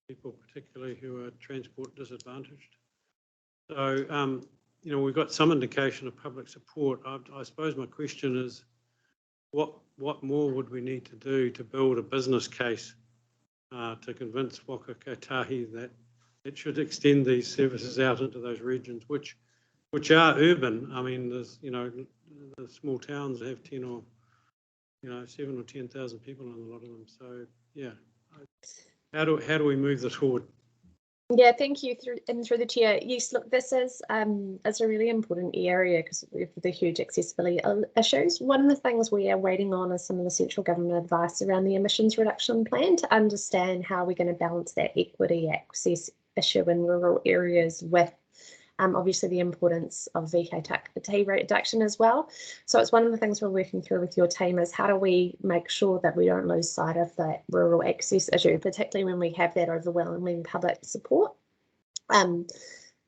people, particularly who are transport disadvantaged. So, you know, we've got some indication of public support. I suppose my question is, what more would we need to do to build a business case to convince Waka Kotahi that it should extend these services out into those regions, which are urban? I mean, there's, you know, the small towns have 10 or, you know, 7 or 10,000 people in a lot of them. So, yeah, how do we move this forward? Yeah, thank you through the chair. Yes, look, this is a really important area because of the huge accessibility issues. One of the things we are waiting on is some of the central government advice around the emissions reduction plan to understand how we're going to balance that equity access issue in rural areas with obviously the importance of VKT reduction as well. So it's one of the things we're working through with your team is how do we make sure that we don't lose sight of that rural access issue, particularly when we have that overwhelming public support.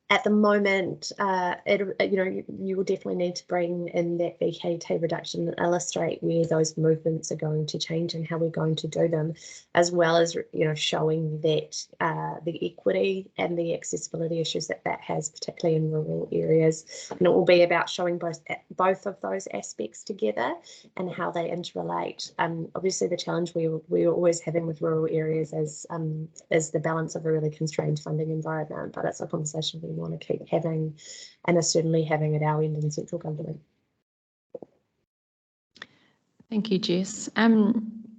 At the moment, you will definitely need to bring in that VKT reduction and illustrate where those movements are going to change and how we're going to do them, as well as showing that the equity and the accessibility issues that has, particularly in rural areas. And it will be about showing both of those aspects together and how they interrelate. Obviously, the challenge we're always having with rural areas is the balance of a really constrained funding environment, but it's a conversation we want to keep having, and are certainly having at our end in central government. Thank you, Jess.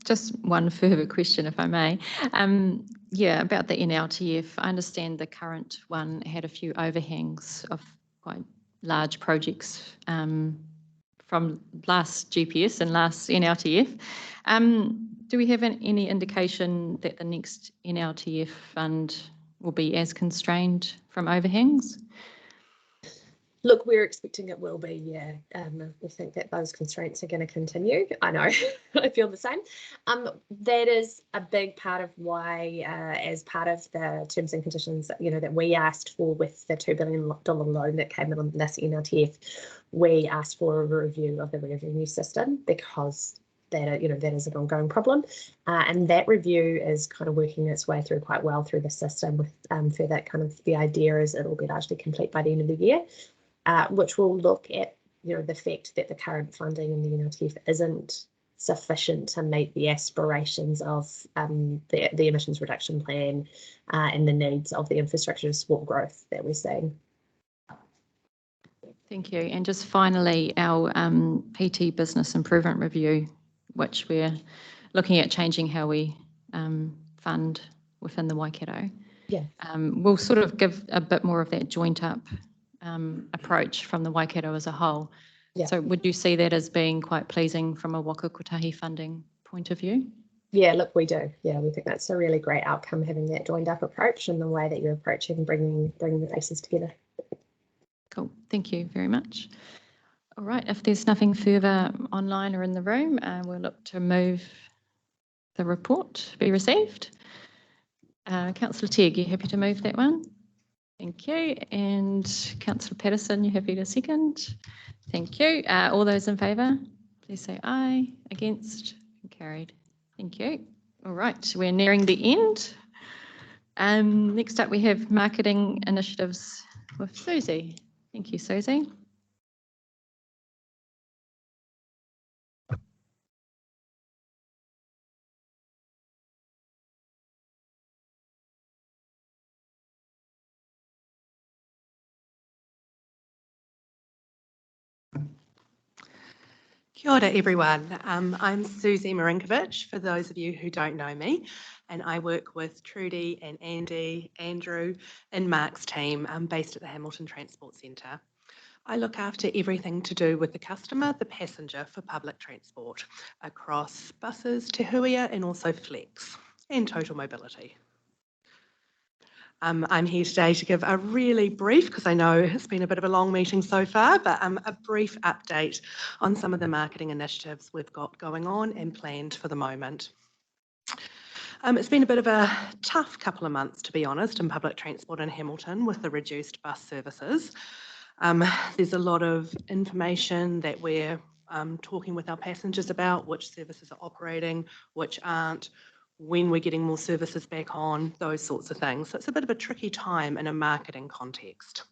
Just one further question, if I may. Yeah, about the NLTF. I understand the current one had a few overhangs of quite large projects from last GPS and last NLTF. Do we have any indication that the next NLTF fund will be as constrained from overhangs? Look, we're expecting it will be, yeah. We think that those constraints are going to continue. I know, I feel the same. That is a big part of why, as part of the terms and conditions, that we asked for with the $2 billion loan that came in on this NLTF, we asked for a review of the revenue system, because that is an ongoing problem, and that review is kind of working its way through quite well through the system. With further kind of the idea is it'll be largely complete by the end of the year, which will look at the fact that the current funding in the NLTF isn't sufficient to meet the aspirations of the emissions reduction plan and the needs of the infrastructure to support growth that we're seeing. Thank you. And just finally, our PT business improvement review, which we're looking at changing how we fund within the Waikato. Yeah. We'll sort of give a bit more of that joint up approach from the Waikato as a whole. Yeah. So would you see that as being quite pleasing from a Waka Kotahi funding point of view? Yeah, look, we do. Yeah, we think that's a really great outcome, having that joined up approach and the way that you're approaching bringing the pieces together. Cool. Thank you very much. All right, if there's nothing further online or in the room, we'll look to move the report to be received. Councillor Tegg, you happy to move that one? Thank you. And Councillor Patterson, you happy to second? Thank you. All those in favour, please say aye. Against? Carried. Thank you. All right, we're nearing the end. Next up, we have marketing initiatives with Susie. Thank you, Susie. Kia ora everyone, I'm Susie Marinkovic, for those of you who don't know me, and I work with Trudy and Andy, Andrew and Mark's team. I'm based at the Hamilton Transport Centre. I look after everything to do with the customer, the passenger, for public transport across buses, te huia and also flex and total mobility. I'm here today to give a really brief, because I know it's been a bit of a long meeting so far, but a brief update on some of the marketing initiatives we've got going on and planned for the moment. It's been a bit of a tough couple of months, to be honest, in public transport in Hamilton with the reduced bus services. There's a lot of information that we're talking with our passengers about, which services are operating, which aren't, when we're getting more services back on, those sorts of things. So it's a bit of a tricky time in a marketing context.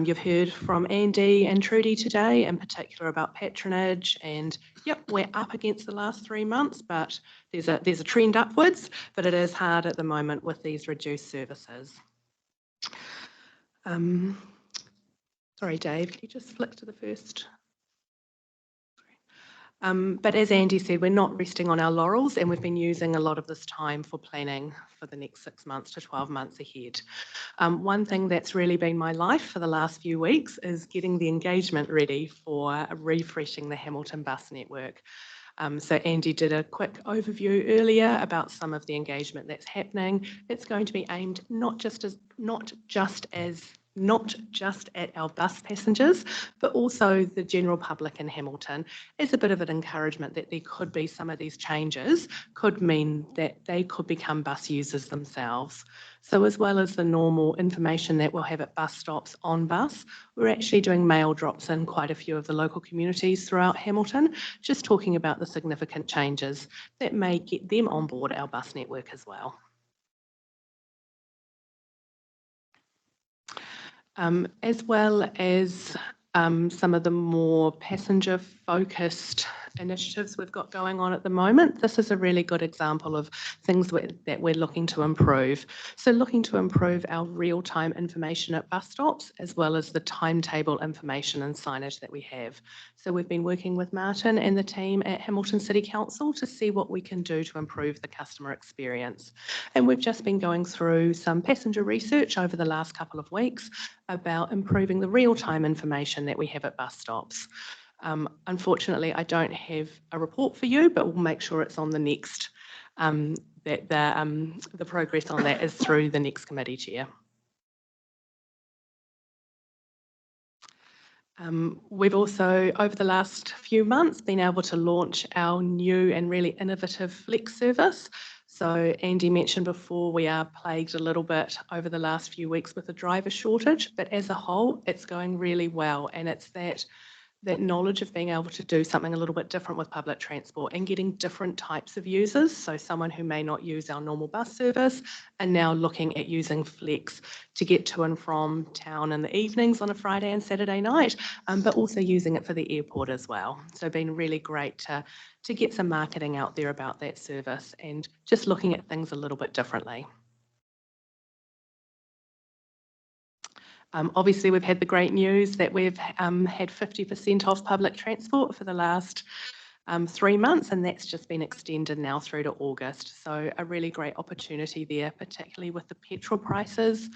You've heard from Andy and Trudy today, in particular about patronage, and yep, we're up against the last 3 months, but there's a trend upwards, but it is hard at the moment with these reduced services. Sorry, Dave, can you just flick to the first? But as Andy said, we're not resting on our laurels, and we've been using a lot of this time for planning for the next 6 months to 12 months ahead. One thing that's really been my life for the last few weeks is getting the engagement ready for refreshing the Hamilton bus network. So Andy did a quick overview earlier about some of the engagement that's happening. It's going to be aimed not just as not just at our bus passengers, but also the general public in Hamilton, as a bit of an encouragement that there could be some of these changes could mean that they could become bus users themselves. So as well as the normal information that we'll have at bus stops on bus, we're actually doing mail drops in quite a few of the local communities throughout Hamilton, just talking about the significant changes that may get them on board our bus network as well. As well as some of the more passenger-focused initiatives we've got going on at the moment. This is a really good example of things that we're looking to improve. So looking to improve our real-time information at bus stops, as well as the timetable information and signage that we have. So we've been working with Martin and the team at Hamilton City Council to see what we can do to improve the customer experience. And we've just been going through some passenger research over the last couple of weeks about improving the real-time information that we have at bus stops. Unfortunately, I don't have a report for you, but we'll make sure it's on the next, that the progress on that is through the next committee chair. We've also, over the last few months, been able to launch our new and really innovative flex service. So Andy mentioned before, we are plagued a little bit over the last few weeks with a driver shortage, but as a whole, it's going really well. And it's that knowledge of being able to do something a little bit different with public transport and getting different types of users. So someone who may not use our normal bus service and now looking at using Flex to get to and from town in the evenings on a Friday and Saturday night, but also using it for the airport as well. So been really great to get some marketing out there about that service and just looking at things a little bit differently. Obviously, we've had the great news that we've had 50% off public transport for the last 3 months, and that's just been extended now through to August. So a really great opportunity there, particularly with the petrol prices,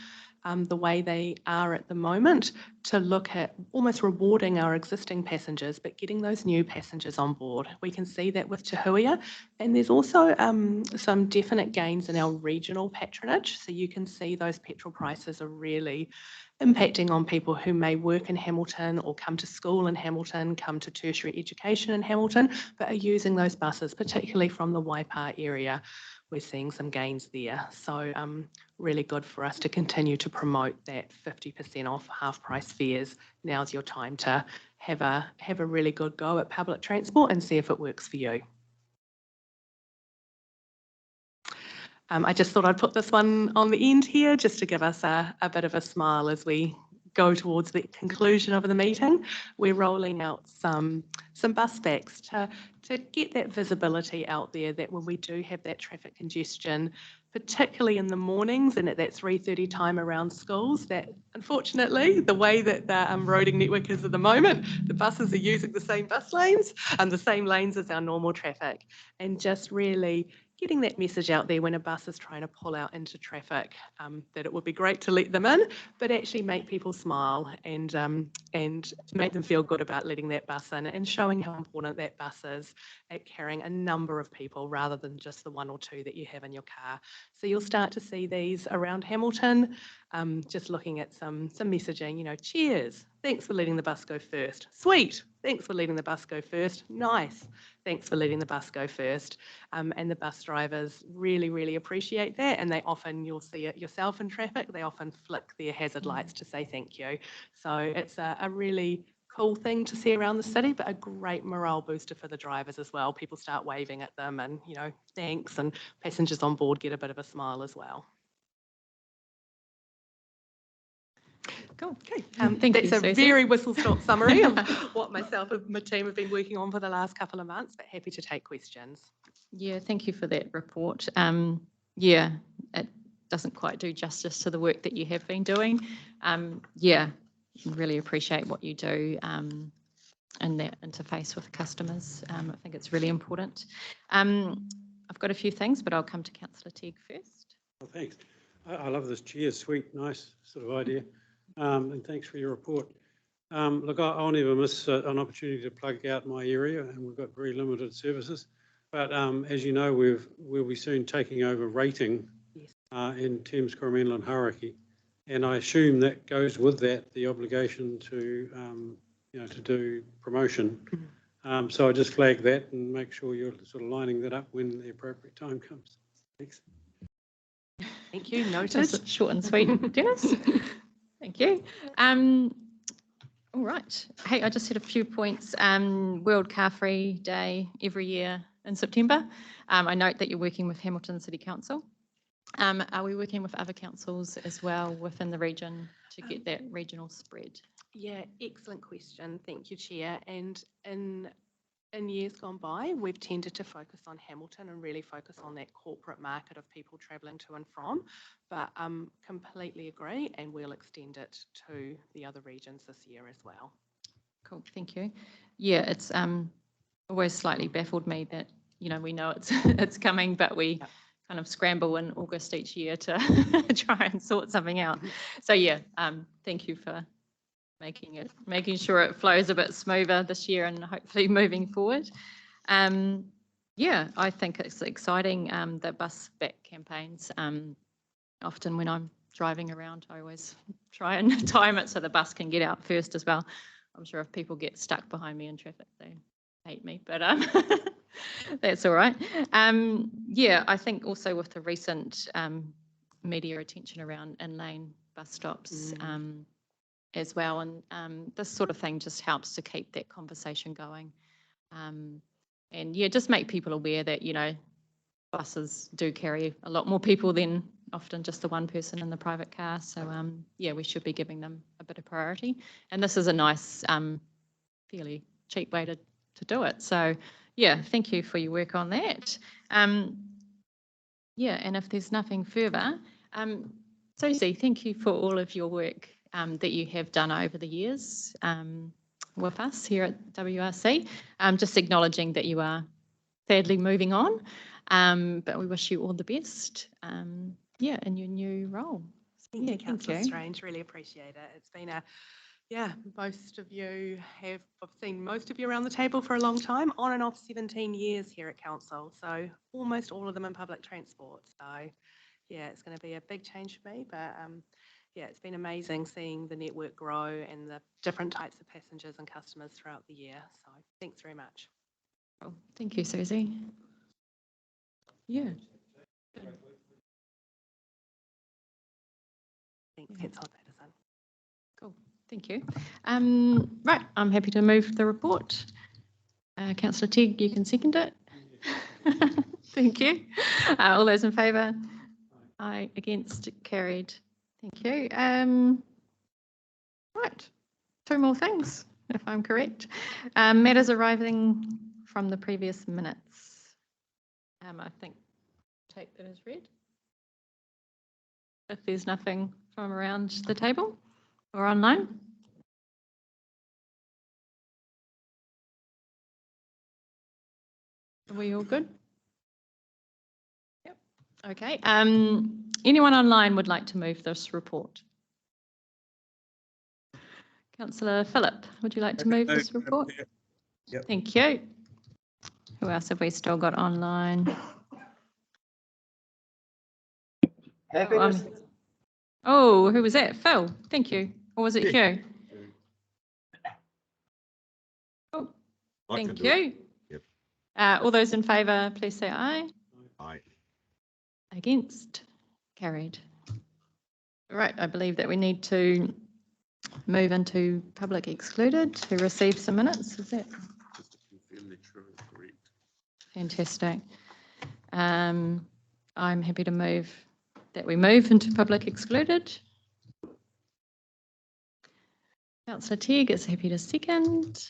the way they are at the moment, to look at almost rewarding our existing passengers, but getting those new passengers on board. We can see that with Te Huia, and there's also some definite gains in our regional patronage. So you can see those petrol prices are really impacting on people who may work in Hamilton or come to school in Hamilton, come to tertiary education in Hamilton, but are using those buses, particularly from the Waipa area. We're seeing some gains there. So really good for us to continue to promote that 50% off half price fares. Now's your time to have a really good go at public transport and see if it works for you. I just thought I'd put this one on the end here just to give us a bit of a smile as we go towards the conclusion of the meeting. We're rolling out some bus backs to get that visibility out there, that when we do have that traffic congestion, particularly in the mornings and at that 3:30 time around schools, that unfortunately the way that the roading network is at the moment, the buses are using the same bus lanes and the same lanes as our normal traffic, and just really getting that message out there when a bus is trying to pull out into traffic, that it would be great to let them in, but actually make people smile and make them feel good about letting that bus in, and showing how important that bus is at carrying a number of people rather than just the 1 or 2 that you have in your car. So you'll start to see these around Hamilton, just looking at some messaging, you know, cheers, thanks for letting the bus go first. Sweet, thanks for letting the bus go first. Nice, thanks for letting the bus go first. And the bus drivers really, really appreciate that. And they often, you'll see it yourself in traffic, they often flick their hazard lights to say thank you. So it's a really cool thing to see around the city, but a great morale booster for the drivers as well. People start waving at them and, you know, thanks, and passengers on board get a bit of a smile as well. Cool. Okay. Thank you, that's a Susie. very whistle-stop summary of what myself and my team have been working on for the last couple of months, but happy to take questions. Yeah, thank you for that report. Yeah, it doesn't quite do justice to the work that you have been doing. Yeah, really appreciate what you do in that interface with customers. I think it's really important. I've got a few things, but I'll come to Councillor Teague first. Well, thanks. I love this cheers, sweet, nice sort of idea. And thanks for your report. Look, I'll never miss an opportunity to plug out my area, and we've got very limited services. But as you know, we'll be soon taking over rating in Thames, Coromandel and Hauraki. And I assume that goes with that, the obligation to, to do promotion. So I just flag that and make sure you're sort of lining that up when the appropriate time comes. Thanks. Thank you. Noted. Just short and sweet, Dennis. Thank you. All right. Hey, I just had a few points. World Car Free Day every year in September. I note that you're working with Hamilton City Council. Are we working with other councils as well within the region to get that regional spread? Yeah, excellent question. Thank you, Chair. And in years gone by, we've tended to focus on Hamilton and really focus on that corporate market of people travelling to and from. But completely agree, and we'll extend it to the other regions this year as well. Cool, thank you. Yeah, it's always slightly baffled me that, we know it's coming, but we kind of scramble in August each year to try and sort something out. So yeah, thank you for making sure it flows a bit smoother this year and hopefully moving forward. Yeah, I think it's exciting, the bus back campaigns. Often when I'm driving around, I always try and time it so the bus can get out first as well. I'm sure if people get stuck behind me in traffic, they hate me, but that's all right. Yeah, I think also with the recent media attention around in-lane bus stops as well, and this sort of thing just helps to keep that conversation going. And yeah, just make people aware that, buses do carry a lot more people than often just the one person in the private car. So yeah, we should be giving them a bit of priority. And this is a nice, fairly cheap way to do it. So yeah, thank you for your work on that. Yeah, and if there's nothing further, Susie, thank you for all of your work that you have done over the years with us here at WRC. Just acknowledging that you are sadly moving on, but we wish you all the best, yeah, in your new role. Thank you, Councillor Strange. Really appreciate it. It's been most of you I've seen most of you around the table for a long time, on and off 17 years here at Council, so almost all of them in public transport. So yeah, it's going to be a big change for me, but yeah, it's been amazing seeing the network grow and the different types of passengers and customers throughout the year. So thanks very much. Oh, thank you, Susie. Yeah. Thanks, Councillor Patterson. Cool, thank you. Right, I'm happy to move the report. Councillor Tegg, you can second it. Thank you. All those in favour? Aye, against, carried. Thank you. Right, two more things, if I'm correct. Matters arriving from the previous minutes. I think take that as read. If there's nothing from around the table or online. Are we all good? Yep. Okay. Anyone online would like to move this report? Councillor Phillip, would you like to move this report? Yep. Thank you. Who else have we still got online? Oh, who was that? Phil, thank you. Or was it Hugh? Oh, thank you. Yep. All those in favour, please say aye. Aye. Against? Carried. Right, I believe that we need to move into public excluded to receive some minutes. Is that? Just to confirm that you're correct. Fantastic. I'm happy to move that we move into public excluded. Councillor Tegg is happy to second.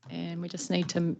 And we just need to